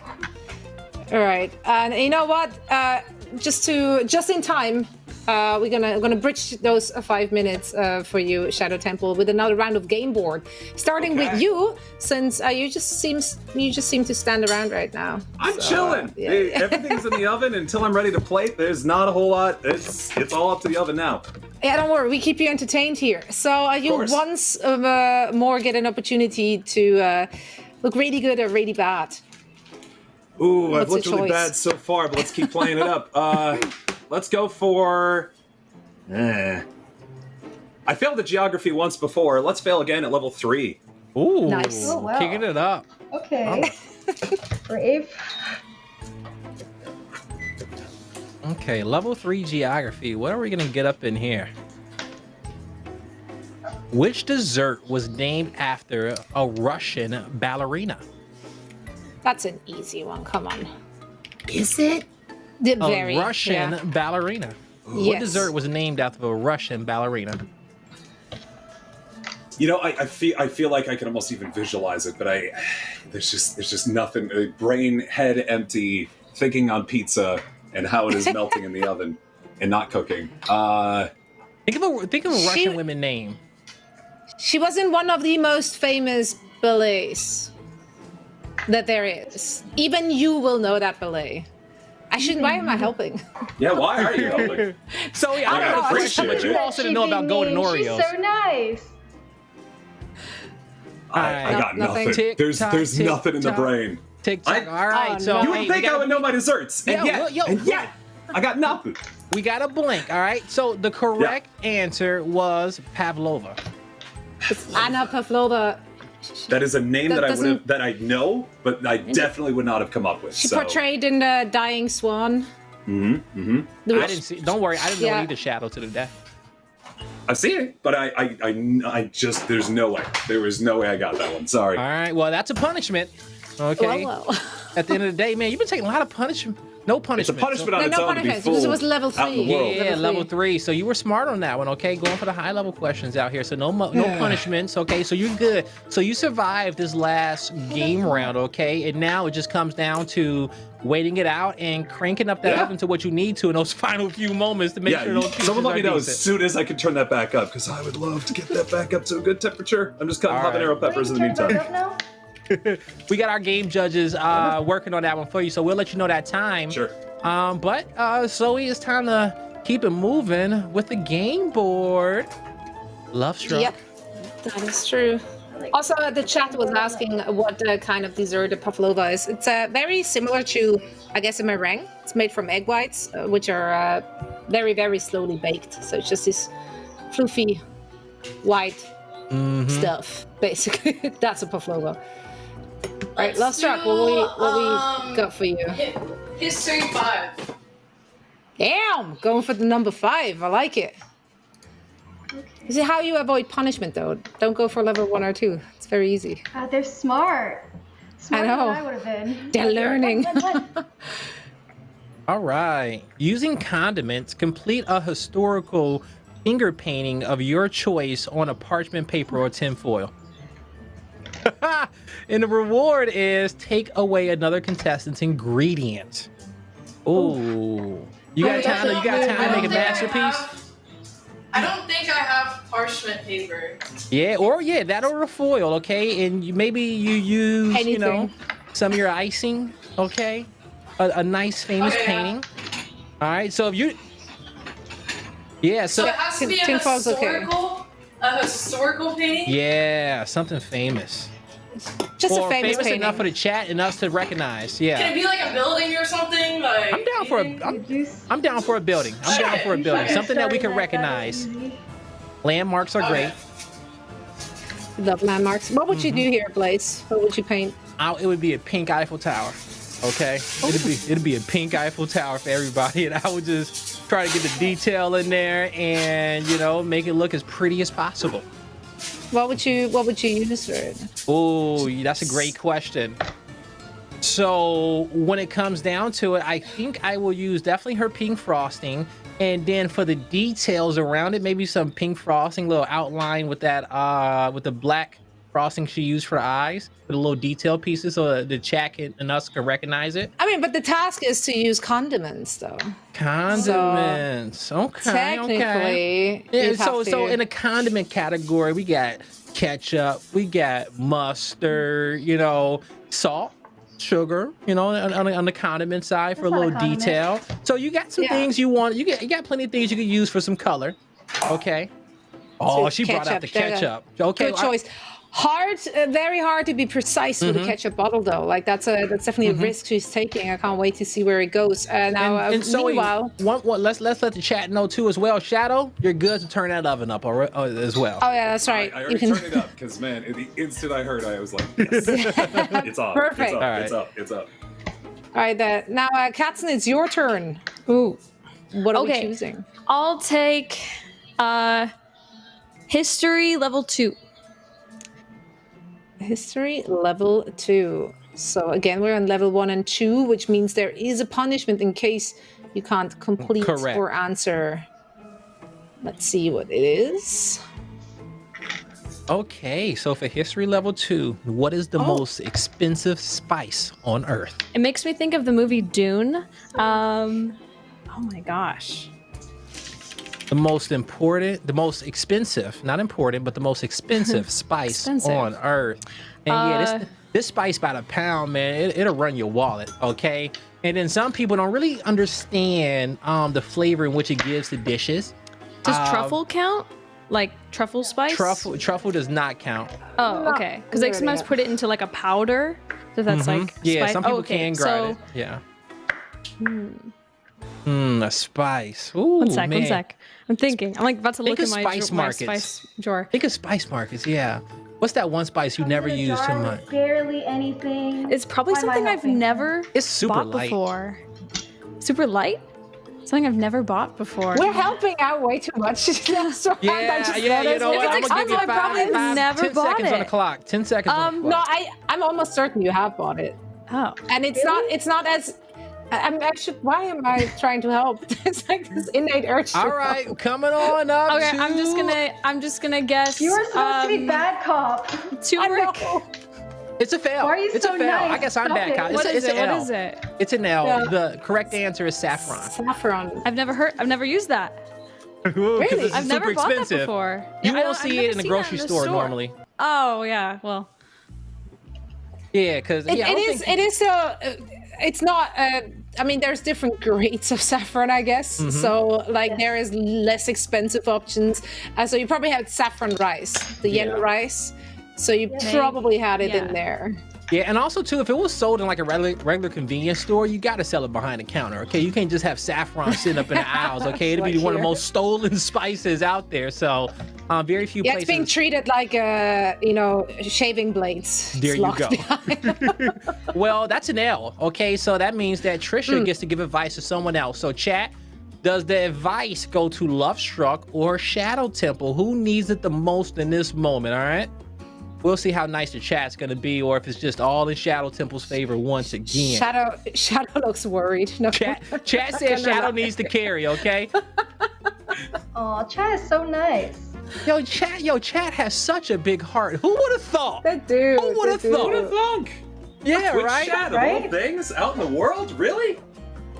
All right, and you know what? Just in time, we're gonna bridge those 5 minutes for you, Shadow Temple, with another round of game board. Starting Okay. with you, since you just seem to stand around right now. I'm So, chilling. yeah. Hey, everything's in the oven until I'm ready to plate. There's not a whole lot. It's all up to the oven now. Yeah, don't worry, we keep you entertained here. So you course. once more get an opportunity to look really good or really bad. Ooh, I've What's looked your really choice? bad so far, but let's keep playing it up. Let's go for. I failed the geography once before. Let's fail again at level 3. Ooh, Nice. Oh, wow. Kicking it up. Okay. Brave. Okay, level 3 geography. What are we gonna get up in here? Which dessert was named after a Russian ballerina? That's an easy one. Come on. Is it? The A Russian yeah. ballerina. What Yes. dessert was named after a Russian ballerina? You know, I feel like I can almost even visualize it, but there's just nothing. Brain head empty, thinking on pizza and how it is melting in the oven and not cooking. Think of a Russian She- woman name. She was in one of the most famous ballets that there is. Even you will know that ballet. I shouldn't. Why am I helping? Yeah, why are you helping? So yeah, I I don't got know, a question, but you appreciate it. also didn't know about golden Oreos. She's so nice. I got No- nothing. nothing. Tick There's tock, nothing in the tick brain. TikTok. All right, Oh, so no. You hey, would think I would know my desserts, and Yo, yet, I got nothing. we got a blank. All right, so the correct answer was Pavlova. Anna Pavlova. That is a name That that I would doesn't- have, that I know, but I definitely would not have come up with. She So. portrayed in the Dying Swan. I didn't see. Don't worry, I didn't know Yeah. either. Shadow to the death. I've seen it, but I just there's no way. There was no way I got that one. Sorry. All right, well that's a punishment. Okay. Well. At the end of the day, man, you've been taking a lot of punishment. No It's a punishment. punishment on No, its no own to be punishment, because it full was level out in the 3. world. Yeah, Level level three. 3. So you were smart on that one, okay? Going for the high level questions out here. So no punishments, okay? So you're good. So you survived this last game round, okay? And now it just comes down to waiting it out and cranking up that Yeah. oven to what you need to in those final few moments to make Yeah, sure those pieces someone let me are know as decent. soon as I can turn that back up, because I would love to get that back up to a good temperature. I'm just cutting All right. habanero peppers in the Turn it back meantime. up now? We got our game judges working on that one for you, so we'll let you know that time. Sure. But Zoe, it's time to keep it moving with the game board. Love struck. Yep, that is true. Also, the chat was asking what kind of dessert the pavlova is. It's very similar to, I guess, a meringue. It's made from egg whites, which are very, very slowly baked. So it's just this fluffy white stuff, basically. That's a pavlova. All right, last track. What we got for you? History 5. Damn, going for the number 5. I like it. You see how you avoid punishment, though? Don't go for level 1 or 2. It's very easy. God, they're smart. Smarter know. than I would have been. They're learning. All right. Using condiments, complete a historical finger painting of your choice on a parchment paper or tinfoil. And the reward is take away another contestant's ingredient. Ooh. You got time to make a masterpiece? I don't think I have parchment paper. Yeah, that or a foil, okay? And maybe you use, Anything. some of your icing, okay? A nice famous Okay, yeah. painting. All right, so if you... Yeah, So so... it has to be tinfoil's okay. a historical painting? Yeah, something famous. Just Or a famous painting. enough for the chat and us to recognize. Can Yeah. it be like a building or something? Like I'm down for I'm down for a building. I'm down for a building. Something that we can recognize. Landmarks are great. Love landmarks. What would you do here, Blaze? What would you paint? It would be a pink Eiffel Tower. Okay, it'd be a pink Eiffel Tower for everybody, and I would just try to get the detail in there and make it look as pretty as possible. What would you use for it? Oh, that's a great question. So when it comes down to it, I think I will use definitely her pink frosting, and then for the details around it, maybe some pink frosting, little outline with that with the black frosting she used for the eyes, with the little detail pieces so the chat and us can recognize it. I mean, but the task is to use condiments, though. Condiments. So, okay. technically, Yeah, so in the condiment category, we got ketchup, we got mustard, salt, sugar, on the condiment side for a little detail. So you got some things you want. You got plenty of things you could use for some color. Okay. Oh, she brought out the ketchup. Okay. Good choice. Very hard to be precise with a ketchup bottle, though. Like that's definitely a risk she's taking. I can't wait to see where it goes. And so meanwhile, let's let the chat know too as well. Shadow, you're good to turn that oven up as well. Oh yeah, that's right. I already turned it up because man, the instant I heard, I was like, yes. It's on. Perfect. It's up. All right, now Katzen, it's your turn. Ooh, what are we choosing? I'll take history level 2. History level 2. So again, we're on level 1 and 2, which means there is a punishment in case you can't complete or answer. Let's see what it is. Okay, so for history level 2, what is the most expensive spice on Earth? It makes me think of the movie Dune. Oh my gosh. The most expensive, not important, but the most expensive spice on Earth. And this spice by the pound, man, it'll run your wallet, okay? And then some people don't really understand the flavor in which it gives to dishes. Does truffle count? Like truffle spice? Truffle does not count. Oh, okay. Because they sometimes put it into like a powder. So that's like spice. Some people can grind it. Yeah. A spice. Ooh, one sec. I'm thinking. I'm like about to look at my spice drawer. Think of spice markets, yeah. What's that one spice you never use too much? Barely anything. It's probably something I've never bought before. Super light? Something I've never bought before. We're helping out way too much. You know what? I'm gonna give you probably never 10 bought seconds it. on the clock. 10 seconds on the clock. No, I'm almost certain you have bought it. Oh. And it's not as I'm actually. Why am I trying to help? It's like this innate urge. All right, coming on up. Okay, I'm just gonna guess. You were supposed to be bad cop. Turmeric. It's a fail. Why are you it's so a fail. nice? I guess I'm Stop bad it. cop. What is it? An L. What is it? It's an L. Yeah. The correct answer is saffron. Saffron. I've never used that. Really? I've never bought that before. You Yeah, won't see it in the grocery store normally. Oh yeah, well. Yeah, because It is. It's not. I mean, there's different grades of saffron, I guess. So, like, there is less expensive options. So you probably had saffron rice, the yellow rice. So you probably had it in there. Yeah, and also too, if it was sold in like a regular convenience store, you got to sell it behind the counter. Okay, you can't just have saffron sitting up in the aisles. Okay, it'd be one of the most stolen spices out there. So, very few places. It's being treated like shaving blades. There you go. Well, that's an L. Okay, so that means that Trisha gets to give advice to someone else. So, chat, does the advice go to Love Struck or Shadow Temple? Who needs it the most in this moment? All right. We'll see how nice the chat's gonna be, or if it's just all in Shadow Temple's favor once again. Shadow looks worried. No. Chat says Shadow needs to carry, okay? Aw, chat is so nice. Yo, chat has such a big heart. Who would have thought? They do. Who would have thought? Who'd have thunk? Yeah, With right? Chat, of all things out in the world, really?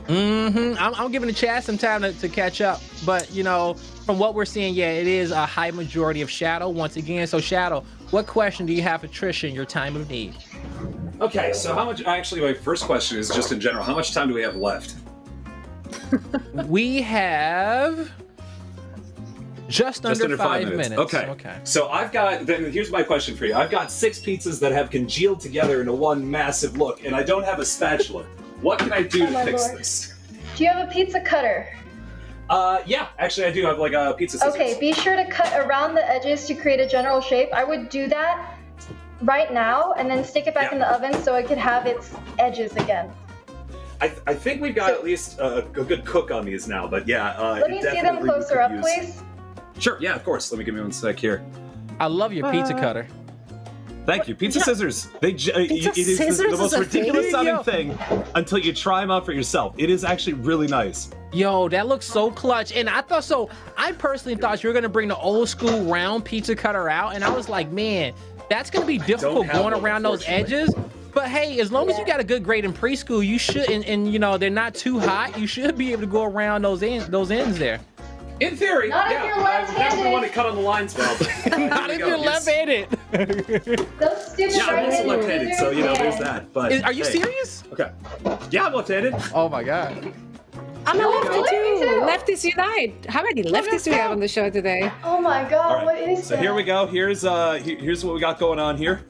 I'm giving the chat some time to catch up, but from what we're seeing, it is a high majority of Shadow once again. So Shadow, what question do you have for Trisha in your time of need? Okay, so how much? Actually, my first question is just in general. How much time do we have left? We have just under 5 minutes. Okay. So here's my question for you. I've got 6 pizzas that have congealed together into one massive look, and I don't have a spatula. What can I do to fix this? Do you have a pizza cutter? Yeah, actually I do have like a pizza scissors. Okay, be sure to cut around the edges to create a general shape. I would do that right now and then stick it back in the oven so it could have its edges again. I think we've got at least a good cook on these now, but yeah. Let me see them closer up, please. Sure, yeah, of course. Let me give me one sec here. I love your pizza cutter. Thank you. Pizza scissors. It is scissors the most is a ridiculous thing? sounding thing until you try them out for yourself. It is actually really nice. Yo, that looks so clutch. And I thought so. I personally thought you were gonna bring the old school round pizza cutter out, and I was like, man, that's gonna be difficult going around those edges. But hey, as long as you got a good grade in preschool, you should, and you know they're not too hot, you should be able to go around those ends there. In theory, Not if you're left-handed. I definitely want to cut on the lines, well. Not if you're left-handed. Those stupid Yeah, I'm also right-handed left-handed, scissors, so you know man. there's that. But Are you hey. serious? Okay. Yeah, I'm left-handed. Oh my god. I'm a lefty really? too. Me too. Lefties unite. How many lefties do we have on the show today? Oh my god, All right. what is So that? here we go. Here's what we got going on here.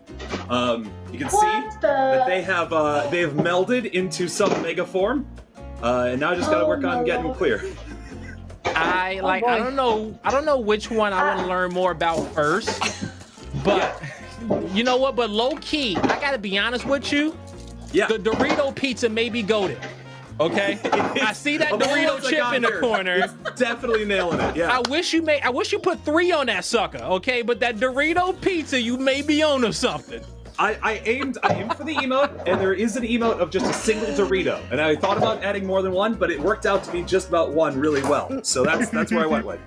You can see What that the- they have melded into some mega form, and now I just gotta work on getting them clear. I boy. don't know which one I want to learn more about first. But you know what? But low key, I gotta be honest with you. Yeah. The Dorito pizza may be goated. Okay? I see that Of the Dorito ones I chip got in the here, corner. it's definitely nailing it. Yeah. I wish you put 3 on that sucker, okay? But that Dorito pizza, you may be on to something. I aimed for the emote, and there is an emote of just a single Dorito, and I thought about adding more than one, but it worked out to be just about one really well. So that's where I went with.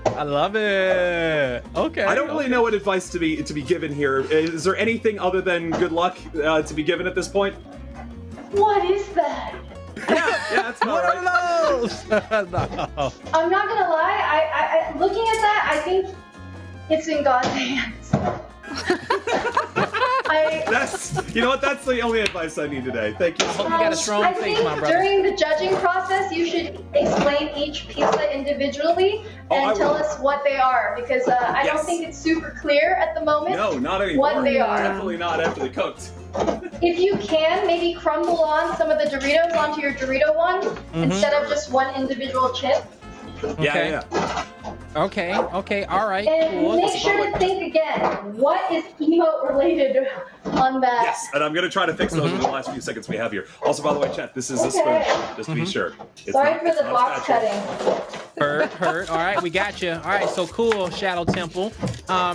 I love it. Okay. I don't really know what advice to be given here. Is there anything other than good luck to be given at this point? What is that? Yeah, that's about right. No. I'm not gonna lie, I looking at that, I think it's in God's hands. You know what? That's the only advice I need today. Thank you. hope you got a strong I face, think my brother. during the judging process, you should explain each pizza individually I and tell will. us what they are, because I Yes. don't think it's super clear at the moment. No, not anymore. What they are. Definitely not after they cooked. If you can, maybe crumble on some of the Doritos onto your Dorito one instead of just one individual chip. Okay. Yeah. Okay, all right. And Cool. make sure to think again. What is emote related on that? Yes, and I'm gonna try to fix those in the last few seconds we have here. Also, by the way, chat, this is a spoon, just to be sure. It's Sorry not- for it's the not a box spatula. cutting. Heard. All right, we got you. All right, so cool, Shadow Temple.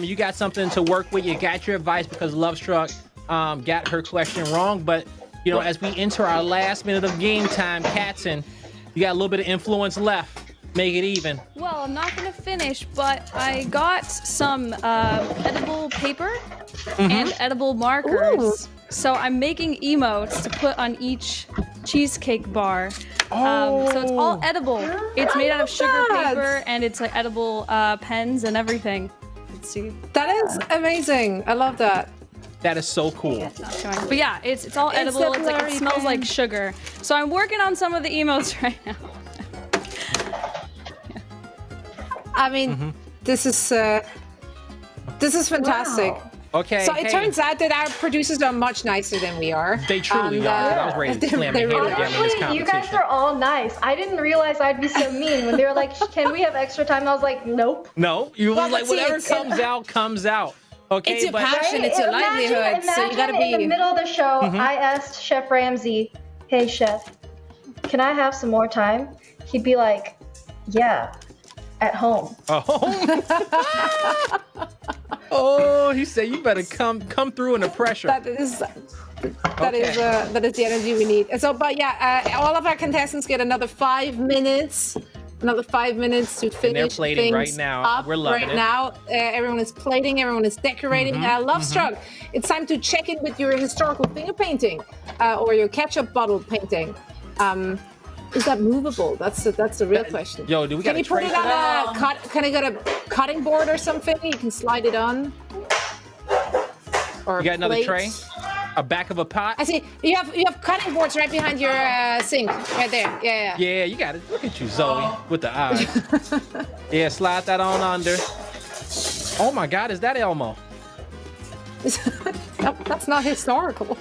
You got something to work with. You got your advice because Love Struck got her question wrong. But you know, as we enter our last minute of game time, Katzen, you got a little bit of influence left. Make it even. Well, I'm not gonna finish, but I got some edible paper and edible markers. So I'm making emotes to put on each cheesecake bar. So it's all edible. It's made out of sugar that. paper and it's like edible pens and everything. Let's see. That is amazing. I love that. That is so cool. Not showing. But yeah, it's all It's edible. the It's like it blurry smells pen. like sugar. So I'm working on some of the emotes right now. I mean, this is fantastic. Okay. So it hey, turns out that our producers are much nicer than we are. they truly And, are. 'Cause I was ready to they- slam they their hand really again in this Honestly, you guys competition. are all nice. I didn't realize I'd be so mean when they were like, "Can we have extra time?" I was like, "Nope." No, you Well, was like but see, whatever it's- comes out. Okay, It's your but passion. It's your Imagine- livelihood, so you gotta imagine in be- the middle of the show, I asked Chef Ramsay, "Hey Chef, can I have some more time?" He'd be like, "Yeah, at home." Oh, he said you better come through in the pressure. That is Okay. that is the energy we need. And so, but yeah, all of our contestants get another 5 minutes. Another 5 minutes to finish plating things right now. up We're loving right it. now. Everyone is plating. Everyone is decorating. Love Struck. It's time to check in with your historical finger painting or your ketchup bottle painting. Is that movable? That's the real question. Yo, do we got Can a you put tray it for on that? a cut? Can I get a cutting board or something? You can slide it on. Or You got another plate. tray? A back of a pot? I see. You have cutting boards right behind your sink, right there. Yeah. Yeah, you got it. Look at you, Zoe, with the eyes. Yeah, slide that on under. Oh my God, is that Elmo? That's not historical.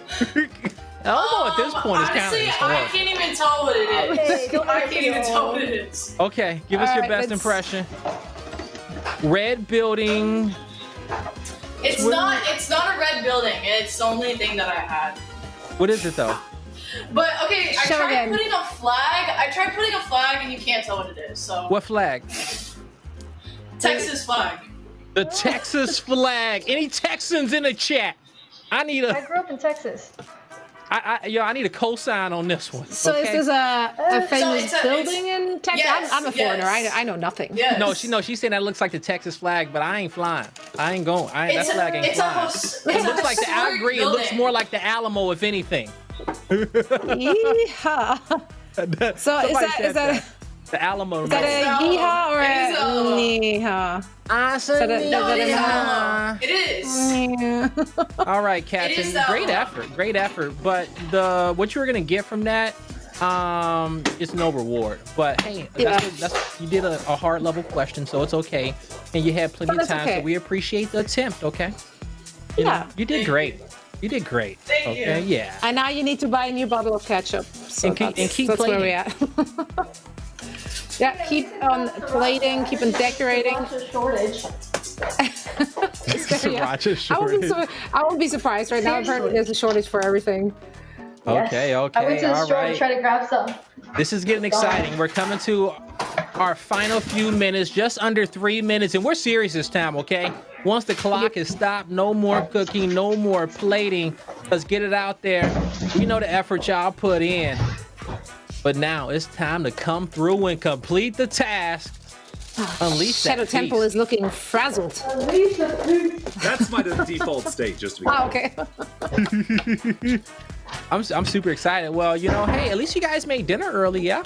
Elmo at this point is kind of honestly, I can't even tell what it is. Hey, don't I make can't it even all. tell what it is. Okay, give us All your right, best let's- impression. Red building. It's not a red building. It's the only thing that I had. What is it though? But okay, I Show tried again. putting a flag. And you can't tell what it is. So What flag? Texas flag. The Texas flag. Any Texans in the chat? I need I a grew up in Texas. I need a cosign on this one. So okay? is this a famous it's a- building in Texas? Yes, I'm a foreigner. yes. I know nothing. Yes. No, she's saying that looks like the Texas flag, but I ain't flying. I ain't going. That flag ain't it's flying. It It looks like the I agree. It looks more like the Alamo, if anything. Yeehaw. So is that the Alamo? is that a No, yeehaw or it is a Alamo. yeehaw? I said No, it is Yeah. Alamo. It is. Yeah. All right, It Captain. is Alamo. Great effort. But what you were gonna get from that, it's no reward. But hey, Yeah. that's you did a hard level question, so it's okay. And you had plenty But of that's time, so okay. we appreciate the attempt. Okay. You Yeah. know, you did great. You did great. Thank okay. you. Yeah. And now you need to buy a new bottle of ketchup. So And keep that's where plating. we're at. Yeah, keep on plating, keep on decorating. Shortage. Sriracha I won't, be shortage. I won't be surprised right now. I've heard there's a shortage for everything. Okay, I went okay, to the all store right. to try to grab some. This is getting exciting. We're coming to our final few minutes, just under 3 minutes, and we're serious this time, okay? Once the clock is stopped, no more cooking, no more plating. Let's get it out there. We know the effort y'all put in. But now it's time to come through and complete the task. Unleash Shadow that Temple beast. is looking frazzled. That's my default state, just to be Oh, okay. I'm super excited. Well, hey, at least you guys made dinner early, yeah?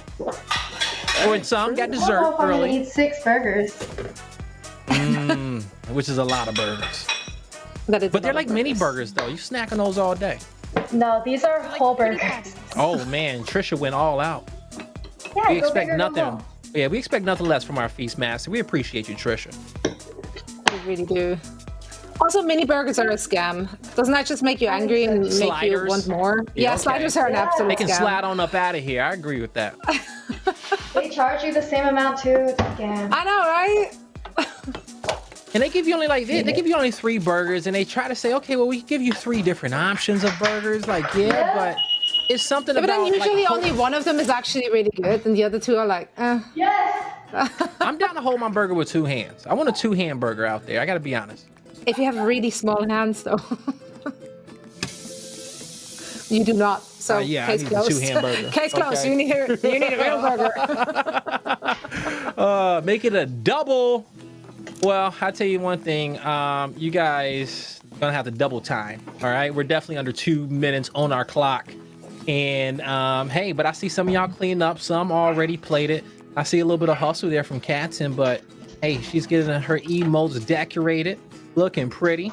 Or some got I don't know dessert if I'm gonna early, eat 6 burgers. which is a lot of burgers. That is But they're a lot like of mini burgers. burgers, though. You snacking those all day. No, these are whole burgers. Oh man, Trisha went all out. Yeah, We go expect big or go nothing. home. Yeah, we expect nothing less from our feast master. We appreciate you, Trisha. We really do. Also, mini burgers are a scam. Doesn't that just make you angry and make you Sliders. want more? Yeah, Yeah, okay. sliders are an Yeah. absolute They can scam. slide on up out of here. I agree with that. They charge you the same amount too. It's a scam. I know, right? And they give you only they give you only 3 burgers, and they try to say, okay, well, we give you 3 different options of burgers. Like, yeah, but it's something But about. then usually like, only one of them is actually really good, and the other two are like, eh. Yes. I'm down to hold my burger with 2 hands. I want a 2-hand burger out there. I got to be honest. If you have really small hands, though. You do not. So Yeah, I case need the closed. 2-hand burger. Case closed. Okay. You need a real burger. Make it a double. Well, I'll tell you one thing. You guys gonna have to double time. All right, we're definitely under 2 minutes on our clock. And hey, but I see some of y'all clean up. Some already played it. I see a little bit of hustle there from Katzen, but hey, she's getting her emotes decorated, looking pretty.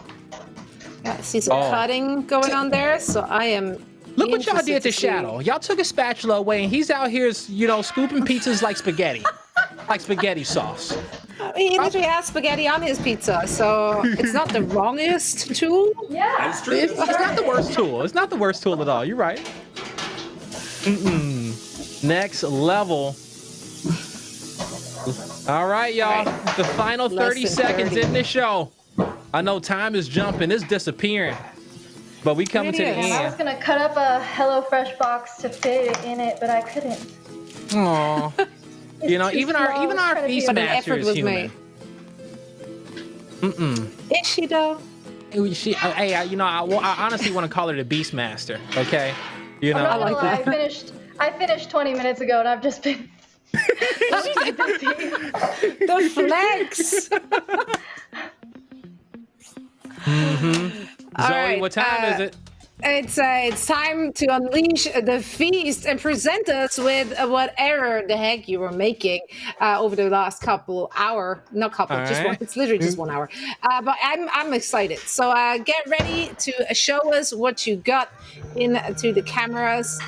Yeah, I see some Oh. cutting going on there, so I am. Look what y'all interested did to see- Shadow. Y'all took a spatula away, and he's out here, scooping pizzas like spaghetti, like spaghetti sauce. He literally has spaghetti on his pizza, so it's not the wrongest tool. Yeah. That's true. It's not the worst tool. It's not the worst tool at all. You're right. Next level. All right, y'all. The final Less 30 than seconds 30. in the show. I know time is jumping. It's disappearing. But we coming to the Really is. I was end. gonna cut up a HelloFresh box to fit it in it, but I couldn't. Aw. It's You know, too even small. our It's trying to feast be- But an master effort is was human. made. Is she though? Hey, I honestly want to call her the beast master. Okay, I'm not I gonna like lie, that. I finished 20 minutes ago, and I've just been. The flex. All Zoe, right, what time is it? It's time to unleash the feast and present us with whatever the heck you were making over the last not couple, All just right. one. It's literally just 1 hour. But I'm excited. So get ready to show us what you got into the cameras.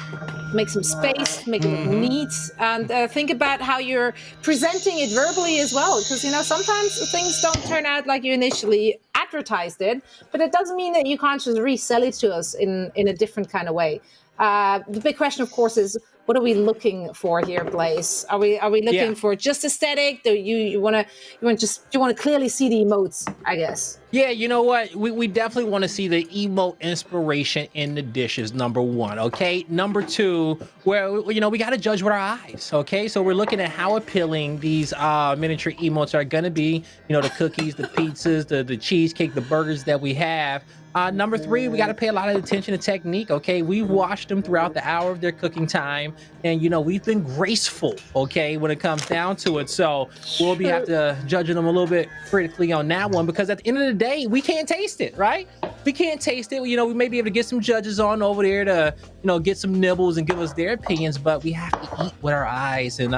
Make some space, make it look neat, and think about how you're presenting it verbally as well. Because sometimes things don't turn out like you initially advertised it, but it doesn't mean that you can't just resell it to us in a different kind of way. The big question, of course, is what are we looking for here, Blaze? Are we looking for just aesthetic? Do you want to clearly see the emotes? I guess. Yeah, you know what? We definitely want to see the emote inspiration in the dishes, number one, okay? Number two, where, we got to judge with our eyes, okay? So we're looking at how appealing these miniature emotes are going to be. The cookies, the pizzas, the cheesecake, the burgers that we have. Number three, we got to pay a lot of attention to technique, okay? We've watched them throughout the hour of their cooking time, and, we've been graceful, okay, when it comes down to it. So we'll have to judging them a little bit critically on that one, because at the end of the day, we can't taste it, right? We can't taste it. We may be able to get some judges on over there to, get some nibbles and give us their opinions, but we have to eat with our eyes. And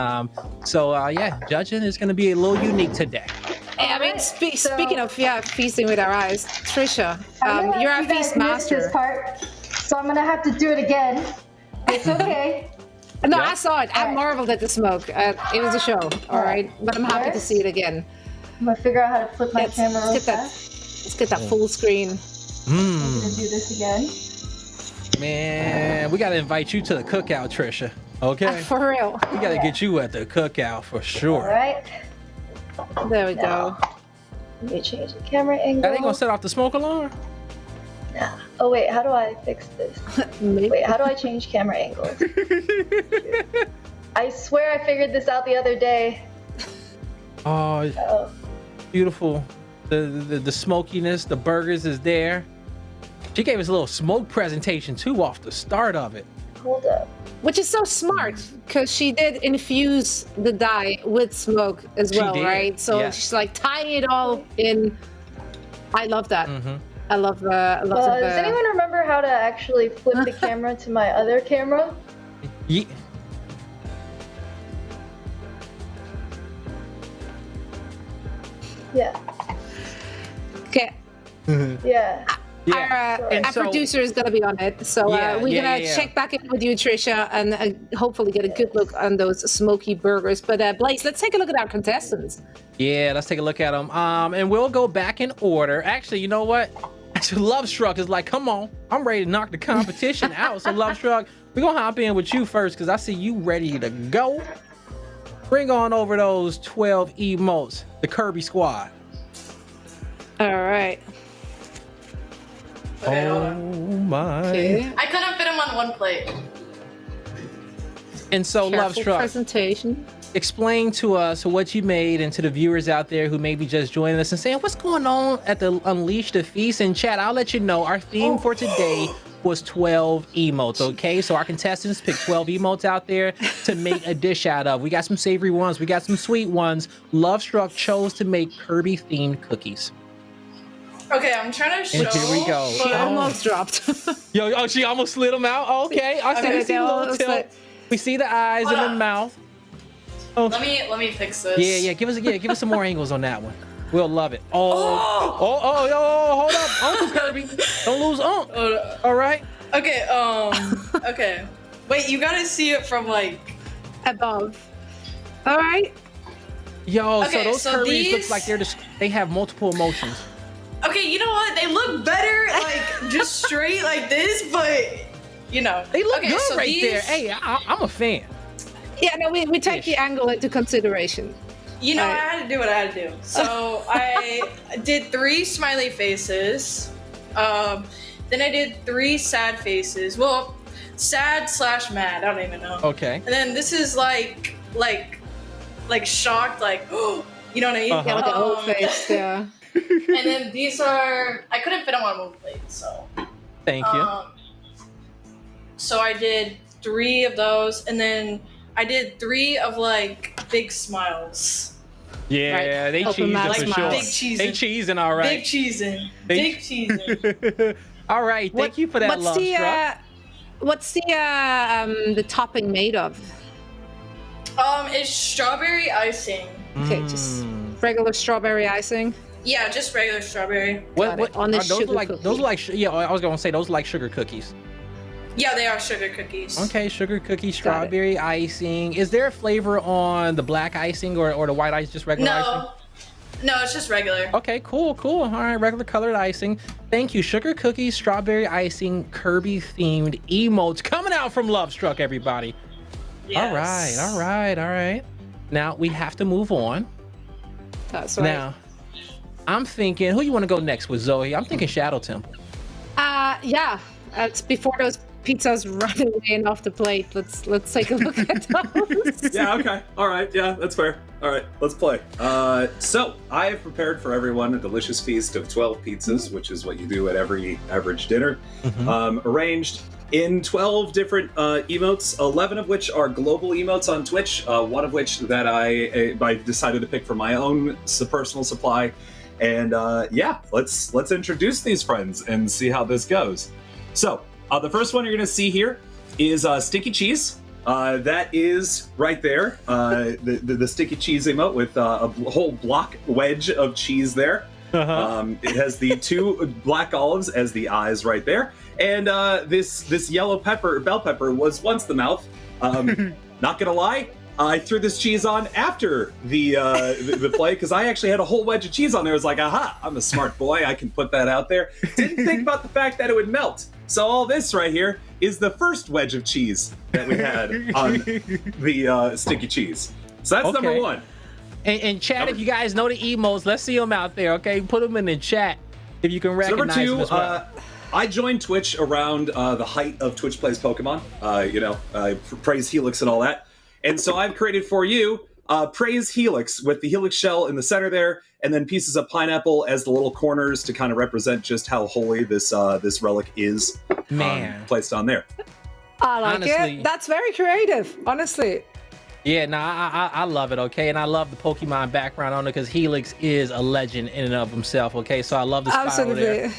judging is going to be a little unique today. I mean, speaking of feasting with our eyes, Trisha, you're our feast master. This part, so I'm gonna have to do it again. It's okay. No, I saw it. I marveled at the smoke. It was a show, all right? But I'm happy to see it again. I'm gonna figure out how to flip my camera real fast. Let's get that full screen. I'm gonna do this again. Man, we gotta invite you to the cookout, Trisha. Okay? For real. We gotta get you at the cookout for sure. All right. There we go. Let me change the camera angle. That ain't gonna set off the smoke alarm? Nah. Oh wait, how do I fix this? Wait, how do I change camera angles? I swear I figured this out the other day. Oh, beautiful. The smokiness, the burgers is there. She gave us a little smoke presentation too off the start of it. Hold up. Which is so smart, because she did infuse the dye with smoke as well, right? So she's like tying it all in. I love that. I love does anyone remember how to actually flip the camera to my other camera? Yeah. Yeah. Okay. Yeah. Our producer is going to be on it. So we're going to check back in with you, Trisha, and hopefully get a good look on those smoky burgers. But Blaze, let's take a look at our contestants. Yeah, let's take a look at them. And we'll go back in order. Actually, you know what? Actually, Love Struck is like, come on. I'm ready to knock the competition out. So Love Struck, we're going to hop in with you first, because I see you ready to go. Bring on over those 12 emotes, the Kirby squad. All right. Okay, oh my. Okay. I couldn't fit them on one plate. And so, Love Struck, presentation. explain to us what you made, and to the viewers out there who may be just joining us and saying, what's going on at the Unleash the Feast? And chat, I'll let you know, our theme for today was 12 emotes, okay? So our contestants picked 12 emotes out there to make a dish out of. We got some savory ones, we got some sweet ones. Love Struck chose to make Kirby themed cookies. Okay, I'm trying to show. And here we go. She almost dropped. She almost slid them out. Okay, I see. We see a little tilt. We see the eyes and the mouth. Oh. Let me fix this. Yeah. Give us some more angles on that one. We'll love it. Hold up, Uncle Kirby. Don't lose All right. Okay. Okay. Wait, you gotta see it from like above. All right. So those Kirby's look like they have multiple emotions. Okay, you know what? They look better like just straight like this, but they look good right there. Hey, I'm a fan. Yeah, no, we take the angle into consideration. I had to do what I had to do. So I did 3 smiley faces. Then I did 3 sad faces. Well, sad/mad. I don't even know. Okay. And then this is like shocked, like you know what I mean? Yeah, with the whole face. Yeah. And then these are, I couldn't fit them on one plate, so. Thank you. So I did 3 of those, and then I did 3 of like big smiles. Yeah, they cheesing for sure. Big cheesing. They cheesing, all right. Big cheesing. Big cheesing. All right, thank you for that, Love Struck. What's the topping made of? It's strawberry icing. Okay, just regular strawberry icing. Yeah, just regular strawberry. What on this those sugar like? cookie. Those are like I was gonna say those are like sugar cookies. Yeah, they are sugar cookies. Okay, sugar cookie, strawberry icing. Is there a flavor on the black icing or the white ice, just regular icing? No, it's just regular. Okay, cool. All right, regular colored icing. Thank you. Sugar cookies, strawberry icing, Kirby themed emotes coming out from Love Struck, everybody. Yes. All right. Now we have to move on. That's right. Now, I'm thinking, who you want to go next with, Zoe? I'm thinking Shadow Temple. Yeah. It's before those pizzas run away and off the plate. Let's take a look at those. Yeah, okay. All right. Yeah, that's fair. All right, let's play. So I have prepared for everyone a delicious feast of 12 pizzas, which is what you do at every average dinner. Arranged in 12 different emotes, 11 of which are global emotes on Twitch, one of which that I decided to pick for my own personal supply. And yeah, let's introduce these friends and see how this goes. So the first one you're going to see here is Sticky Cheese. That is right there, the Sticky Cheese emote with a whole block wedge of cheese there. It has the 2 black olives as the eyes right there. And this yellow pepper, bell pepper, was once the mouth. Not gonna lie, I threw this cheese on after the play because I actually had a whole wedge of cheese on there. I was like, aha, I'm a smart boy. I can put that out there. Didn't think about the fact that it would melt. So all this right here is the first wedge of cheese that we had on the sticky cheese. So that's number 1. And chat, if you guys know the emotes, let's see them out there, okay? Put them in the chat if you can recognize number 2, them as well. I joined Twitch around the height of Twitch Plays Pokemon. Praise Helix and all that. And so I've created for you Praise Helix with the Helix shell in the center there, and then pieces of pineapple as the little corners to kind of represent just how holy this relic is. Man, placed on there. I like it. That's very creative, honestly. Yeah, I love it, okay? And I love the Pokemon background on it because Helix is a legend in and of himself, okay? So I love the spiral there.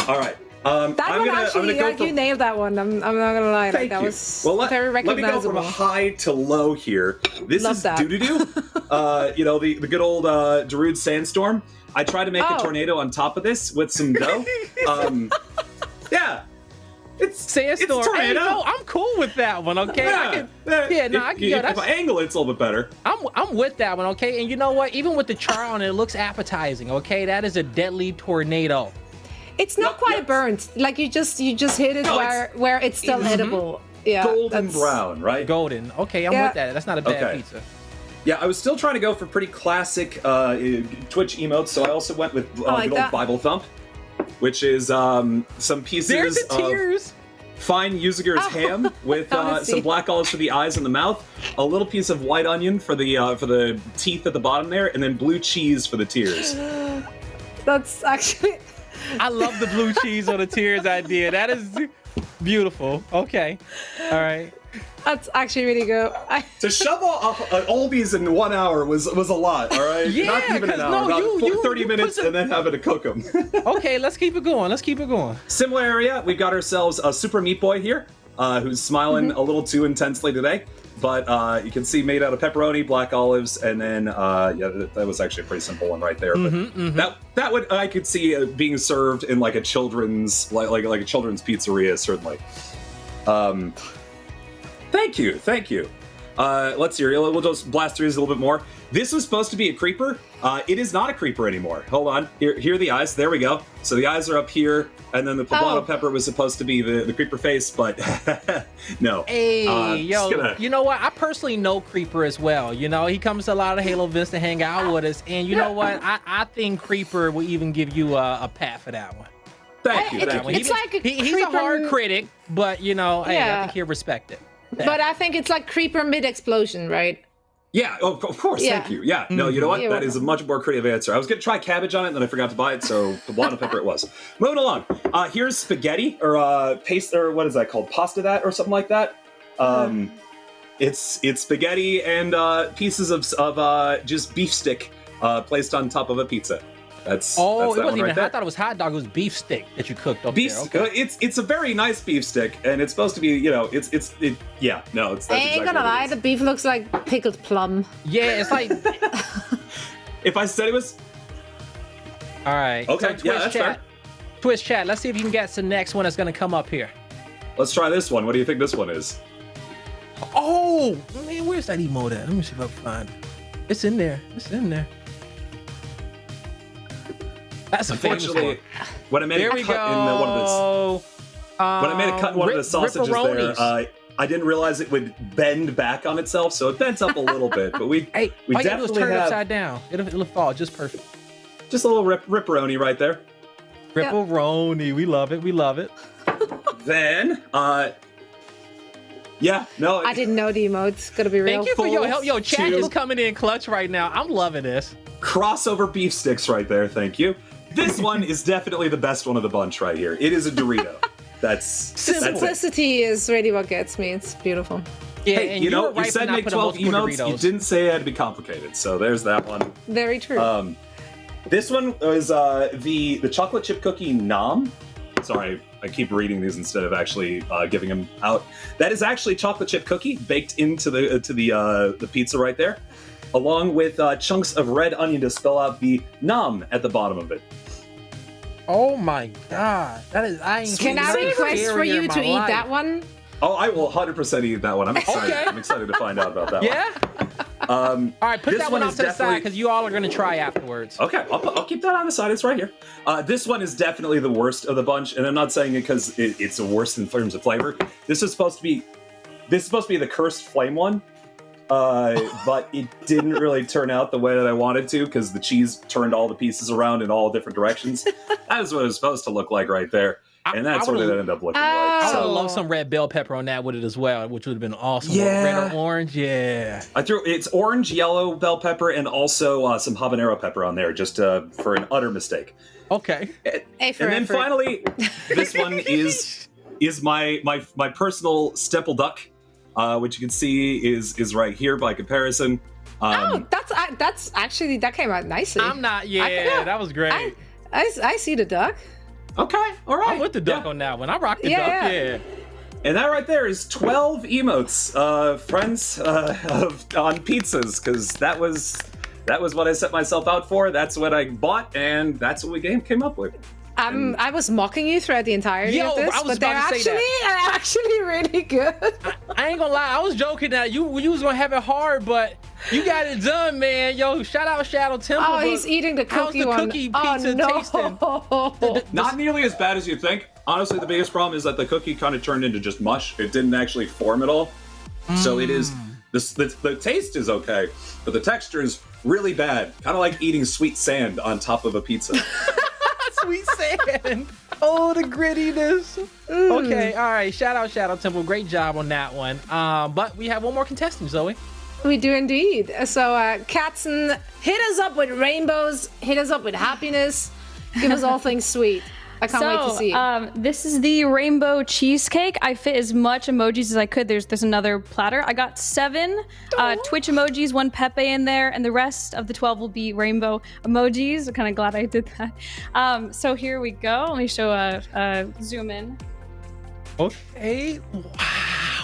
All right. You nailed that one. I'm not gonna lie. Thank that you. was well, very recognizable. Let me go from high to low here. This Love is that. doo-doo-doo. The good old Darude Sandstorm. I tried to make a tornado on top of this with some dough. Yeah. It's Sandstorm. It's a tornado. Hey, no, I'm cool with that one, okay? Yeah. If I angle it, it's a little bit better. I'm with that one, okay? And you know what? Even with the char on it, it looks appetizing, okay? That is a deadly tornado. It's not quite burnt. Like you just hit it where it's still edible. Yeah, golden brown, right? Golden. Okay, I'm with that. That's not a bad pizza. Yeah, I was still trying to go for pretty classic Twitch emotes, so I also went with good old Bible Thump, which is some pieces of fine Uziger's ham with some black olives for the eyes and the mouth, a little piece of white onion for the teeth at the bottom there, and then blue cheese for the tears. That's actually... I love the blue cheese on the tears idea. That is beautiful. Okay. All right. That's actually really good. To shovel all these in 1 hour was a lot, all right? Yeah, not even an hour, about 30 minutes and then having to cook them. Okay, let's keep it going. Similar area, we've got ourselves a Super Meat Boy here, who's smiling a little too intensely today. But you can see made out of pepperoni, black olives, and then that was actually a pretty simple one right there. But that would I could see being served in like a children's like a children's pizzeria certainly. Thank you. Let's see. We'll just blast through this a little bit more. This was supposed to be a creeper. It is not a creeper anymore. Hold on. Here are the eyes. There we go. So the eyes are up here, and then the poblano pepper was supposed to be the creeper face, but no. Hey, you know what? I personally know Creeper as well. You know, he comes to a lot of Halo events to hang out with us, and you know what? I think Creeper will even give you a pat for that one. Thank you. He's a hard critic, but you know, hey, I think he'll respect it. But I think it's like Creeper mid-explosion, right? Yeah, of course, thank you. Yeah, no, you know what? That is a much more creative answer. I was going to try cabbage on it, and then I forgot to buy it, so poblano pepper it was. Moving along. Here's spaghetti, or paste, or what is that called? Pasta that, or something like that? It's spaghetti and pieces of just beef stick placed on top of a pizza. That's it wasn't right even. there. I thought it was hot dog. It was beef stick that you cooked up beef, there. Okay. It's a very nice beef stick, and it's supposed to be, it's I ain't gonna lie, the beef looks like pickled plum. Yeah, it's like. If I said it was. All right. Okay. So that's fair. Twitch chat. Let's see if you can guess the next one that's gonna come up here. Let's try this one. What do you think this one is? Oh man, where's that emote at? Let me see if I can find it. It's in there. That's a famous one. Unfortunately, when I made There a we cut in one of go. when I made a cut in one of the sausages there, Ripperonis. I didn't realize it would bend back on itself, so it bent up a little bit. But we Hey, we all you gotta do is definitely turn it have upside down. It'll fall just perfect. just a little ripperoni right there. Ripperoni, we love it. We love it. Then, yeah, no, I didn't know the emotes. Gotta be real. Thank you for your help. Yo, chat Two. is coming in clutch right now. I'm loving this. crossover beef sticks right there. Thank you. This one is definitely the best one of the bunch right here. It is a Dorito. That's it. Simplicity is really what gets me. It's beautiful. Yeah, Hey, and you know, were you right for said not make putting 12 multiple emotes. You Doritos. didn't say it had to be complicated. So there's that one. Very true. This one was the chocolate chip cookie nom. Sorry, I keep reading these instead of actually giving them out. That is actually chocolate chip cookie baked into the pizza right there, along with chunks of red onion to spell out the nom at the bottom of it. Oh my god, that is. I ain't Can seen I nothing request for scarier you in to my eat life. that one? Oh, I will 100% eat that one. I'm excited. Okay. I'm excited to find out about that Yeah. one. All right, put This that one one off is to the side definitely- because you all are gonna try afterwards. Okay, I'll keep that on the side. It's right here. This one is definitely the worst of the bunch, and I'm not saying it because it's the worst in terms of flavor. This is supposed to be the cursed flame one, but it didn't really turn out the way that I wanted to because the cheese turned all the pieces around in all different directions. That is what it was supposed to look like right there, and that's what it would've- ended up looking I like. would have So loved some red bell pepper on that with it as well, which would have been awesome. Yeah. Red or orange, yeah. it's orange, yellow bell pepper, and also some habanero pepper on there, just for an utter mistake. Okay. A for And then effort. finally, this one is my personal stepple duck, which you can see is right here by comparison. Oh, that's actually that came out nicely. I'm not. Yeah, yeah. that was great. I see the duck. Okay, all right. I'm with the duck Yeah. on that one. I rock the Yeah, duck. yeah. Yeah. And that right there is 12 emotes, friends, on pizzas, because that was what I set myself out for. That's what I bought, and that's what we came up with. I was mocking you throughout the entirety Yo, of this, I was but they're about to say actually really good. I ain't gonna lie. I was joking that you was gonna have it hard, but you got it done, man. Yo, shout out Shadow Temple. Oh, but he's eating the how's cookie the one. cookie Oh pizza no! Not nearly as bad as you'd think. Honestly, the biggest problem is that the cookie kind of turned into just mush. It didn't actually form at all. So it is the taste is okay, but the texture is really bad. Kind of like eating sweet sand on top of a pizza. Sweet sand. Oh, the grittiness. Okay, all right. Shout out Shadow Temple. Great job on that one. But we have one more contestant, Zoe. We do indeed. So, Katzen, hit us up with rainbows. Hit us up with happiness. Give us all things sweet. I can't wait to see. This is the rainbow cheesecake. I fit as much emojis as I could. There's another platter. I got 7 Twitch emojis, 1 Pepe in there, and the rest of the 12 will be rainbow emojis. I'm kind of glad I did that. So here we go. Let me show a zoom in. Okay.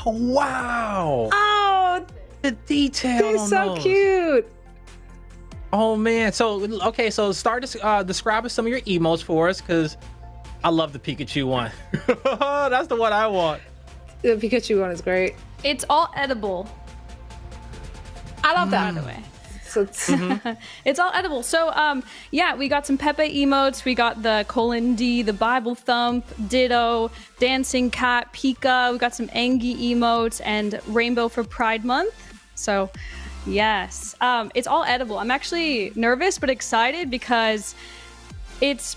Wow. Oh, The detail they're on so those. cute. Oh man. So okay. So start describing some of your emotes for us, because I love the Pikachu one. That's the one I want. The Pikachu one is great. It's all edible, I love that. by the way. So it's, It's all edible. So, yeah, we got some Pepe emotes. We got the :D, the Bible thump, ditto, dancing cat, Pika. We got some Angie emotes and rainbow for Pride Month. So, yes, it's all edible. I'm actually nervous but excited because it's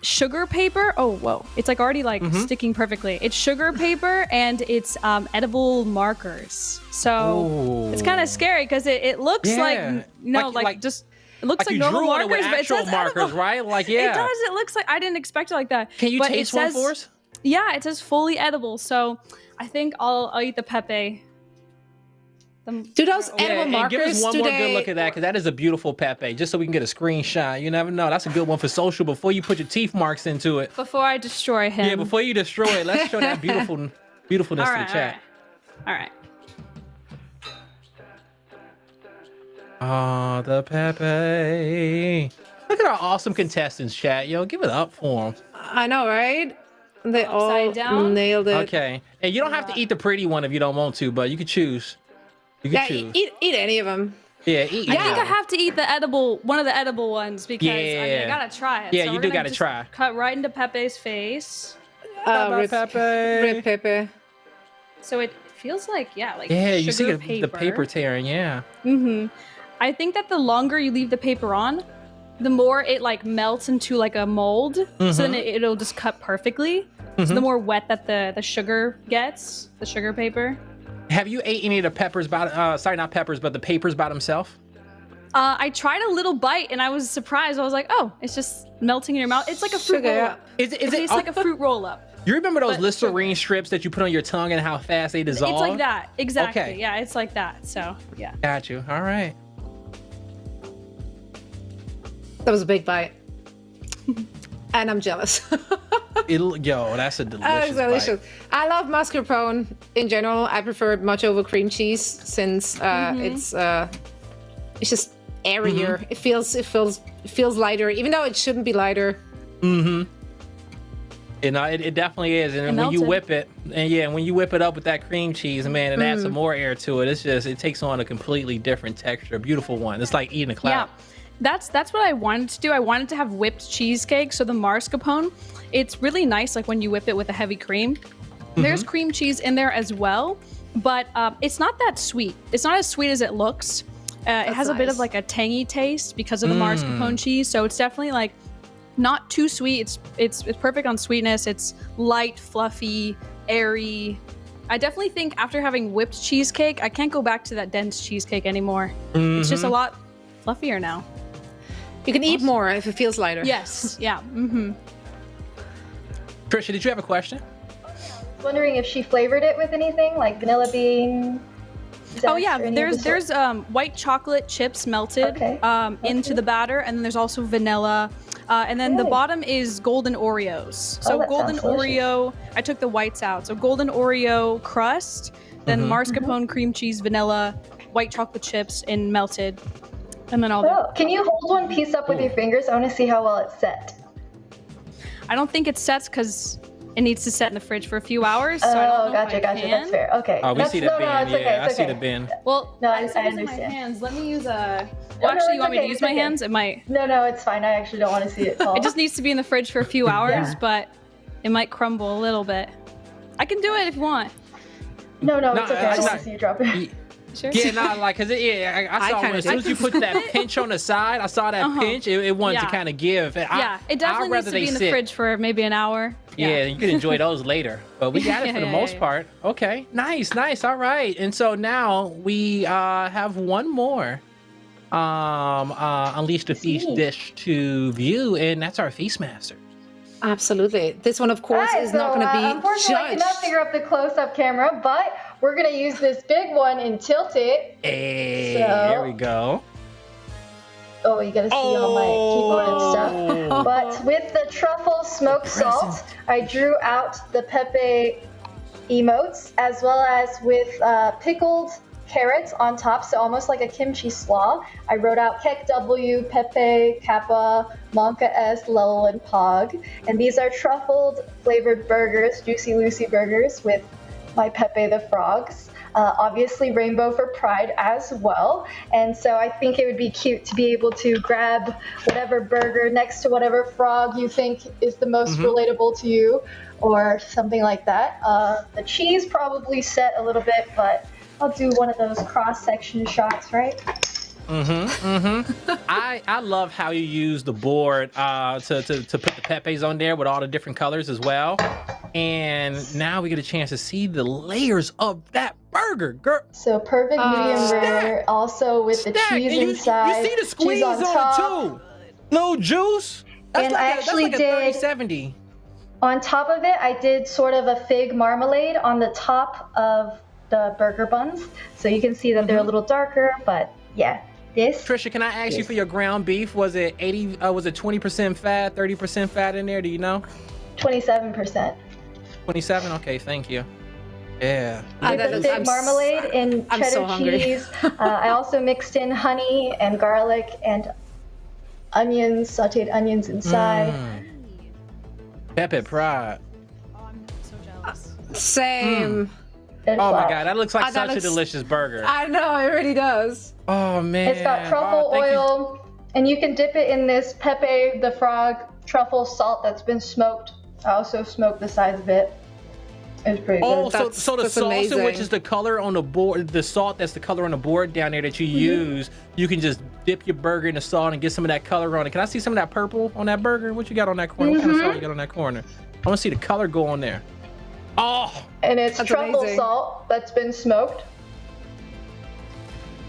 sugar paper. Oh, whoa. It's like already like sticking perfectly. It's sugar paper and it's edible markers. So Ooh. it's kind of scary because it looks Yeah. like, just, it looks like you normal drew on it markers, with but it actual says markers, edible. right? Like, yeah. It does. It looks like, I didn't expect it like that. Can you But it taste one says- for us? Yeah, it says fully edible. So I think I'll eat the Pepe. do those edible and markers? give us one do more they, good look at that, because that is a beautiful Pepe, just so we can get a screenshot. You never know. That's a good one for social before you put your teeth marks into it. Before I destroy him. Yeah, before you destroy it, let's show that beautifulness All to right, the chat. All right. Oh, the Pepe. Look at our awesome contestants, chat. Yo, give it up for them. I know, right? They all Upside down? nailed it. Okay. And you don't have to eat the pretty one if you don't want to, but you can choose. You can Yeah, choose. eat any of them. Yeah, eat. I think I have to eat one of the edible ones because I mean, I gotta try it. Yeah, so you we're do gonna gotta just try. Cut right into Pepe's face. Rip Pepe. Rip Pepe. So it feels like like Yeah, sugar you see paper. the paper tearing. Yeah. I think that the longer you leave the paper on, the more it like melts into like a mold. So then it'll just cut perfectly. So the more wet that the sugar gets, the sugar paper. Have you ate any of the peppers by sorry, not peppers, but the papers by themselves? I tried a little bite and I was surprised. I was like, oh, it's just melting in your mouth. It's like a fruit roll up. Is It it tastes like a fruit roll up. You remember those but Listerine strips that you put on your tongue and how fast they dissolve? It's like that. Exactly. Okay. Yeah, it's like that. So yeah. Got you. All right. That was a big bite. And I'm jealous. Yo, that's a delicious delicious. bite. I love mascarpone in general. I prefer it much over cream cheese since it's just airier. It feels lighter, even though it shouldn't be lighter. You know, it definitely is. And when you melted. whip it, and when you whip it up with that cream cheese, man, and add some more air to it, it takes on a completely different texture. A beautiful one. It's like eating a cloud. Yeah. That's what I wanted to do. I wanted to have whipped cheesecake. So the mascarpone, it's really nice like when you whip it with a heavy cream. There's cream cheese in there as well, but it's not that sweet. It's not as sweet as it looks. It has a bit of like a tangy taste because of the mascarpone cheese. So it's definitely like not too sweet. It's perfect on sweetness. It's light, fluffy, airy. I definitely think after having whipped cheesecake, I can't go back to that dense cheesecake anymore. It's just a lot fluffier now. You can eat more if it feels lighter. Yes. Yeah. Trisha, did you have a question? Wondering if she flavored it with anything like vanilla bean. Oh yeah, there's white chocolate chips melted into the batter, and then there's also vanilla, and then the bottom is golden Oreos. So that golden sounds Oreo, I took the whites out. So golden Oreo crust, then mascarpone, cream cheese, vanilla, white chocolate chips, and melted, and then all. Can you hold one piece up with your fingers? I want to see how well it's set. I don't think it sets because it needs to set in the fridge for a few hours. So I don't know gotcha. That's fair. Okay. Oh, we see the bin. It's okay, Yeah, I it's see okay. the bin. Well, No, I'm I using my understand. hands. Let me use a. No, Well, actually, you it's want me okay, to use it's my okay. hands? It might. No, it's fine. I actually don't want to see it fall. It just needs to be in the fridge for a few hours, but it might crumble a little bit. I can do it if you want. No, it's okay. I don't want not- to see you drop it. Sure. Yeah, not like, cause I saw kinda as soon as you put that pinch on the side, I saw that pinch. It wanted to Yeah. kind of give. Yeah, it definitely needs to be in the fridge for maybe an hour. Yeah, you can enjoy those later. But we got it for the Yeah, most yeah. part. Okay, nice. All right. And so now we have one more Unleash the Feast dish to view, and that's our Feast Master. Absolutely. This one, of course, Alright, is not going to be unfortunately, I judged. cannot figure out the close-up camera, but we're gonna use this big one and tilt it. Hey, So- there we go. Oh, you gotta see all my keyboard and stuff. But with the truffle smoked salt, I drew out the Pepe emotes, as well as with pickled carrots on top, so almost like a kimchi slaw. I wrote out Kek W, Pepe, Kappa, Monka S, Lel, and Pog. And these are truffled flavored burgers, Juicy Lucy burgers with my Pepe the Frogs. Obviously rainbow for pride as well. And so I think it would be cute to be able to grab whatever burger next to whatever frog you think is the most relatable to you, or something like that. The cheese probably set a little bpe, but I'll do one of those cross-section shots, right? I love how you use the board to put the Pepes on there with all the different colors as well. And now we get a chance to see the layers of that burger, girl. So perfect medium rare, also with the cheese And inside, you see the squeeze cheese on top. it too. Little juice. That's And like I that's actually like a did- 30-70. On top of it, I did sort of a fig marmalade on the top of the burger buns. So you can see that they're a little darker, but yeah, this. Trisha, can I ask you for your ground beef? Was it 20% fat, 30% fat in there? Do you know? 27%. 27? Okay, thank you. Yeah. With the fig marmalade and I'm cheddar so hungry. cheese. I also mixed in honey and garlic and onions, sauteed onions inside. Pepe pride. Oh, I'm so jealous. Same. and Oh my flour. god, that looks like Oh, that such a looks- delicious burger. I know, it really does. Oh man. It's got truffle thank you. oil, and you can dip it in this Pepe the Frog truffle salt that's been smoked. I also smoked the sides of it. It's pretty Oh, good. so the That's sauce, in which amazing. is the color on the board, the salt that's the color on the board down there that you use, you can just dip your burger in the salt and get some of that color on it. Can I see some of that purple on that burger? What you got on that corner? What kind of salt you got on that corner? I want to see the color go on there. Oh, And it's That's truffle amazing. salt that's been smoked.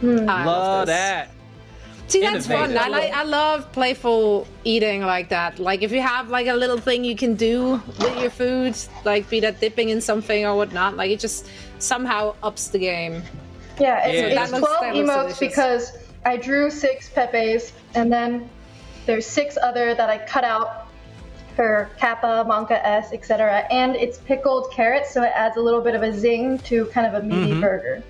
I love this. that. See, that's fun. Innovative. I love playful eating like that. Like if you have like a little thing you can do with your food, like be that dipping in something or whatnot, like it just somehow ups the game. Yeah, Yeah. it's That 12 looks emotes delicious. because I drew 6 Pepes, and then there's 6 other that I cut out for Kappa, Monka S, etc. And it's pickled carrots, so it adds a little bit of a zing to kind of a meaty burger.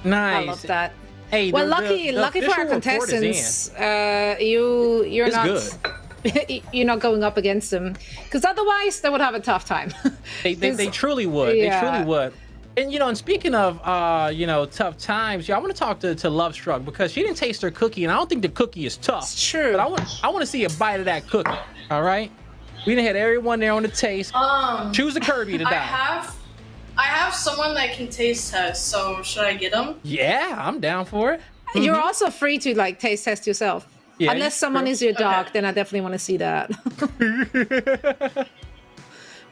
Nice. I love that. Hey, Well, the lucky for our official report is in. contestants, you're It's not you're not going up against them, because otherwise they would have a tough time. They truly would. Yeah. They truly would. And and speaking of tough times, I want to talk to Lovestruck because she didn't taste her cookie, and I don't think the cookie is tough. It's true. But I want to see a bite of that cookie. All right. We done had everyone there on the taste. Choose a Kirby to die. I have someone that can taste test, so should I get him? Yeah, I'm down for it. You're also free to like taste test yourself. Yeah, Unless someone true. is your dog, Okay. then I definitely want to see that.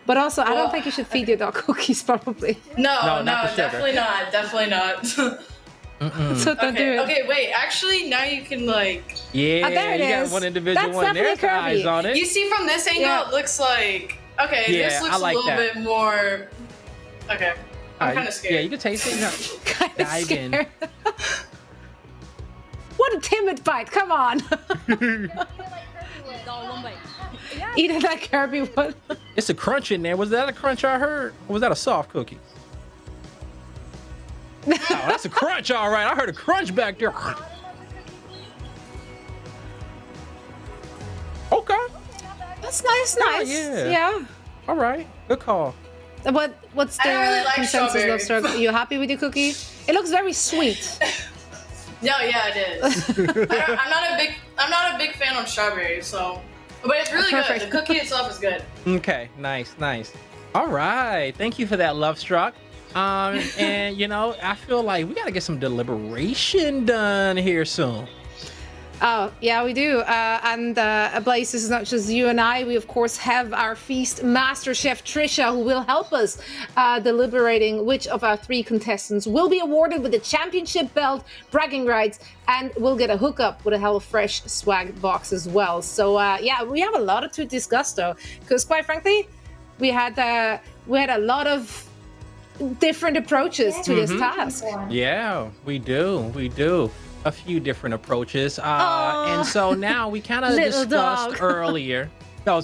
But also, I don't think you should feed your dog cookies, probably. No, not the sugar. definitely not. So don't do okay, it. okay, wait. Actually, now you can like. Yeah, there it you got is. one individual That's one. definitely There's the eyes Kirby. on it. You see from this angle, Yeah. it looks like. Okay, Yeah, this looks I like a little that. bit more. Okay, I'm Alright, kind of scared. Yeah, you can taste it. Kinda Dive in. scared. What a timid bite! Come on. Eat it like Kirby would. It's a crunch in there. Was that a crunch I heard? Or was that a soft cookie? Oh, that's a crunch, all right. I heard a crunch back there. Okay, That's nice, Oh, nice. yeah. Yeah. all right. Good call. What's I the don't really like consensus, strawberry. Lovestruck? Are you happy with your cookie? It looks very sweet. No, yeah, it is. I'm not a big fan of strawberries, so. But it's really Perfect. good. The cookie itself is good. Okay, nice. All right, thank you for that, Lovestruck. And I feel like we gotta get some deliberation done here soon. Oh, yeah, we do. And Blaze, this is not just you and I. We, of course, have our feast master chef, Trisha, who will help us deliberating which of our 3 contestants will be awarded with the championship belt, bragging rights, and will get a hookup with a HelloFresh swag box as well. So, yeah, we have a lot to discuss, though, because quite frankly, we had a lot of different approaches to this task. Yeah, we do. A few different approaches. And so now we kind of Little discussed dog. earlier. No,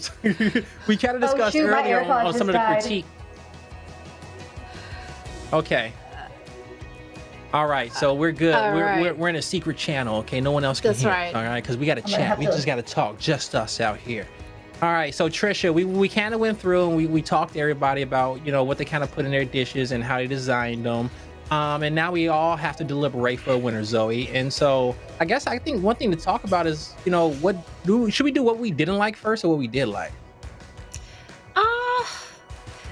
we kind of discussed shoot, my earlier AirPod on some of just the died. critique. Okay. All right, so we're good. All right. We're in a secret channel, okay? No one else can That's hear. right. All right, because we got to gonna chat. have We to- just got to talk, just us out here. All right, so Trisha, we kind of went through and we talked to everybody about what they kind of put in their dishes and how they designed them. And now we all have to deliberate for a winner, Zoe. And so I think one thing to talk about is, should we do what we didn't like first or what we did like?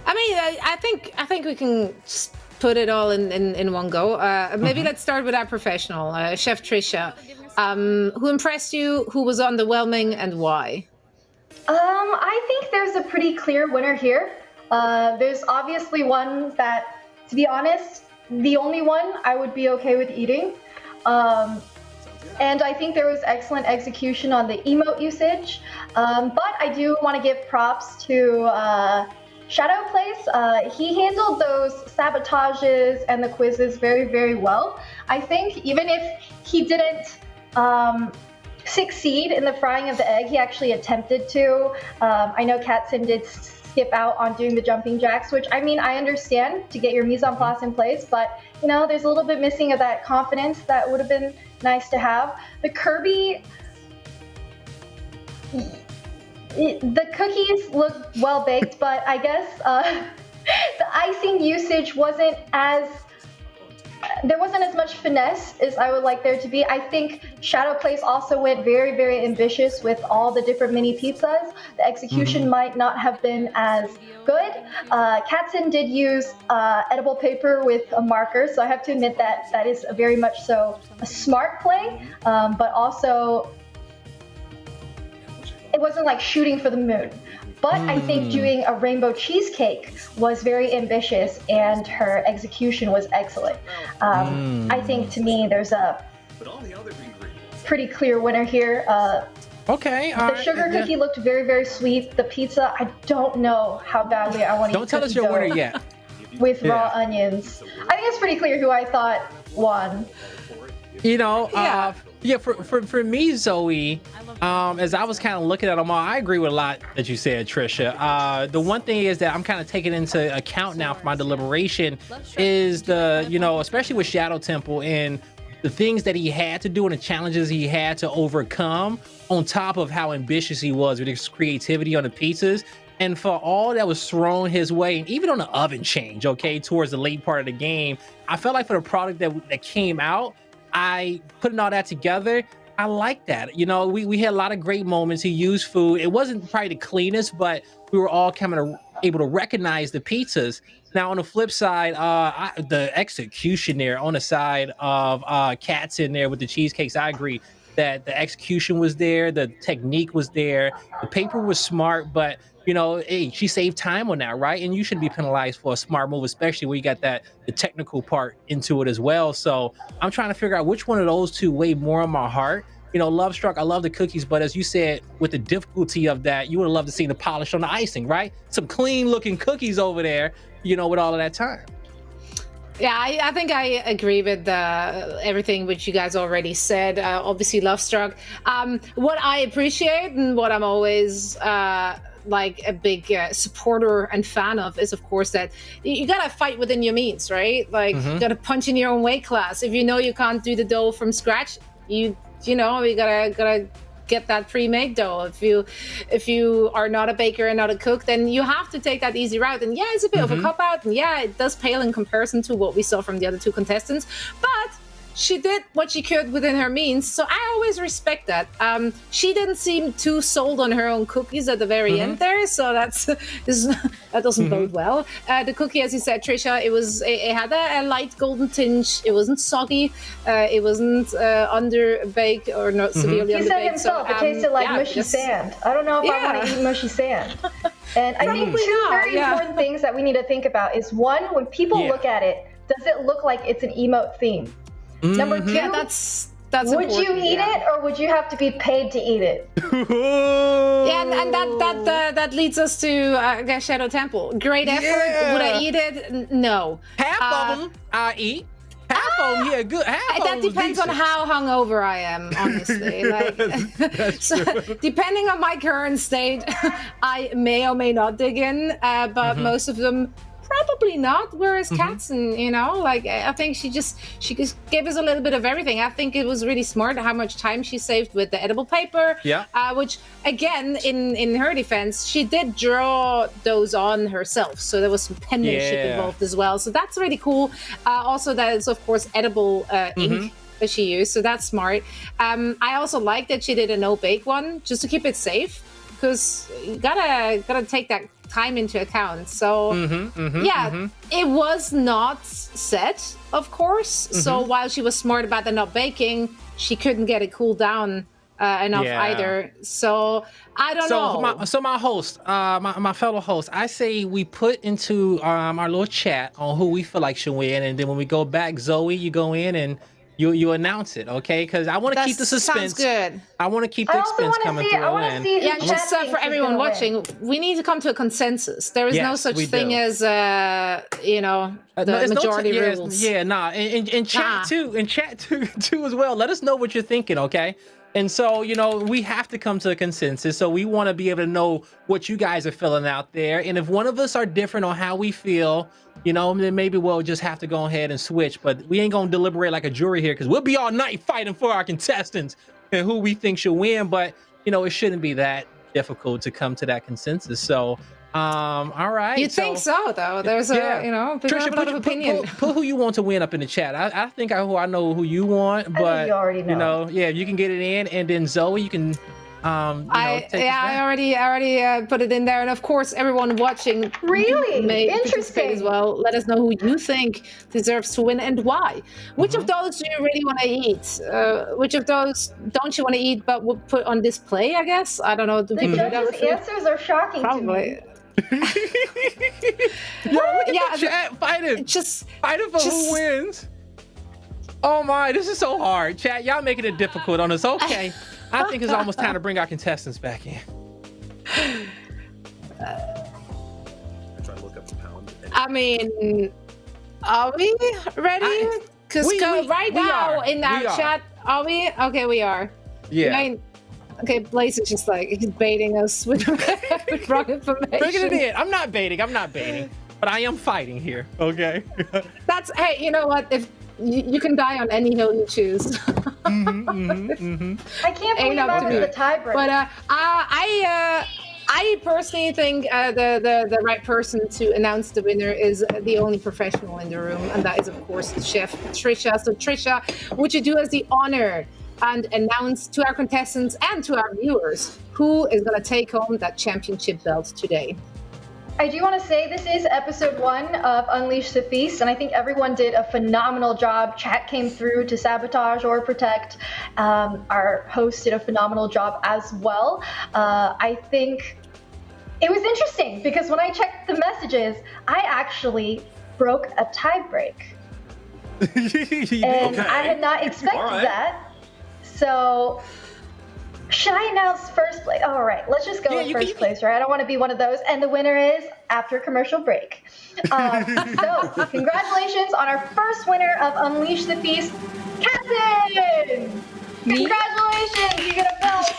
I think we can just put it all in one go. Maybe let's start with our professional, Chef Trisha. Who impressed you? Who was underwhelming, and why? I think there's a pretty clear winner here. There's obviously one that, to be honest, the only one I would be okay with eating. And I think there was excellent execution on the emote usage. But I do want to give props to Shadow Place. He handled those sabotages and the quizzes very, very well. I think even if he didn't succeed in the frying of the egg, he actually attempted to. I know Katzen did skip out on doing the jumping jacks, which I understand to get your mise en place in place, but there's a little bit missing of that confidence that would have been nice to have. The Kirby, the cookies look well baked, but I guess The icing usage wasn't as there wasn't as much finesse as I would like there to be. I think Shadow Place also went very, very ambitious with all the different mini pizzas. The execution might not have been as good. Katzen did use edible paper with a marker, so I have to admit that that is very much so a smart play, but also it wasn't like shooting for the moon. But I think doing a rainbow cheesecake was very ambitious and her execution was excellent. I think to me there's a pretty clear winner here. Okay. The sugar cookie looked very, very sweet. The pizza, I don't know how badly I want to eat. Don't tell us your winner yet. With raw onions. I think it's pretty clear who I thought won. You know, for me, Zoe, as I was kind of looking at them all, I agree with a lot that you said, Trisha. The one thing is that I'm kind of taking into account now for my deliberation is the, you know, especially with Shadow Temple and the things that he had to do and the challenges he had to overcome, on top of how ambitious he was with his creativity on the pizzas. And for all that was thrown his way, and even on the oven change, okay, towards the late part of the game, I felt like for the product that came out, I putting all that together, I like that. You know, we had a lot of great moments. He used food. It wasn't probably the cleanest, but we were all kind of able to recognize the pizzas. Now, on the flip side, the execution there on the side of Cats in there with the cheesecakes, I agree that the execution was there, the technique was there, the paper was smart, but you know, hey, she saved time on that, right? And you should be penalized for a smart move, especially when you got the technical part into it as well. So I'm trying to figure out which one of those two weigh more on my heart. You know, Love Struck, I love the cookies, but as you said, with the difficulty of that, you would have loved to see the polish on the icing, right? Some clean looking cookies over there, you know, with all of that time. Yeah, I think I agree with everything which you guys already said. Obviously, Love Struck. What I appreciate and what I'm always like a big supporter and fan of is, of course, that you gotta fight within your means, right? Like you gotta punch in your own weight class. If you know you can't do the dough from scratch, you know you gotta get that pre-made dough. If you are not a baker and not a cook, then you have to take that easy route. And yeah, it's a bit of a cop out, and yeah, it does pale in comparison to what we saw from the other two contestants, but she did what she could within her means, so I always respect that. She didn't seem too sold on her own cookies at the very end there, so that doesn't bode well. The cookie, as you said, Trisha, it had a light golden tinge. It wasn't soggy. It wasn't under baked or not severely underbaked. He said himself, it tasted like mushy sand. I don't know if I want to eat mushy sand. And I think two very important things that we need to think about is, one, when people look at it, does it look like it's an emote theme? Number two, that's would you eat it, or would you have to be paid to eat it? And that leads us to Shadow Temple. Great effort. Would I eat it? No. Half of them I eat. Half of them, yeah, good. Half of them. That depends on how hungover I am, honestly. Like, so, depending on my current state, I may or may not dig in. But most of them, probably not. Whereas Katzen, you know, like I think she just gave us a little bit of everything. I think it was really smart how much time she saved with the edible paper. Yeah. Which again, in her defense, she did draw those on herself, so there was some penmanship involved as well. So that's really cool. Also, that is of course edible ink that she used, so that's smart. I also like that she did a no bake one just to keep it safe, because you gotta take that time into account. So it was not set, of course. So while she was smart about the not baking, she couldn't get it cooled down enough either. So I don't know. My host, my fellow host, I say we put into our little chat on who we feel like should win, and then when we go back, Zoe, you go in and you announce it, okay? Because I want to keep the suspense. Sounds good. I want to keep the suspense coming through. Yeah, just for everyone watching, we need to come to a consensus. There is no such thing as the majority rules. In chat too as well. Let us know what you're thinking, okay? And so, you know, we have to come to a consensus. So we want to be able to know what you guys are feeling out there. And if one of us are different on how we feel, you know, then maybe we'll just have to go ahead and switch. But we ain't going to deliberate like a jury here, because we'll be all night fighting for our contestants and who we think should win. But, you know, it shouldn't be that difficult to come to that consensus. So All right. You think so, though? There's a, you know, people have a lot of opinion. Put who you want to win up in the chat. I think I know who you want, but I think you already know. You know, yeah, you can get it in, and then Zoe, you can. I already put it in there, and of course, everyone watching may participate as well. Let us know who you think deserves to win and why. Which of those do you really want to eat? Which of those don't you want to eat, but would put on display? I guess I don't know. Do people do that The with food? answers are shocking to me. Chat, fight it. Fight it for who wins. Oh my, this is so hard. Chat, y'all making it difficult on us. Okay. I think it's almost time to bring our contestants back in. I try to look up the pound. I mean, are we ready? Because right now in our chat, are we? Okay, we are. Yeah. I mean, okay, Blaze is just like, he's baiting us with wrong information. Bring it in. I'm not baiting, but I am fighting here, okay? Hey, you know what? If you can die on any hill you choose. I can't believe I'm the tiebreaker. But I personally think the right person to announce the winner is the only professional in the room, and that is, of course, Chef Trisha. So, Trisha, would you do us the honor and announce to our contestants and to our viewers who is going to take home that championship belt today? I do want to say this is episode 1 of Unleash the Feast, and I think everyone did a phenomenal job. Chat came through to sabotage or protect. Our host did a phenomenal job as well. I think it was interesting because when I checked the messages, I actually broke a tie break. And I had not expected that. So should I announce first place? All right, let's just go with first place, right? I don't want to be one of those. And the winner is after commercial break. So congratulations on our first winner of Unleash the Feast, Captain! Congratulations, you get a belt.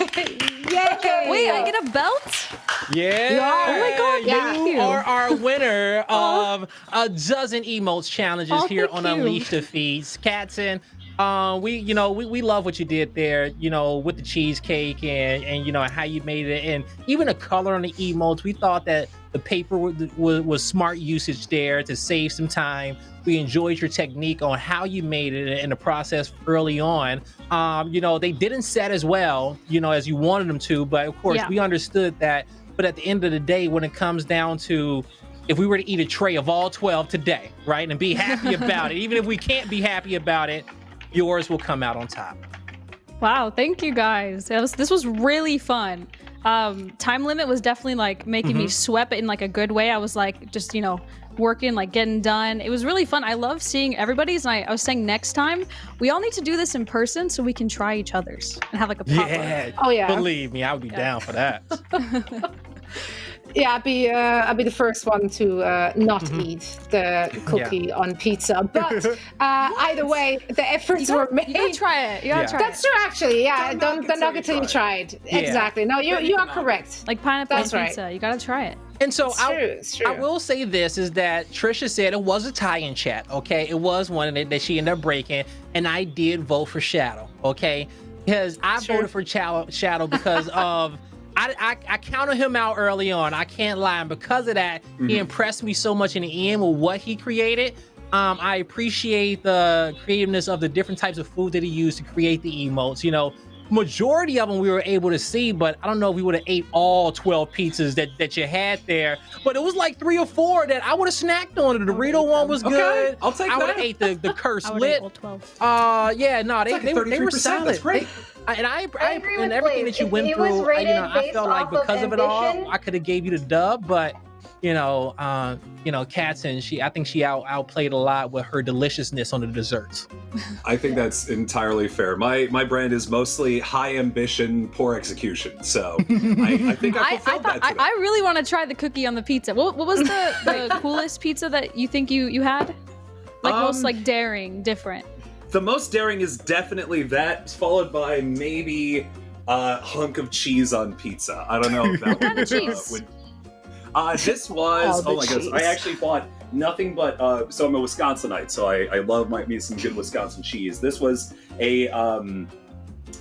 Yay! Wait, I get a belt? Yeah. Oh my God, You are our winner of a Dozen Emotes challenges here on Unleash the Feast. Katzen, we love what you did there, with the cheesecake and how you made it, and even the color on the emotes. We thought that the paper was smart usage there to save some time. We enjoyed your technique on how you made it in the process early on. They didn't set as well, as you wanted them to, but of course we understood that. But at the end of the day, when it comes down to if we were to eat a tray of all 12 today, right, and be happy about it, even if we can't be happy about it, yours will come out on top. Wow, thank you guys. This was really fun. Time limit was definitely like making me sweat, but in like a good way. I was like just working, like getting done. It was really fun. I love seeing everybody's, and I was saying next time we all need to do this in person so we can try each other's and have like a pop-up. Yeah. Oh yeah. Believe me, I would be down for that. Yeah, I'd be the first one to not eat the cookie on pizza. But either way, the efforts were made. You gotta try it. You gotta try That's true, actually. Yeah, don't knock it till you try it. Yeah. Exactly. No, you are correct. Like pineapple That's pizza. right. You gotta try it. And so It's true. I will say this is that Trisha said it was a tie in chat, okay? It was one that she ended up breaking, and I did vote for Shadow, okay? Because I voted for Shadow because of I counted him out early on. I can't lie. And because of that, he impressed me so much in the end with what he created. I appreciate the creativeness of the different types of food that he used to create the emotes. Majority of them we were able to see, but I don't know if we would have ate all 12 pizzas that you had there. But it was like 3 or 4 that I would have snacked on. The Dorito one was good. I'll take I would that. have ate the cursed I would lit. eat all 12. They were solid. That's great. I agree and with everything Blaze. that you It went was through, rated I based felt like off of because of it all, ambition. I could have gave you the dub, but Katzen, I think she outplayed a lot with her deliciousness on the desserts. I think that's entirely fair. My brand is mostly high ambition, poor execution. So I think I fulfilled that today. I really want to try the cookie on the pizza. What was the coolest pizza that you think you had? Like most like daring, different. The most daring is definitely that, followed by maybe a hunk of cheese on pizza. I don't know if that What kind of cheese? This was, the oh my goodness, cheese. I actually bought nothing but, so I'm a Wisconsinite, so I love me some good Wisconsin cheese. This was a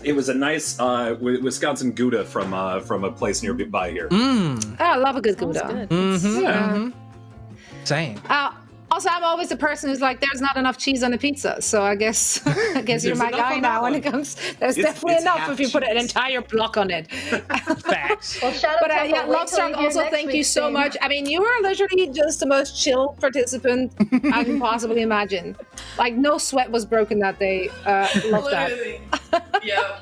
It was a nice Wisconsin Gouda from a place nearby here. I love a good Sounds Gouda. good. Yeah. Same. Also, I'm always the person who's like, "There's not enough cheese on a pizza," so I guess you're my enough guy on now that when one. it comes. There's It's definitely enough half if you put an cheese. entire block on it. Facts. Well, shout out But to yeah, Wait till Lovestruck, you hear also next thank you week's so thing. much. I mean, you are literally just the most chill participant I can possibly imagine. Like, no sweat was broken that day. Love that. Literally. Yeah.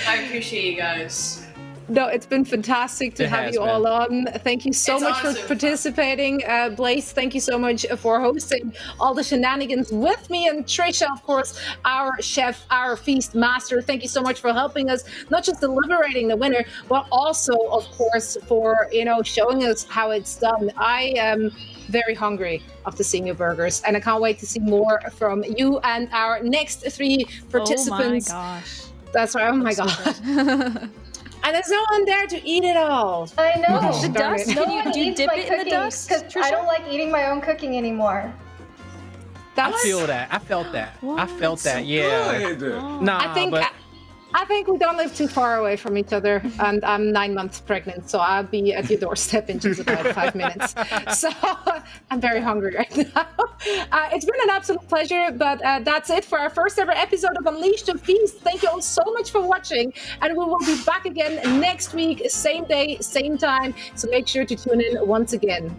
I appreciate you guys. No, it's been fantastic to It have has you all on. Thank you so It's much for awesome. participating. Blaze, thank you so much for hosting all the shenanigans with me. And Trisha, of course, our chef, our feast master. Thank you so much for helping us, not just deliberating the winner, but also, of course, for, showing us how it's done. I am very hungry after seeing your burgers, and I can't wait to see more from you and our next 3 participants. Oh my gosh. That's right. Oh my God. And there's no one there to eat it all. I know. The Darn dust? it. No Can you one do you eats dip my it in the cooking dust? because Trisha? I don't like eating my own cooking anymore. I feel that. I felt that. I felt that. Yeah. Good. Nah, I think we don't live too far away from each other, and I'm 9 months pregnant, so I'll be at your doorstep in just about 5 minutes. So I'm very hungry right now. It's been an absolute pleasure, but that's it for our first ever episode of Unleash the Feast. Thank you all so much for watching, and we will be back again next week, same day, same time. So make sure to tune in once again.